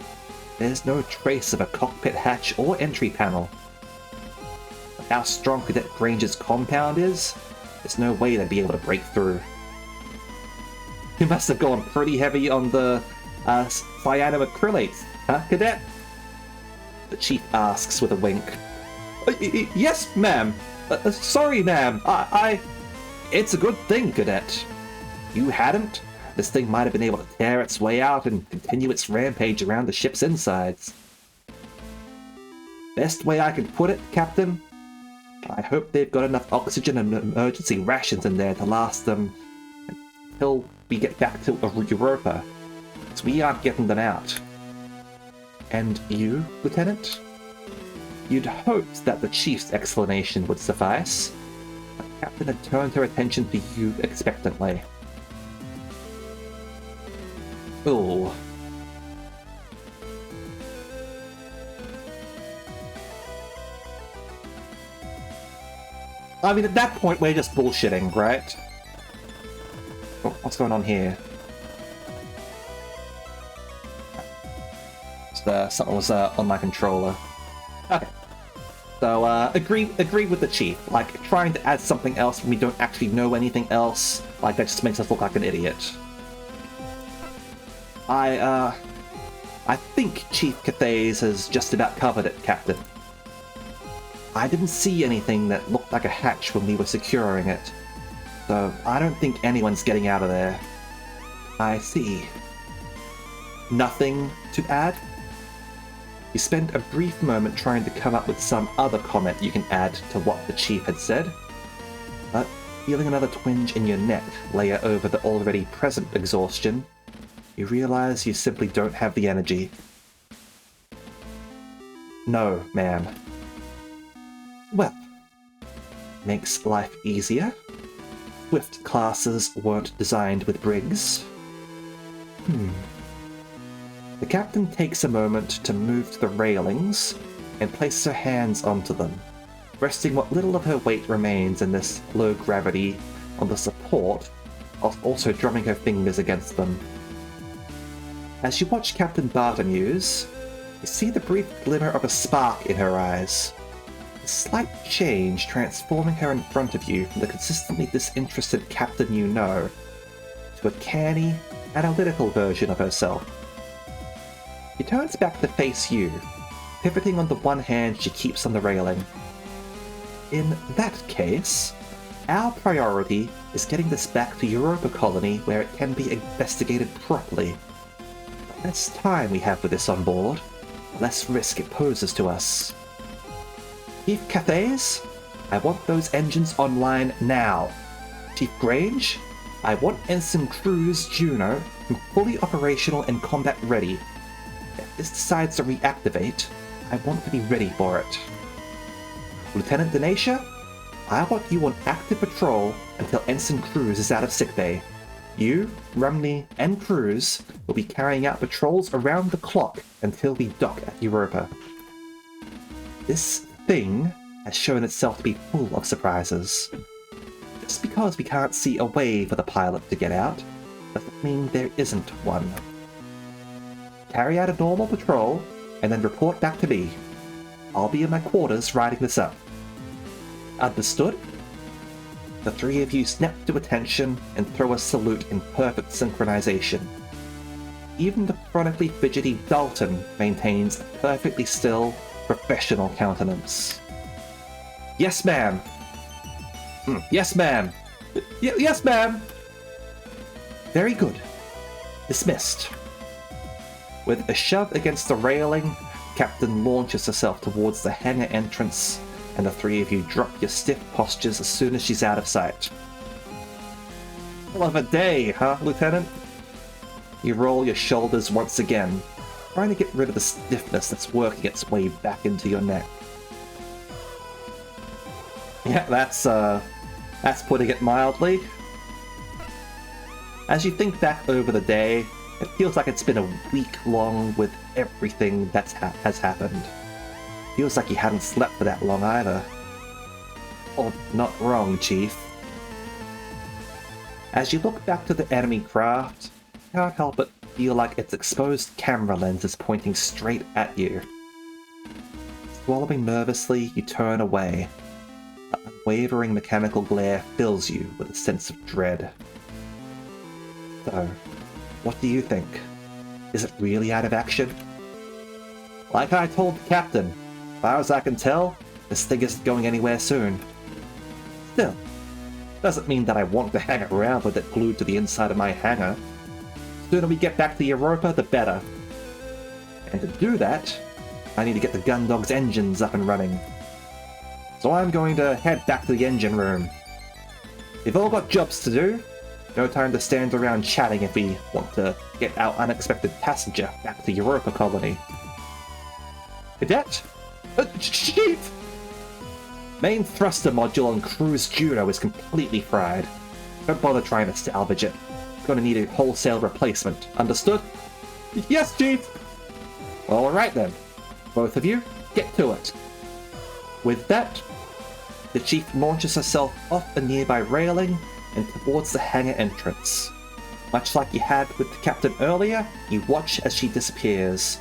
There's no trace of a cockpit hatch or entry panel. But how strong Cadet Granger's compound is, there's no way they'd be able to break through. You must have gone pretty heavy on the cyanoacrylates, huh, Cadet? The Chief asks with a wink. Yes, ma'am. Sorry, ma'am. It's a good thing, Cadet. You hadn't, this thing might have been able to tear its way out and continue its rampage around the ship's insides. Best way I can put it, Captain, I hope they've got enough oxygen and emergency rations in there to last them until we get back to Europa, because we aren't getting them out. And you, Lieutenant? You'd hoped that the Chief's explanation would suffice, but the Captain had turned her attention to you expectantly. Oh. I mean, at that point, we're just bullshitting, right? Oh, what's going on here? Something was on my controller. Okay. So, agree with the Chief. Like, trying to add something else when we don't actually know anything else, like, that just makes us look like an idiot. I think Chief Cathays has just about covered it, Captain. I didn't see anything that looked like a hatch when we were securing it, so I don't think anyone's getting out of there. I see. Nothing to add? You spend a brief moment trying to come up with some other comment you can add to what the Chief had said, but feeling another twinge in your neck layer over the already present exhaustion, you realize you simply don't have the energy. No, ma'am. Well, makes life easier. Swift classes weren't designed with Briggs. The Captain takes a moment to move to the railings and places her hands onto them, resting what little of her weight remains in this low gravity on the support, whilst also drumming her fingers against them. As you watch Captain Bartomuse, you see the brief glimmer of a spark in her eyes. A slight change transforming her in front of you from the consistently disinterested captain you know, to a canny, analytical version of herself. She turns back to face you, pivoting on the one hand she keeps on the railing. In that case, our priority is getting this back to Europa Colony where it can be investigated properly. The less time we have with this on board, the less risk it poses to us. Chief Cathays, I want those engines online now. Chief Grange, I want Ensign Cruz Juno fully operational and combat ready. If this decides to reactivate, I want to be ready for it. Lieutenant Denacia, I want you on active patrol until Ensign Cruz is out of sickbay. You, Rumney, and Cruz will be carrying out patrols around the clock until we dock at Europa. This thing has shown itself to be full of surprises. Just because we can't see a way for the pilot to get out, doesn't mean there isn't one. Carry out a normal patrol, and then report back to me. I'll be in my quarters writing this up. Understood? The three of you snap to attention and throw a salute in perfect synchronization. Even the chronically fidgety Dalton maintains a perfectly still, professional countenance. Yes, ma'am. Yes, ma'am. Yes, ma'am. Very good. Dismissed. With a shove against the railing, Captain launches herself towards the hangar entrance, and the three of you drop your stiff postures as soon as she's out of sight. Hell of a day, huh, Lieutenant? You roll your shoulders once again, trying to get rid of the stiffness that's working its way back into your neck. Yeah, that's putting it mildly. As you think back over the day, it feels like it's been a week long with everything that has happened. Feels like you hadn't slept for that long either. Or not wrong, Chief. As you look back to the enemy craft, you can't help but feel like its exposed camera lens is pointing straight at you. Swallowing nervously, you turn away. The unwavering mechanical glare fills you with a sense of dread. So, what do you think? Is it really out of action? Like I told the captain, as far as I can tell, this thing isn't going anywhere soon. Still, doesn't mean that I want to hang around with it glued to the inside of my hangar. The sooner we get back to Europa, the better. And to do that, I need to get the Gundog's engines up and running. So I'm going to head back to the engine room. We've all got jobs to do. No time to stand around chatting if we want to get our unexpected passenger back to Europa Colony. Cadet? Chief! Main thruster module on Cruise Juno is completely fried. Don't bother trying to salvage it. Gonna need a wholesale replacement. Understood? Yes, Chief! Alright then. Both of you, get to it. With that, the Chief launches herself off a nearby railing and towards the hangar entrance. Much like you had with the captain earlier, you watch as she disappears,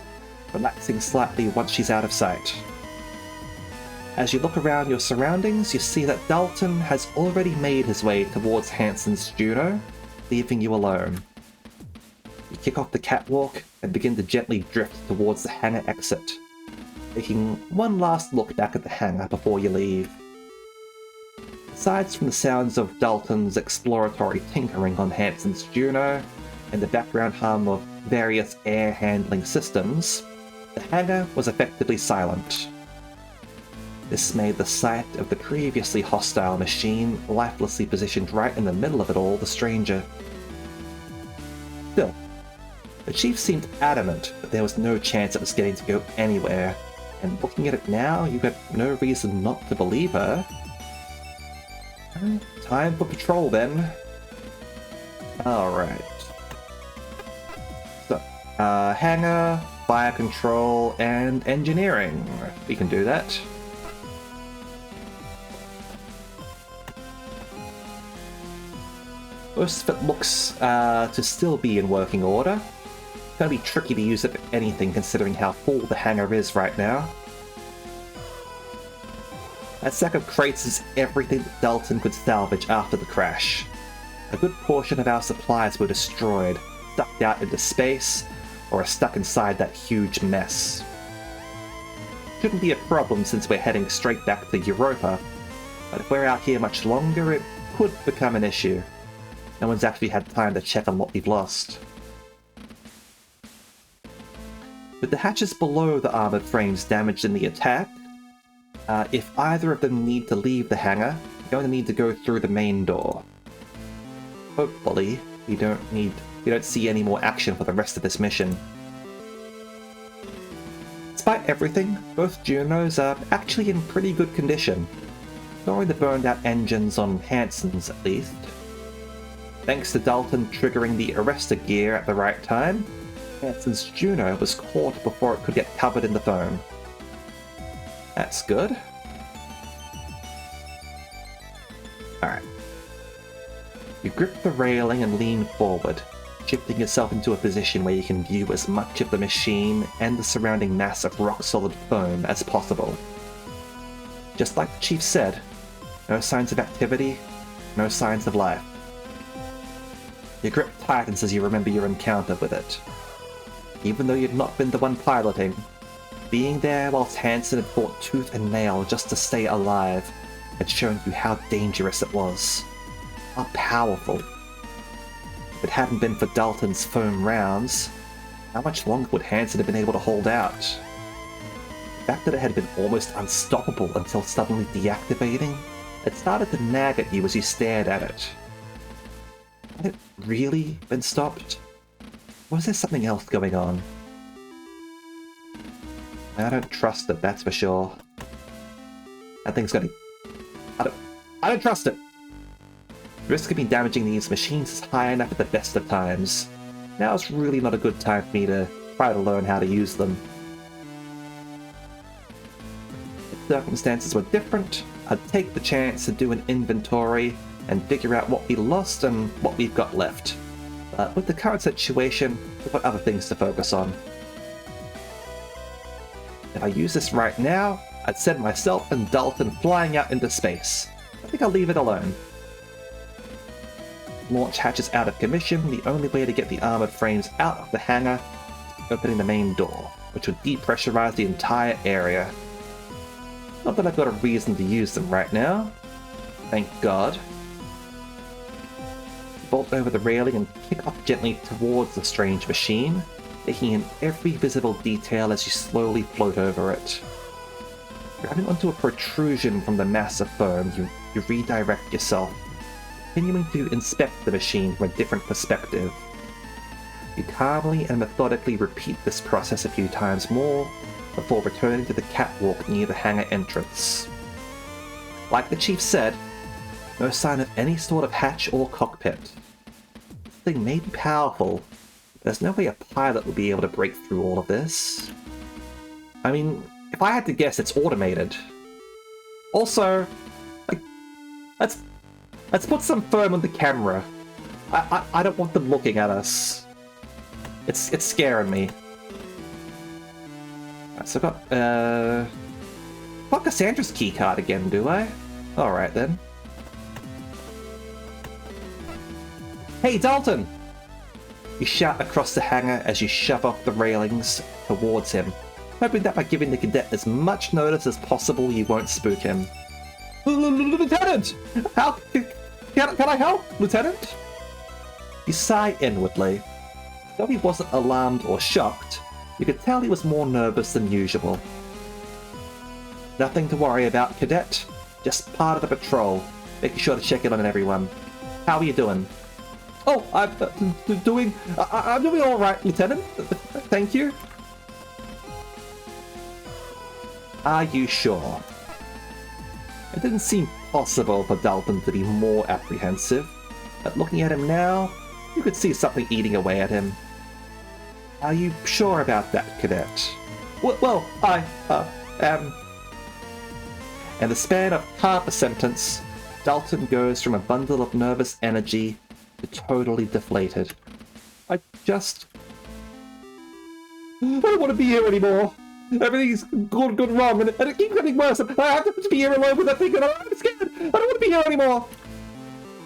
relaxing slightly once she's out of sight. As you look around your surroundings, you see that Dalton has already made his way towards Hansen's Juno, leaving you alone. You kick off the catwalk and begin to gently drift towards the hangar exit, taking one last look back at the hangar before you leave. Aside from the sounds of Dalton's exploratory tinkering on Hansen's Juno and the background hum of various air handling systems, the hangar was effectively silent. This made the sight of the previously hostile machine lifelessly positioned right in the middle of it all the stranger. Still, the Chief seemed adamant that there was no chance it was getting to go anywhere, and looking at it now, you had no reason not to believe her. Time for patrol then. Alright. So, hangar, fire control, and engineering. We can do that. Most of it looks to still be in working order. It's going to be tricky to use it for anything considering how full the hangar is right now. That sack of crates is everything that Dalton could salvage after the crash. A good portion of our supplies were destroyed, sucked out into space, or are stuck inside that huge mess. Shouldn't be a problem since we're heading straight back to Europa, but if we're out here much longer, it could become an issue. No one's actually had time to check on what we've lost. With the hatches below the armored frames damaged in the attack, if either of them need to leave the hangar, you're going to need to go through the main door. Hopefully, we don't see any more action for the rest of this mission. Despite everything, both Junos are actually in pretty good condition. Ignoring the burned out engines on Hansen's at least. Thanks to Dalton triggering the arrestor gear at the right time, Hansen's Juno was caught before it could get covered in the foam. That's good. Alright. You grip the railing and lean forward, shifting yourself into a position where you can view as much of the machine and the surrounding mass of rock-solid foam as possible. Just like the Chief said, no signs of activity, No signs of life. Your grip tightens as you remember your encounter with it. Even though you'd not been the one piloting, being there whilst Hansen had fought tooth and nail just to stay alive had shown you how dangerous it was. How powerful. If it hadn't been for Dalton's foam rounds, how much longer would Hansen have been able to hold out? The fact that it had been almost unstoppable until suddenly deactivating, it started to nag at you as you stared at it. Had it really been stopped? Or was there something else going on? I don't trust it, that's for sure. That thing's gonna... I don't trust it! The risk of me damaging these machines is high enough at the best of times. Now's really not a good time for me to try to learn how to use them. If circumstances were different, I'd take the chance to do an inventory and figure out what we lost and what we've got left. But with the current situation, we've got other things to focus on. If I use this right now, I'd send myself and Dalton flying out into space. I think I'll leave it alone. Launch hatches out of commission, the only way to get the armored frames out of the hangar is opening the main door, which would depressurize the entire area. Not that I've got a reason to use them right now. Thank God. Vault over the railing and kick off gently towards the strange machine, taking in every visible detail as you slowly float over it. Grabbing onto a protrusion from the mass of foam, you redirect yourself, continuing to inspect the machine from a different perspective. You calmly and methodically repeat this process a few times more before returning to the catwalk near the hangar entrance. Like the chief said, no sign of any sort of hatch or cockpit. This thing may be powerful, but there's no way a pilot would be able to break through all of this. I mean, if I had to guess, it's automated. Also, like, let's put some foam on the camera. I don't want them looking at us. It's scaring me. Alright, so I've got, got Cassandra's keycard again, do I? Alright then. Hey, Dalton! You shout across the hangar as you shove off the railings towards him, hoping that by giving the cadet as much notice as possible you won't spook him. Lieutenant! How can I help, Lieutenant? You sigh inwardly. Though he wasn't alarmed or shocked, you could tell he was more nervous than usual. Nothing to worry about, Cadet. Just part of the patrol, making sure to check in on everyone. How are you doing? Oh, I'm doing all right, Lieutenant. Thank you. Are you sure? It didn't seem possible for Dalton to be more apprehensive, but looking at him now, you could see something eating away at him. Are you sure about that, Cadet? Well, I am... In the span of half a sentence, Dalton goes from a bundle of nervous energy to totally deflated. I don't want to be here anymore. Everything's gone wrong, and it keeps getting worse. I have to be here alone with that thing, and I'm scared. I don't want to be here anymore.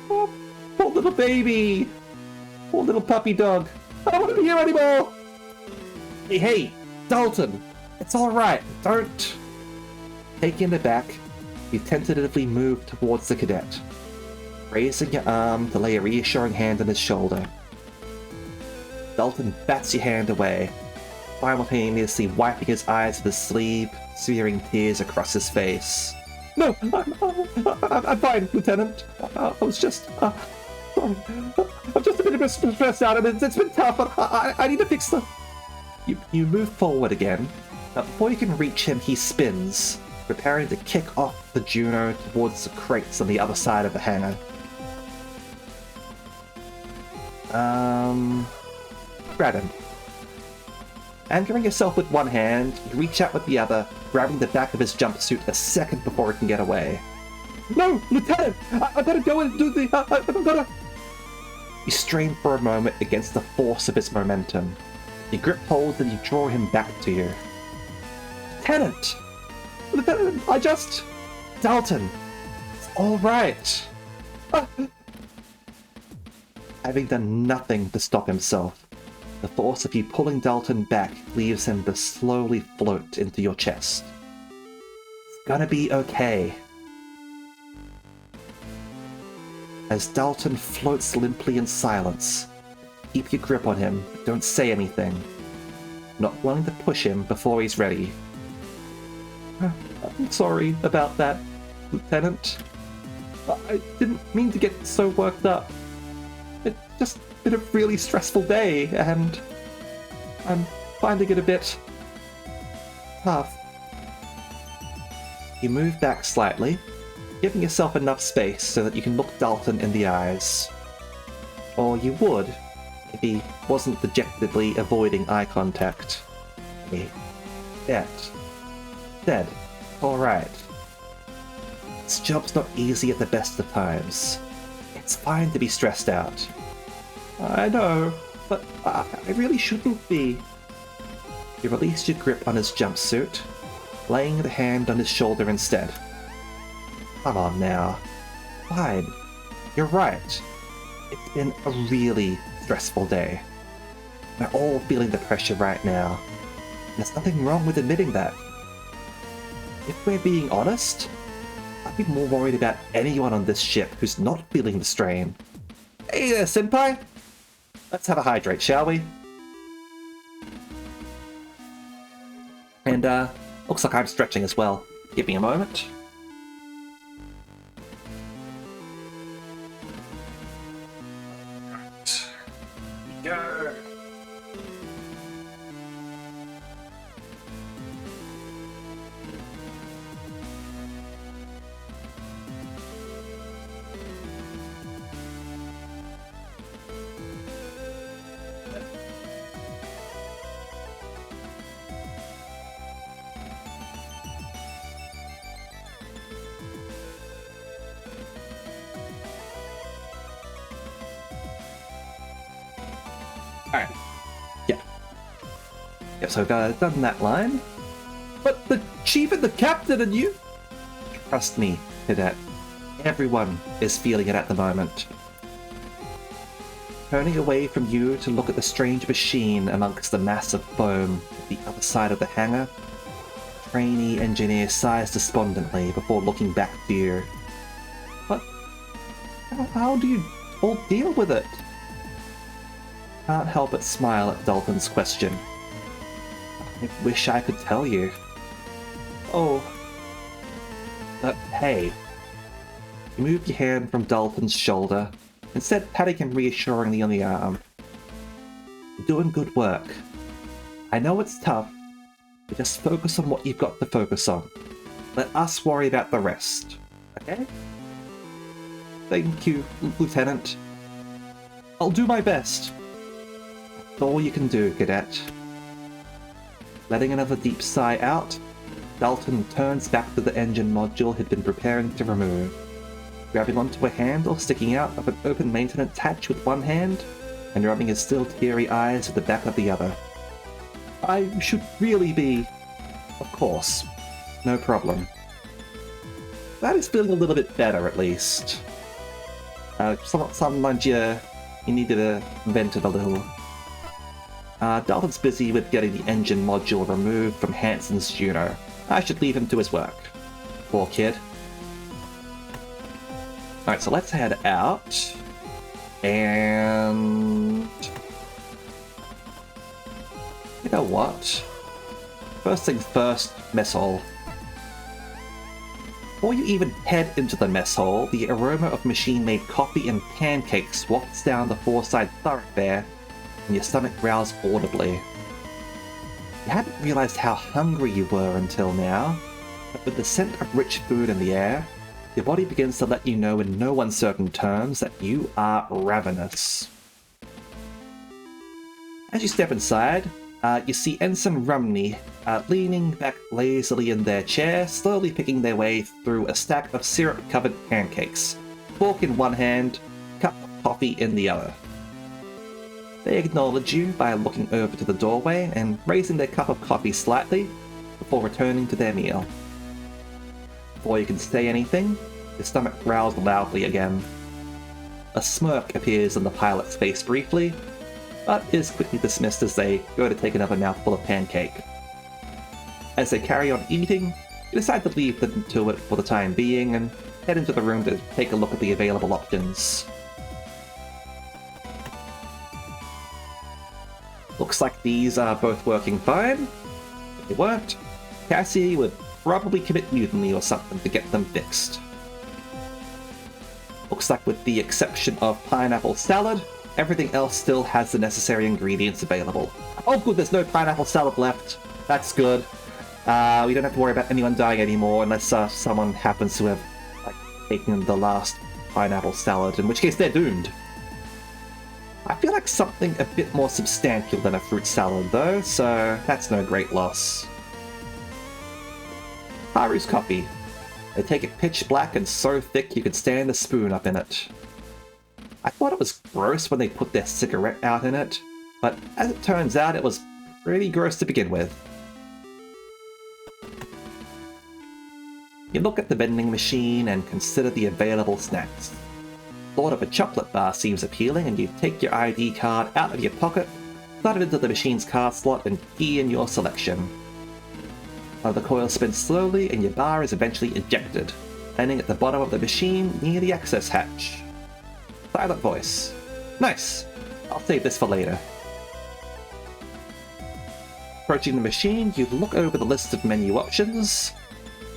Oh, poor little baby. Poor little puppy dog. I don't want to be here anymore. Hey, Dalton. It's all right. Don't. Taken aback, you tentatively move towards the cadet, raising your arm to lay a reassuring hand on his shoulder. Dalton bats your hand away, simultaneously wiping his eyes with his sleeve, smearing tears across his face. No, I'm fine, Lieutenant. I was just... sorry. I'm just a bit stressed out, and it's been tough, but I need to fix the... You move forward again. Now, before you can reach him, he spins, preparing to kick off the Juno towards the crates on the other side of the hangar. Grab him. Anchoring yourself with one hand, you reach out with the other, grabbing the back of his jumpsuit a second before it can get away. No, Lieutenant! I gotta go and do the... I gotta... You strain for a moment against the force of his momentum. You grip hold and you draw him back to you. Lieutenant! Lieutenant, I just... Dalton, it's all right. Having done nothing to stop himself, the force of you pulling Dalton back leaves him to slowly float into your chest. It's gonna be okay. As Dalton floats limply in silence, keep your grip on him, but don't say anything, not wanting to push him before he's ready. I'm sorry about that, Lieutenant. I didn't mean to get so worked up. It's just been a really stressful day, and I'm finding it a bit tough. You move back slightly, giving yourself enough space so that you can look Dalton in the eyes. Or you would, if he wasn't dejectedly avoiding eye contact. Hey, Dead. Alright. This job's not easy at the best of times. It's fine to be stressed out. I know, but I really shouldn't be. You release your grip on his jumpsuit, laying the hand on his shoulder instead. Come on now. Fine. You're right. It's been a really stressful day. We're all feeling the pressure right now. There's nothing wrong with admitting that. If we're being honest, I'd be more worried about anyone on this ship who's not feeling the strain. Hey there, Senpai! Let's have a hydrate, shall we? And, looks like I'm stretching as well. Give me a moment. Go! Alright. Yeah. Yep, so I've done that line. But the chief and the captain and you... Trust me, Cadet. Everyone is feeling it at the moment. Turning away from you to look at the strange machine amongst the mass of foam at the other side of the hangar, trainee engineer sighs despondently before looking back to you. But how do you all deal with it? Can't help but smile at Dalton's question. I wish I could tell you. Oh. Hey. You move your hand from Dalton's shoulder, instead patting him reassuringly on the arm. You're doing good work. I know it's tough, but just focus on what you've got to focus on. Let us worry about the rest, okay? Thank you, Lieutenant. I'll do my best. That's all you can do, Cadet. Letting another deep sigh out, Dalton turns back to the engine module he'd been preparing to remove, grabbing onto a handle sticking out of an open maintenance hatch with one hand, and rubbing his still teary eyes with the back of the other. I should really be... Of course. No problem. That is feeling a little bit better, at least. Sometimes you need to vent it a little. Dalton's busy with getting the engine module removed from Hansen's Juno. I should leave him to his work. Poor kid. Alright, so let's head out. And... you know what? First things first, mess hall. Before you even head into the mess hall, the aroma of machine-made coffee and pancakes wafts down the four-side thoroughfare, and your stomach growls audibly. You hadn't realized how hungry you were until now, but with the scent of rich food in the air, your body begins to let you know in no uncertain terms that you are ravenous. As you step inside, you see Ensign Rumney leaning back lazily in their chair, slowly picking their way through a stack of syrup-covered pancakes, fork in one hand, cup of coffee in the other. They acknowledge you by looking over to the doorway and raising their cup of coffee slightly before returning to their meal. Before you can say anything, your stomach growls loudly again. A smirk appears on the pilot's face briefly, but is quickly dismissed as they go to take another mouthful of pancake. As they carry on eating, you decide to leave them to it for the time being and head into the room to take a look at the available options. Looks like these are both working fine. If they weren't, Cassie would probably commit mutiny or something to get them fixed. Looks like with the exception of pineapple salad, everything else still has the necessary ingredients available. Oh good, there's no pineapple salad left. That's good. We don't have to worry about anyone dying anymore unless someone happens to have taken the last pineapple salad, in which case they're doomed. I feel like something a bit more substantial than a fruit salad though, so that's no great loss. Haru's coffee. They take it pitch black and so thick you could stand the spoon up in it. I thought it was gross when they put their cigarette out in it, but as it turns out it was pretty gross to begin with. You look at the vending machine and consider the available snacks. Thought of a chocolate bar seems appealing, and you take your ID card out of your pocket, slide it into the machine's card slot, and key in your selection. The coil spins slowly, and your bar is eventually ejected, landing at the bottom of the machine near the access hatch. Silent voice. Nice. I'll save this for later. Approaching the machine, you look over the list of menu options.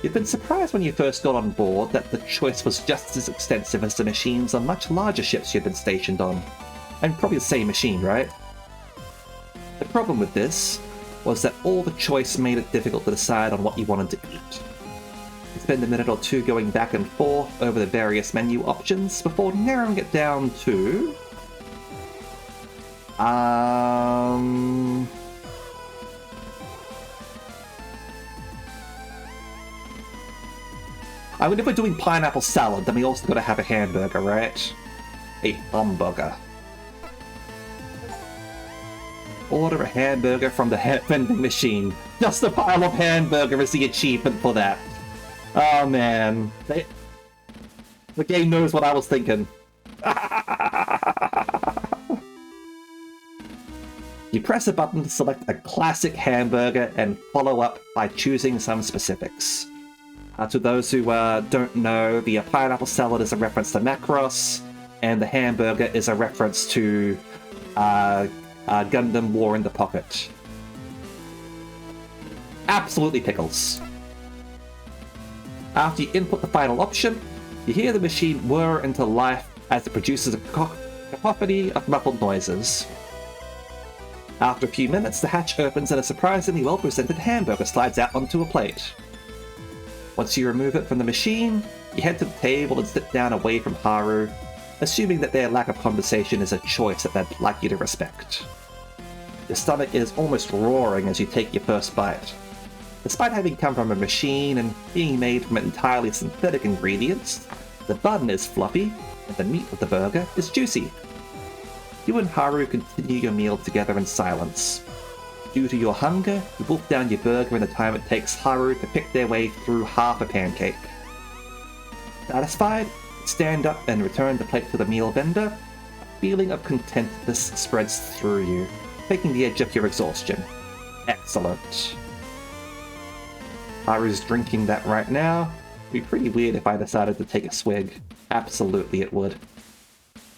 You've been surprised when you first got on board that the choice was just as extensive as the machines on much larger ships you've been stationed on. And probably the same machine, right? The problem with this was that all the choice made it difficult to decide on what you wanted to eat. You spend a minute or two going back and forth over the various menu options before narrowing it down to... I mean, if we're doing pineapple salad, then we also gotta have a hamburger, right? A hamburger. Order a hamburger from the vending machine. Just a pile of hamburger is the achievement for that. Oh man. The game knows what I was thinking. You press a button to select a classic hamburger and follow up by choosing some specifics. To those who don't know, the pineapple salad is a reference to Macross, and the hamburger is a reference to Gundam War in the Pocket. Absolutely pickles. After you input the final option, you hear the machine whir into life as it produces a cacophony of muffled noises. After a few minutes, the hatch opens and a surprisingly well-presented hamburger slides out onto a plate. Once you remove it from the machine, you head to the table and sit down away from Haru, assuming that their lack of conversation is a choice that they'd like you to respect. Your stomach is almost roaring as you take your first bite. Despite having come from a machine and being made from entirely synthetic ingredients, the bun is fluffy, and the meat of the burger is juicy. You and Haru continue your meal together in silence. Due to your hunger, you wolf down your burger in the time it takes Haru to pick their way through half a pancake. Satisfied, you stand up and return the plate to the meal vendor. A feeling of contentedness spreads through you, taking the edge off your exhaustion. Excellent. Haru's drinking that right now. It'd be pretty weird if I decided to take a swig. Absolutely it would.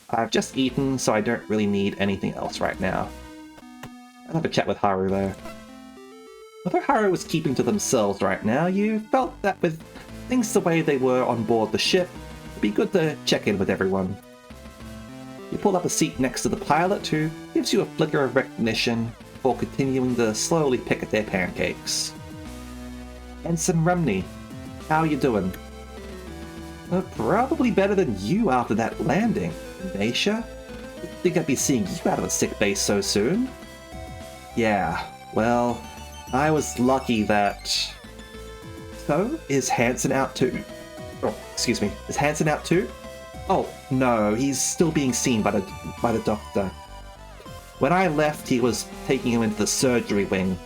I've just eaten, so I don't really need anything else right now. I'll have a chat with Haru though. Although Haru was keeping to themselves right now, you felt that with things the way they were on board the ship, it'd be good to check in with everyone. You pull up a seat next to the pilot, who gives you a flicker of recognition before continuing to slowly pick at their pancakes. Ensign Rumney, how are you doing? Probably better than you after that landing, Naisha. Didn't think I'd be seeing you out of the sick bay so soon. Yeah, well, I was lucky that... So, is Hansen out too? Oh, excuse me, is Hansen out too? Oh, no, he's still being seen by the doctor. When I left, he was taking him into the surgery wing.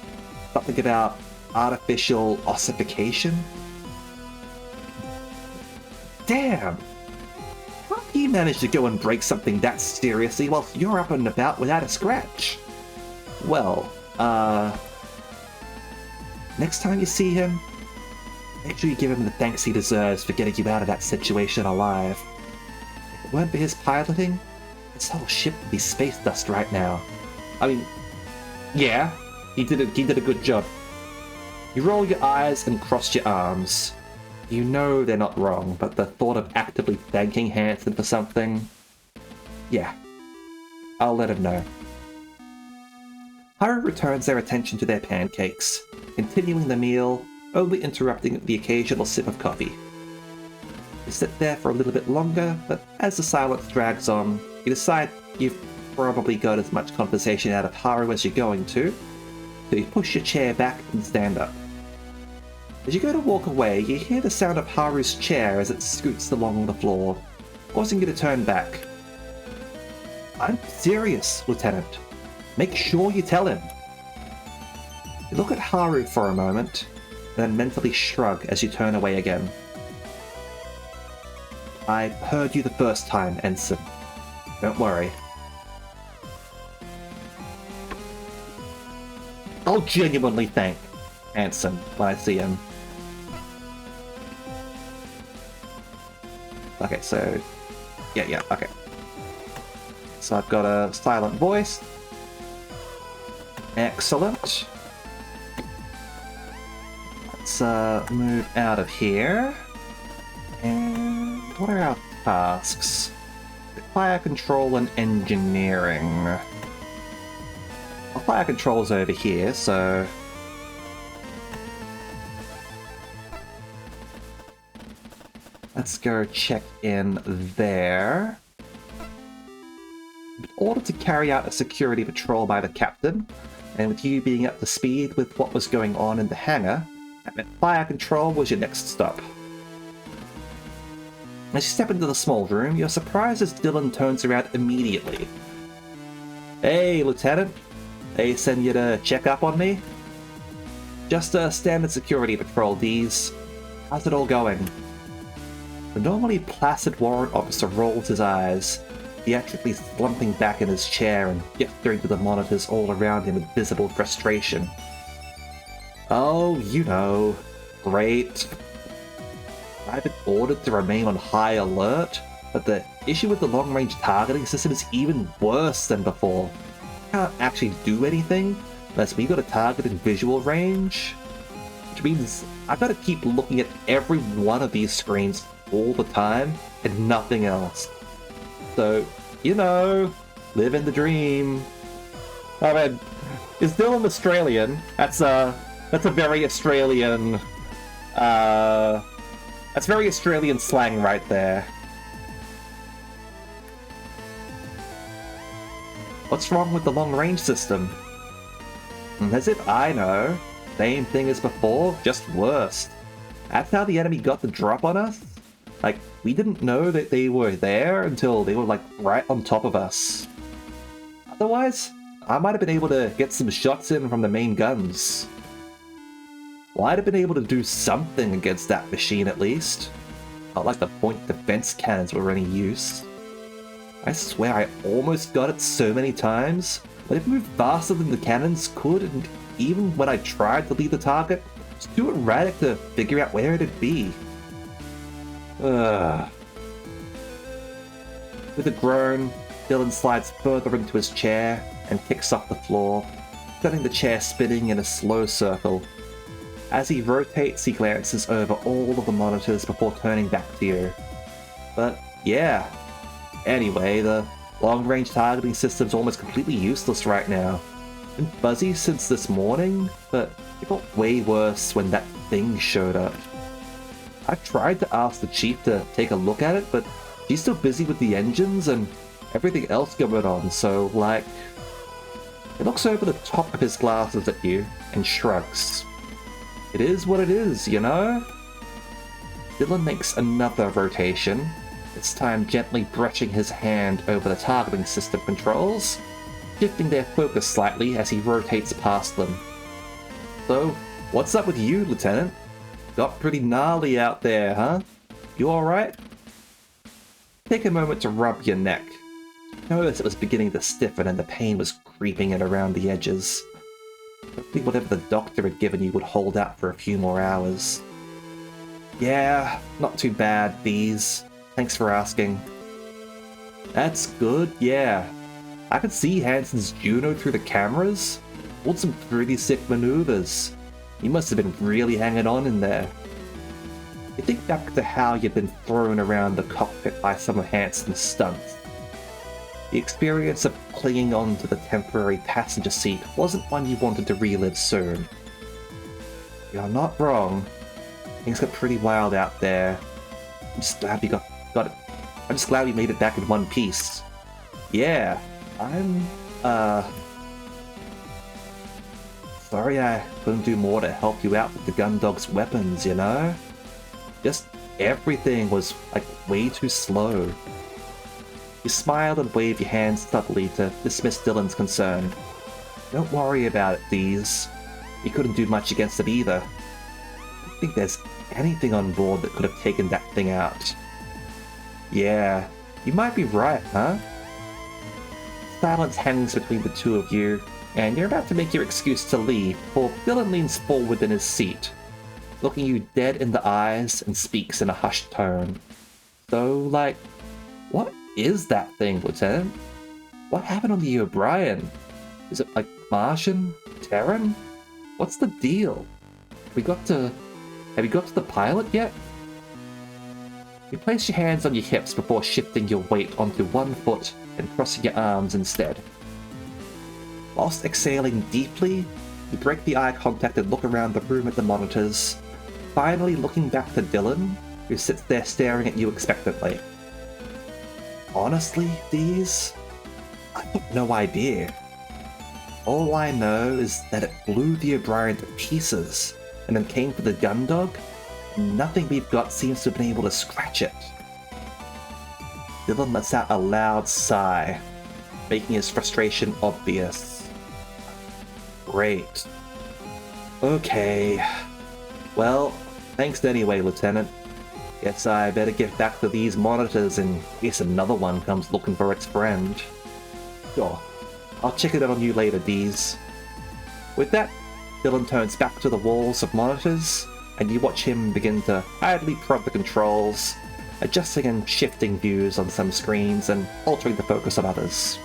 Something about artificial ossification? Damn! Can't he he manage to go and break something that seriously whilst you're up and about without a scratch? Well, next time you see him, make sure you give him the thanks he deserves for getting you out of that situation alive. If it weren't for his piloting, this whole ship would be space dust right now. I mean, yeah, he did a good job. You roll your eyes and cross your arms. You know they're not wrong, but the thought of actively thanking Hansen for something... Yeah, I'll let him know. Haru returns their attention to their pancakes, continuing the meal, only interrupting the occasional sip of coffee. You sit there for a little bit longer, but as the silence drags on, you decide you've probably got as much conversation out of Haru as you're going to, so you push your chair back and stand up. As you go to walk away, you hear the sound of Haru's chair as it scoots along the floor, causing you to turn back. I'm serious, Lieutenant. Make sure you tell him. You look at Haru for a moment, then mentally shrug as you turn away again. I heard you the first time, Ensign. Don't worry. I'll genuinely thank Hansen when I see him. Okay, so... Yeah, okay. So I've got a silent voice. Excellent. Let's move out of here. And what are our tasks? Fire control and engineering. Well, fire control's over here, so... Let's go check in there. In order to carry out a security patrol by the captain, and with you being up to speed with what was going on in the hangar, that meant fire control was your next stop. As you step into the small room, you're surprised as Dylan turns around immediately. Hey, Lieutenant. They send you to check up on me? Just a standard security patrol, D's. How's it all going? The normally placid warrant officer rolls his eyes, theatrically slumping back in his chair and gesturing to the monitors all around him with visible frustration. Oh, you know. Great. I've been ordered to remain on high alert, but the issue with the long-range targeting system is even worse than before. I can't actually do anything unless we got a target in visual range, which means I've got to keep looking at every one of these screens all the time and nothing else. So, you know, living the dream. I mean, is Dylan Australian? That's a very Australian, that's very Australian slang right there. What's wrong with the long-range system? As if I know. Same thing as before, just worse. That's how the enemy got the drop on us? Like, we didn't know that they were there until they were, like, right on top of us. Otherwise, I might have been able to get some shots in from the main guns. Well, I'd have been able to do something against that machine at least. Not like the point defense cannons were any use. I swear I almost got it so many times, but it moved faster than the cannons could, and even when I tried to lead the target, it's too erratic to figure out where it'd be. Ugh. With a groan, Dylan slides further into his chair and kicks off the floor, setting the chair spinning in a slow circle. As he rotates, he glances over all of the monitors before turning back to you. But yeah. Anyway, the long-range targeting system's almost completely useless right now. Been fuzzy since this morning, but it got way worse when that thing showed up. I tried to ask the chief to take a look at it, but she's still busy with the engines and everything else going on, so, like... He looks over the top of his glasses at you and shrugs. It is what it is, you know? Dylan makes another rotation, this time gently brushing his hand over the targeting system controls, shifting their focus slightly as he rotates past them. So, what's up with you, Lieutenant? Got pretty gnarly out there, huh? You alright? take a moment to rub your neck. Notice it was beginning to stiffen and the pain was creeping in around the edges. Hopefully whatever the doctor had given you would hold out for a few more hours. Yeah, not too bad, Bees. Thanks for asking. That's good, yeah. I could see Hansen's Juno through the cameras. Pulled some pretty sick maneuvers. He must have been really hanging on in there. You think back to how you'd been thrown around the cockpit by some of Hansen's stunts. The experience of clinging on to the temporary passenger seat wasn't one you wanted to relive soon. You're not wrong. Things got pretty wild out there. I'm just glad we got it. I'm just glad we made it back in one piece. Yeah, I'm, sorry I couldn't do more to help you out with the Gundog's weapons, you know? Just everything was, like, way too slow. You smiled and waved your hands subtly to dismiss Dylan's concern. Don't worry about it, Dees. You couldn't do much against it either. I don't think there's anything on board that could have taken that thing out. Yeah, you might be right, huh? Silence hangs between the two of you, and you're about to make your excuse to leave before Dylan leans forward in his seat, looking you dead in the eyes and speaks in a hushed tone. So, like, what is that thing, Lieutenant? What happened on the O'Brien? Is it, like, Martian? Terran? What's the deal? Have you got to the pilot yet? You place your hands on your hips before shifting your weight onto one foot and crossing your arms instead. Whilst exhaling deeply, you break the eye contact and look around the room at the monitors, finally looking back to Dylan, who sits there staring at you expectantly. Honestly, Dees, I've got no idea. All I know is that it blew the O'Brien to pieces, and then came for the Gundog, and nothing we've got seems to have been able to scratch it. Dylan lets out a loud sigh, making his frustration obvious. Great. Okay. Well, thanks anyway, Lieutenant. Guess I better get back to these monitors in case another one comes looking for its friend. Sure. I'll check it out on you later, Dees. With that, Dylan turns back to the walls of monitors, and you watch him begin to idly prod the controls, adjusting and shifting views on some screens and altering the focus on others.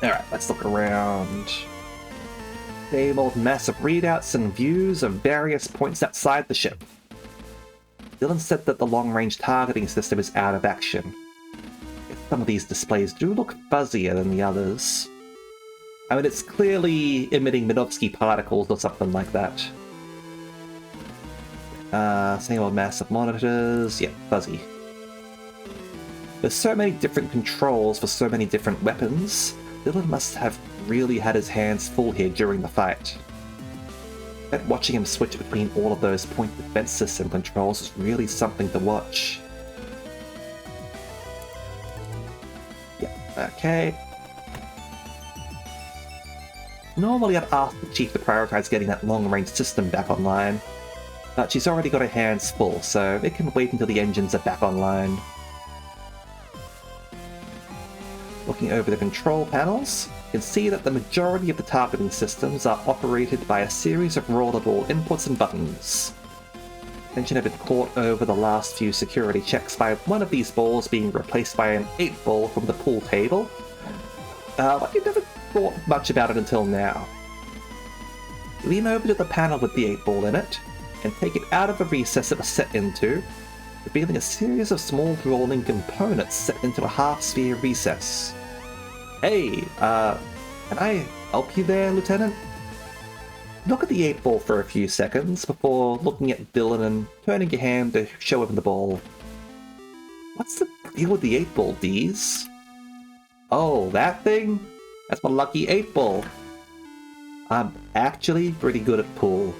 Alright, let's look around. Same old mess of readouts and views of various points outside the ship. Dylan said that the long-range targeting system is out of action. Some of these displays do look fuzzier than the others. I mean, it's clearly emitting Minovsky particles or something like that. Same old mass of monitors. Yeah, fuzzy. There's so many different controls for so many different weapons. Dylan must have really had his hands full here during the fight. But watching him switch between all of those point defense system controls is really something to watch. Yeah, okay. Normally I'd ask the Chief to prioritize getting that long-range system back online, but she's already got her hands full, so it can wait until the engines are back online. Looking over the control panels, you can see that the majority of the targeting systems are operated by a series of rollerball inputs and buttons. Attention had been caught over the last few security checks by one of these balls being replaced by an 8-ball from the pool table, but you never thought much about it until now. Lean over to the panel with the 8-ball in it, and take it out of the recess it was set into, revealing a series of small rolling components set into a half-sphere recess. Hey, can I help you there, Lieutenant? Look at the 8-ball for a few seconds before looking at Dylan and turning your hand to show him the ball. What's the deal with the 8-ball, Dees? Oh, that thing? That's my lucky 8-ball. I'm actually pretty good at pool.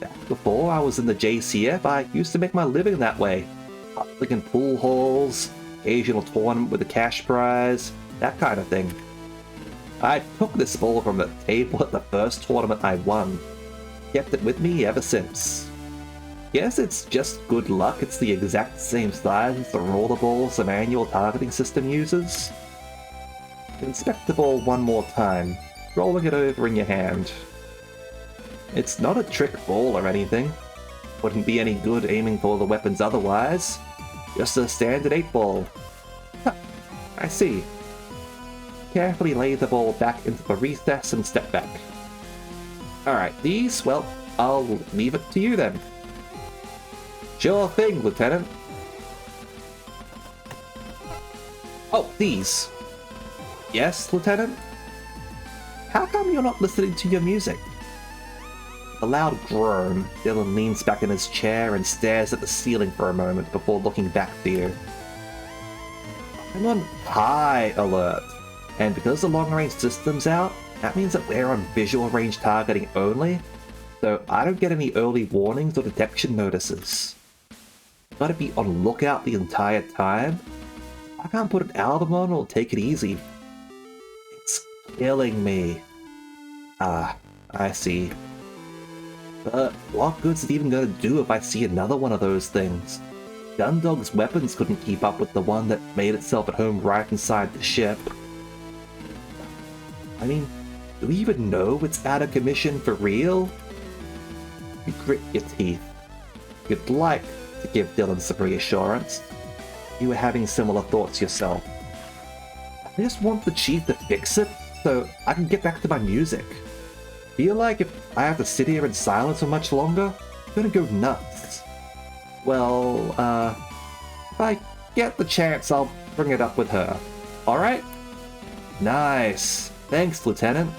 Back before I was in the JCF, I used to make my living that way. Hustling in pool halls, occasional tournament with a cash prize, that kind of thing. I took this ball from the table at the first tournament I won. Kept it with me ever since. guess it's just good luck it's the exact same size as the rollerballs the manual targeting system uses. Inspect the ball one more time, rolling it over in your hand. It's not a trick ball or anything. Wouldn't be any good aiming for the weapons otherwise. Just a standard 8-ball. Huh, I see. Carefully lay the ball back into the recess and step back. Alright, these, well, I'll leave it to you then. Sure thing, Lieutenant. Oh, these. Yes, Lieutenant? How come you're not listening to your music? A loud groan, Dylan leans back in his chair and stares at the ceiling for a moment before looking back to you. I'm on high alert, and because the long-range system's out, that means that we're on visual range targeting only, so I don't get any early warnings or detection notices. Gotta be on lookout the entire time. I can't put an album on or take it easy. It's killing me. Ah, I see. But what good's it even gonna do if I see another one of those things? Gundog's weapons couldn't keep up with the one that made itself at home right inside the ship. I mean, do we even know it's out of commission for real? You grit your teeth. You'd like to give Dylan some reassurance. You were having similar thoughts yourself. I just want the chief to fix it so I can get back to my music. Feel like if I have to sit here in silence for much longer, I'm gonna go nuts. Well, if I get the chance, I'll bring it up with her. Alright? Nice. Thanks, Lieutenant.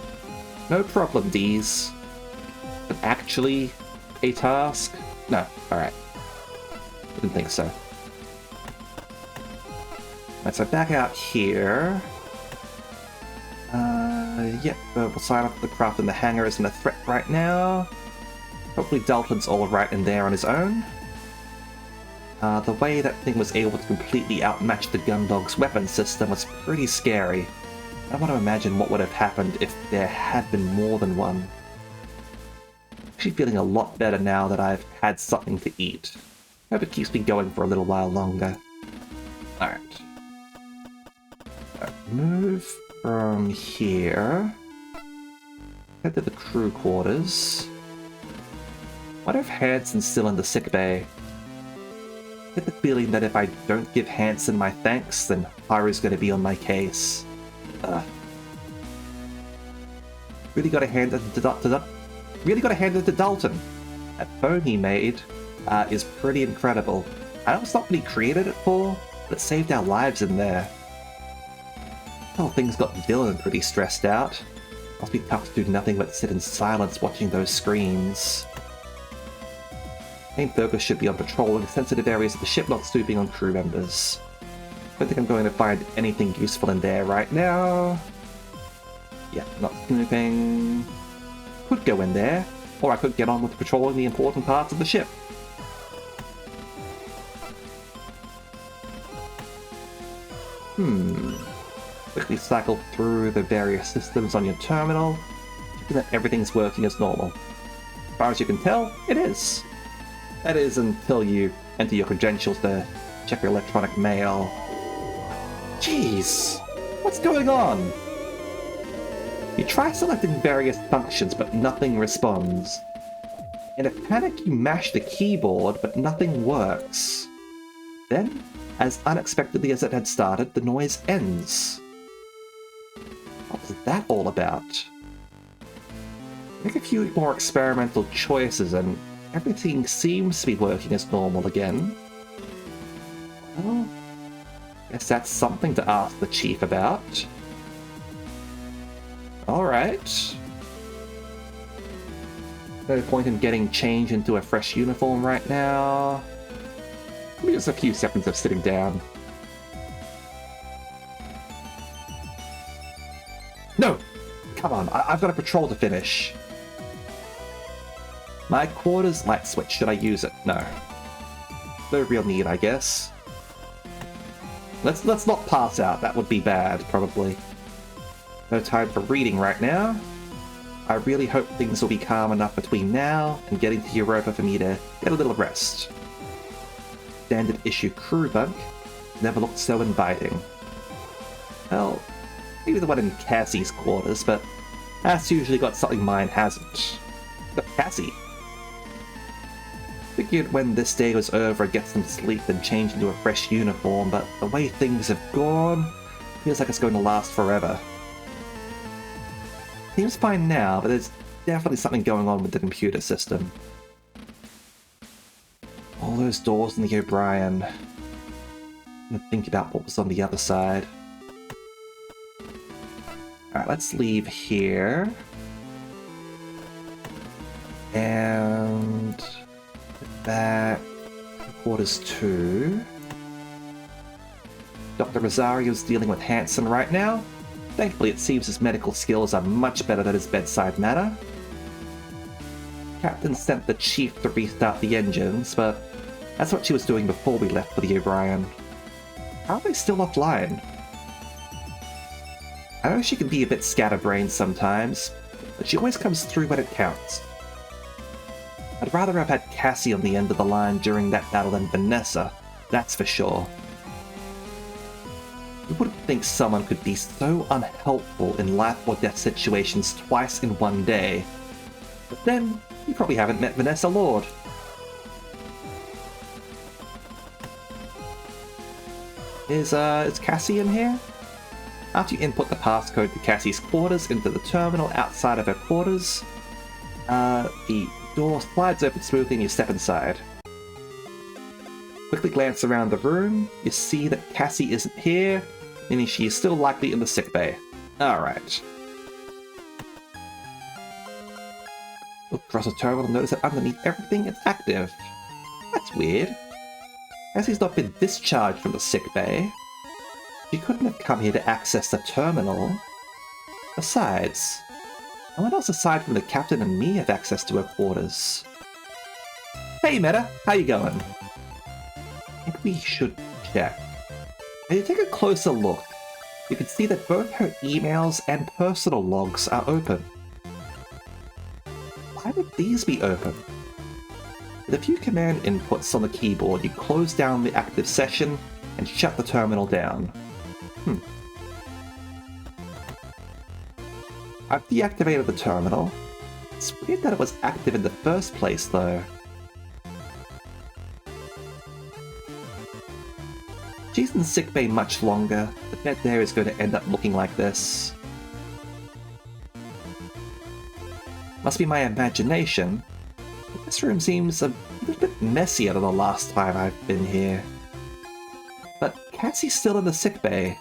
No problem, Dees. But actually, a task? No, alright. Didn't think so. Alright, so back out here. Yep, we'll sign up for the craft in the hangar isn't a threat right now. Hopefully Dalton's alright in there on his own. The way that thing was able to completely outmatch the Gundog's weapon system was pretty scary. I want to imagine what would have happened if there had been more than one. Actually feeling a lot better now that I've had something to eat. Hope it keeps me going for a little while longer. Alright. Move from here. Head to the crew quarters. What if Hanson's still in the sickbay? I get the feeling that if I don't give Hanson my thanks, then Haru's gonna be on my case. Really gotta hand it to Dalton. That phone he made is pretty incredible. I know it's not what he created it for, but it saved our lives in there. Oh, things got Dylan pretty stressed out. Must be tough to do nothing but sit in silence watching those screens. Main focus should be on patrolling sensitive areas of the ship, not snooping on crew members. Don't think I'm going to find anything useful in there right now. Yeah, not snooping. Could go in there, or I could get on with patrolling the important parts of the ship. Quickly cycle through the various systems on your terminal, checking that everything's working as normal. As far as you can tell, it is. That is until you enter your credentials to check your electronic mail. Jeez, what's going on? You try selecting various functions, but nothing responds. In a panic, you mash the keyboard, but nothing works. Then, as unexpectedly as it had started, the noise ends. What was that all about? Make a few more experimental choices and everything seems to be working as normal again. Well, guess that's something to ask the chief about. Alright. No point in getting changed into a fresh uniform right now. Maybe just a few seconds of sitting down. No! Come on, I've got a patrol to finish. My quarters light switch, should I use it? No. No real need, I guess. Let's not pass out, that would be bad, probably. No time for reading right now. I really hope things will be calm enough between now and getting to Europa for me to get a little rest. Standard issue crew bunk never looked so inviting. Well, maybe the one in Cassie's quarters, but that's usually got something mine hasn't. Got Cassie. Figured when this day was over I'd get some sleep and change into a fresh uniform, but the way things have gone, feels like it's going to last forever. Seems fine now, but there's definitely something going on with the computer system. All those doors in the O'Brien. I'm gonna think about what was on the other side. Alright, let's leave here. And that quarters 2. Dr. Rosario's dealing with Hanson right now. Thankfully, it seems his medical skills are much better than his bedside manner. Captain sent the chief to restart the engines, but that's what she was doing before we left for the O'Brien. How are they still offline? I know she can be a bit scatterbrained sometimes, but she always comes through when it counts. I'd rather have had Cassie on the end of the line during that battle than Vanessa, that's for sure. You wouldn't think someone could be so unhelpful in life or death situations twice in one day. But then, you probably haven't met Vanessa Lord. Is Cassie in here? After you input the passcode to Cassie's quarters into the terminal outside of her quarters, the door slides open smoothly and you step inside. Quickly glance around the room, you see that Cassie isn't here, meaning she is still likely in the sickbay. Alright. Look across the terminal and notice that underneath everything it's active. That's weird. Cassie's not been discharged from the sickbay. She couldn't have come here to access the terminal. Besides, no one else aside from the captain and me have access to her quarters. Hey Meta, how you going? I think we should check. When you take a closer look, you can see that both her emails and personal logs are open. Why would these be open? With a few command inputs on the keyboard, you close down the active session and shut the terminal down. I've deactivated the terminal. It's weird that it was active in the first place, though. She's in sickbay much longer. The bed there is going to end up looking like this. Must be my imagination. This room seems a little bit messier than the last time I've been here. But Cassie's still in the sickbay.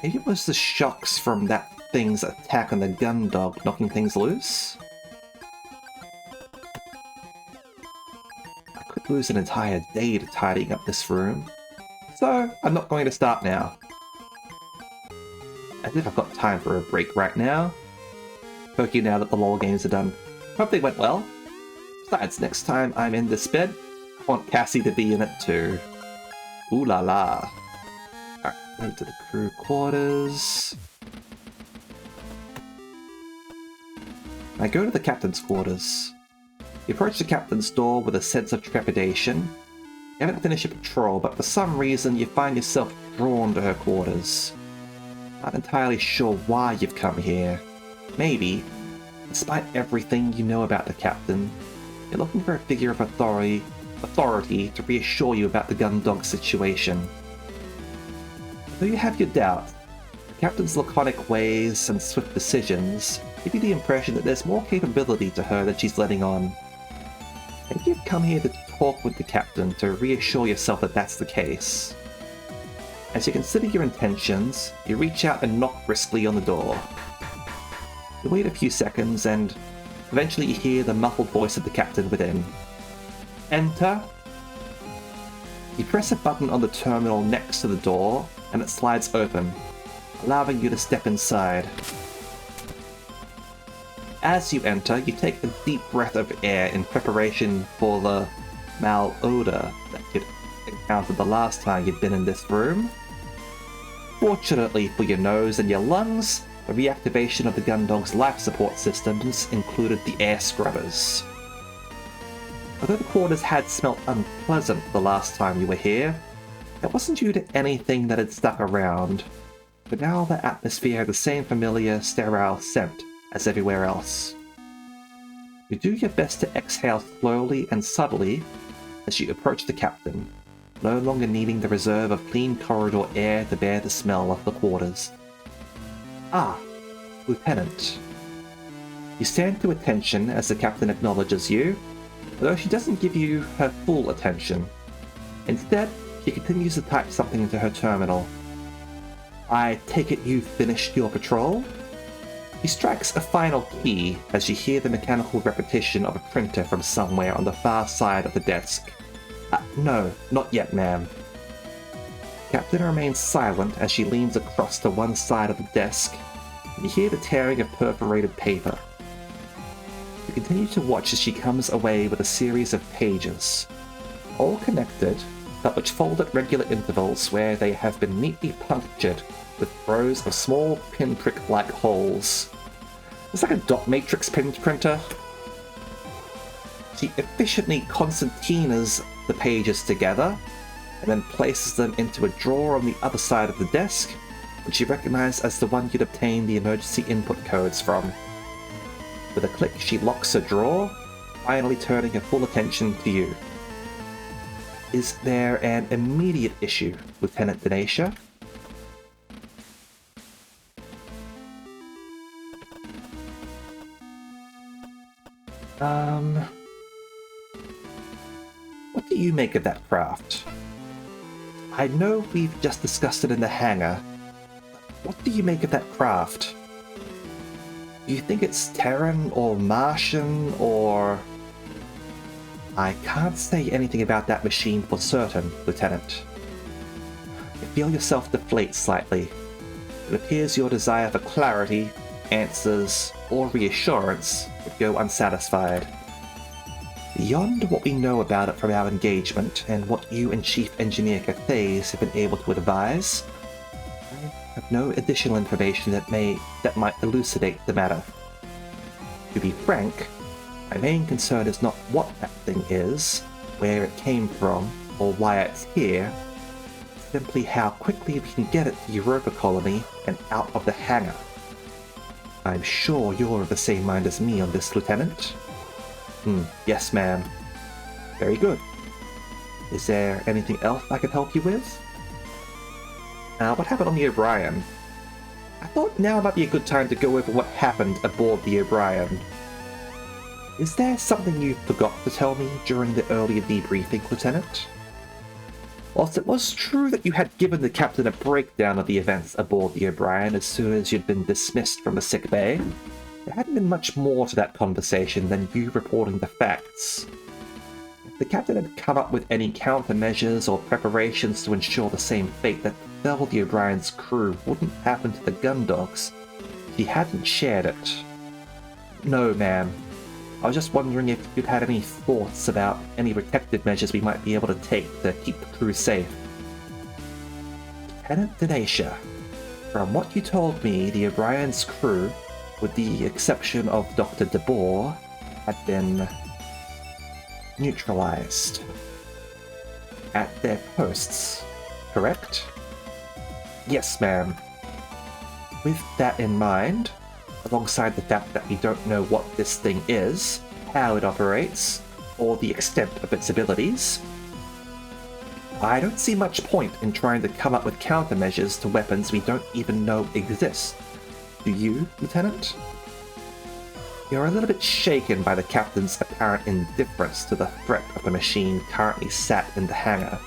Maybe it was the shocks from that thing's attack on the gun dog knocking things loose? I could lose an entire day to tidying up this room, so I'm not going to start now. As if I've got time for a break right now. Poke you now that the LOL games are done. Hope they went well. Besides, next time I'm in this bed, I want Cassie to be in it too. Ooh la la. Alright, move to the crew quarters. I go to the captain's quarters. You approach the captain's door with a sense of trepidation. You haven't finished your patrol, but for some reason you find yourself drawn to her quarters. Not entirely sure why you've come here. Maybe, despite everything you know about the captain, you're looking for a figure of authority to reassure you about the Gundog situation. Though you have your doubts, the captain's laconic ways and swift decisions give you the impression that there's more capability to her than she's letting on. Maybe you've come here to talk with the captain to reassure yourself that that's the case. As you consider your intentions, you reach out and knock briskly on the door. You wait a few seconds and eventually you hear the muffled voice of the captain within. Enter. You press a button on the terminal next to the door and it slides open, allowing you to step inside. As you enter, you take a deep breath of air in preparation for the malodor that you'd encountered the last time you'd been in this room. Fortunately for your nose and your lungs, The reactivation of the Gundog's life support systems included the air scrubbers. Although the quarters had smelt unpleasant the last time you were here, it wasn't due to anything that had stuck around, but now the atmosphere had the same familiar, sterile scent as everywhere else. You do your best to exhale slowly and subtly as you approach the captain, no longer needing the reserve of clean corridor air to bear the smell of the quarters. Ah, Lieutenant. You stand to attention as the captain acknowledges you, although she doesn't give you her full attention. Instead, she continues to type something into her terminal. I take it you've finished your patrol? She strikes a final key as you hear the mechanical repetition of a printer from somewhere on the far side of the desk. No, not yet, ma'am. Captain remains silent as she leans across to one side of the desk. You hear the tearing of perforated paper. You continue to watch as she comes away with a series of pages, all connected, but which fold at regular intervals where they have been neatly punctured with rows of small pinprick-like holes. It's like a dot matrix printer. She efficiently concertinas the pages together and then places them into a drawer on the other side of the desk, which you recognize as the one you'd obtained the emergency input codes from. With a click, she locks her drawer, finally turning her full attention to you. Is there an immediate issue, Lieutenant Denacia? What do you make of that craft? I know we've just discussed it in the hangar. What do you make of that craft? Do you think it's Terran or Martian or... I can't say anything about that machine for certain, Lieutenant. You feel yourself deflate slightly. It appears your desire for clarity, answers, or reassurance would go unsatisfied. Beyond what we know about it from our engagement and what you and Chief Engineer Cathays have been able to advise, I have no additional information that might elucidate the matter. To be frank, my main concern is not what that thing is, where it came from, or why it's here, simply how quickly we can get it to Europa Colony and out of the hangar. I'm sure you're of the same mind as me on this, Lieutenant. Yes, ma'am. Very good. Is there anything else I can help you with? What happened on the O'Brien? I thought now might be a good time to go over what happened aboard the O'Brien. Is there something you forgot to tell me during the earlier debriefing, Lieutenant? Whilst it was true that you had given the captain a breakdown of the events aboard the O'Brien as soon as you'd been dismissed from the sick bay, there hadn't been much more to that conversation than you reporting the facts. If the captain had come up with any countermeasures or preparations to ensure the same fate that befell the O'Brien's crew wouldn't happen to the Gundogs, he hadn't shared it. No, ma'am. I was just wondering if you'd had any thoughts about any protective measures we might be able to take to keep the crew safe. Lieutenant Denacia, from what you told me, the O'Brien's crew, with the exception of Dr. DeBoer, had been neutralized at their posts, correct? Yes, ma'am. With that in mind, alongside the fact that we don't know what this thing is, how it operates, or the extent of its abilities, I don't see much point in trying to come up with countermeasures to weapons we don't even know exist. Do you, Lieutenant? You're a little bit shaken by the captain's apparent indifference to the threat of the machine currently sat in the hangar.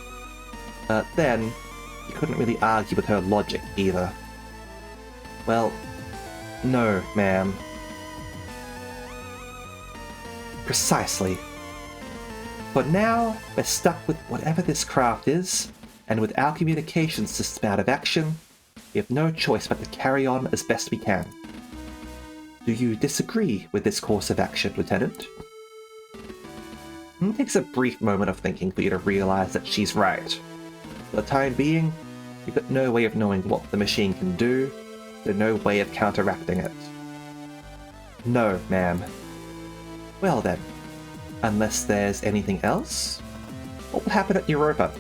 Then, you couldn't really argue with her logic either. Well, no, ma'am. Precisely. For now, we're stuck with whatever this craft is, and with our communications system out of action, we have no choice but to carry on as best we can. Do you disagree with this course of action, Lieutenant? It takes a brief moment of thinking for you to realize that she's right. For the time being, you've got no way of knowing what the machine can do, so no way of counteracting it. No, ma'am. Well then, unless there's anything else, what will happen at Europa?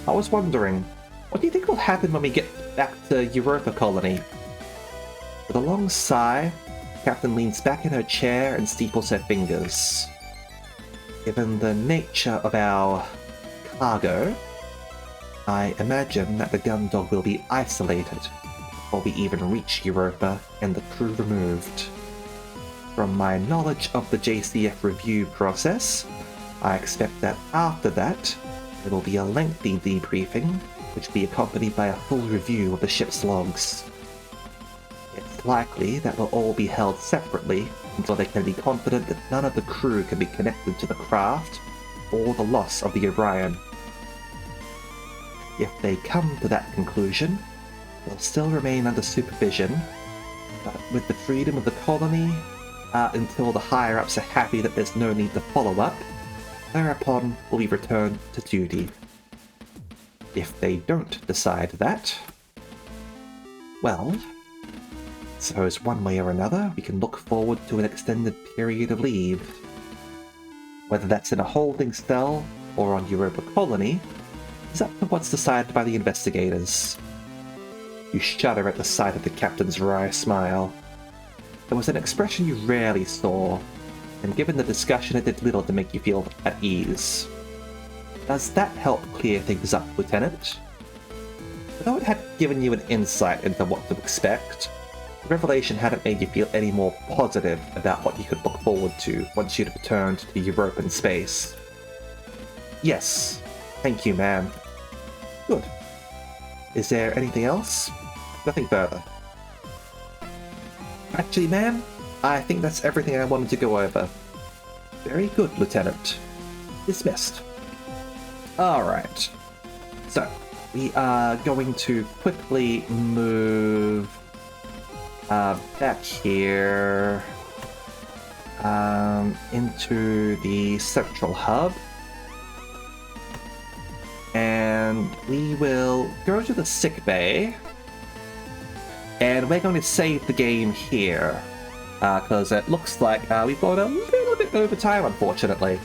I was wondering, what do you think will happen when we get back to Europa Colony? With a long sigh, Captain leans back in her chair and steeples her fingers. Given the nature of our cargo, I imagine that the Gundog will be isolated before we even reach Europa and the crew removed. From my knowledge of the JCF review process, I expect that after that, there will be a lengthy debriefing, which will be accompanied by a full review of the ship's logs. It's likely that we'll all be held separately until they can be confident that none of the crew can be connected to the craft or the loss of the Orion. If they come to that conclusion, they'll still remain under supervision, but with the freedom of the colony, until the higher-ups are happy that there's no need to follow up, thereupon will be returned to duty. If they don't decide that, well, I suppose one way or another we can look forward to an extended period of leave. Whether that's in a holding cell or on Europa Colony is up to what's decided by the investigators. You shudder at the sight of the captain's wry smile. It was an expression you rarely saw, and given the discussion it did little to make you feel at ease. Does that help clear things up, Lieutenant? Although it had given you an insight into what to expect, the revelation hadn't made you feel any more positive about what you could look forward to once you'd returned to European space. Yes, thank you, ma'am. Good. Is there anything else? Nothing further. Actually, ma'am, I think that's everything I wanted to go over. Very good, Lieutenant. Dismissed. Alright. So, we are going to quickly move back here into the central hub. And we will go to the sick bay. And we're going to save the game here. Because it looks like we've gone a little bit over time, unfortunately.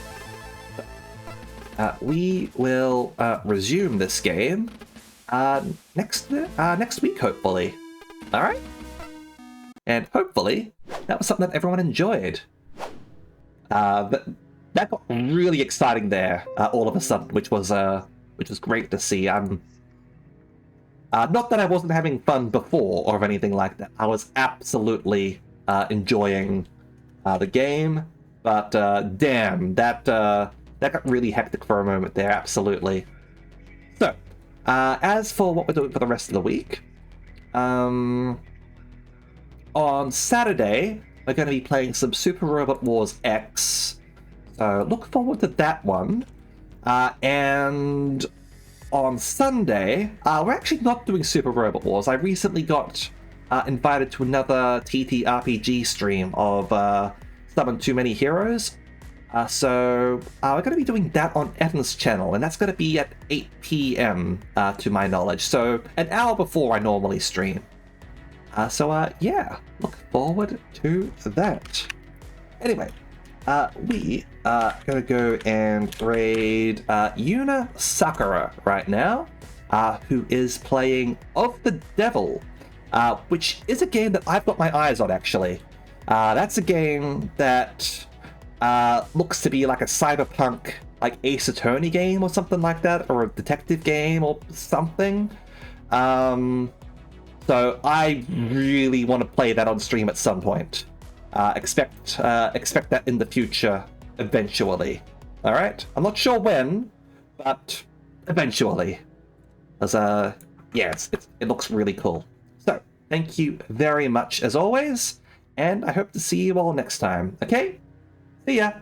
We will resume this game next week, hopefully. Alright? And hopefully, that was something that everyone enjoyed. That got really exciting there, all of a sudden, which was great to see. Not that I wasn't having fun before or anything like that. I was absolutely enjoying the game, but damn, that got really hectic for a moment there, absolutely. So, as for what we're doing for the rest of the week, on Saturday, we're going to be playing some Super Robot Wars X, so look forward to that one. And on Sunday, we're actually not doing Super Robot Wars. I recently got invited to another TTRPG stream of Summon Too Many Heroes. So we're going to be doing that on Evan's channel, and that's going to be at 8 p.m. To my knowledge. So an hour before I normally stream. Yeah, look forward to that. Anyway, we are going to go and raid Yuna Sakura right now, who is playing Of the Devil, which is a game that I've got my eyes on, actually. That's a game that looks to be like a cyberpunk, like Ace Attorney game or something like that, or a detective game or something. So I really want to play that on stream at some point. Expect that in the future, eventually. All right, I'm not sure when, but eventually. As yeah, it looks really cool. So thank you very much as always, and I hope to see you all next time. Okay, see ya.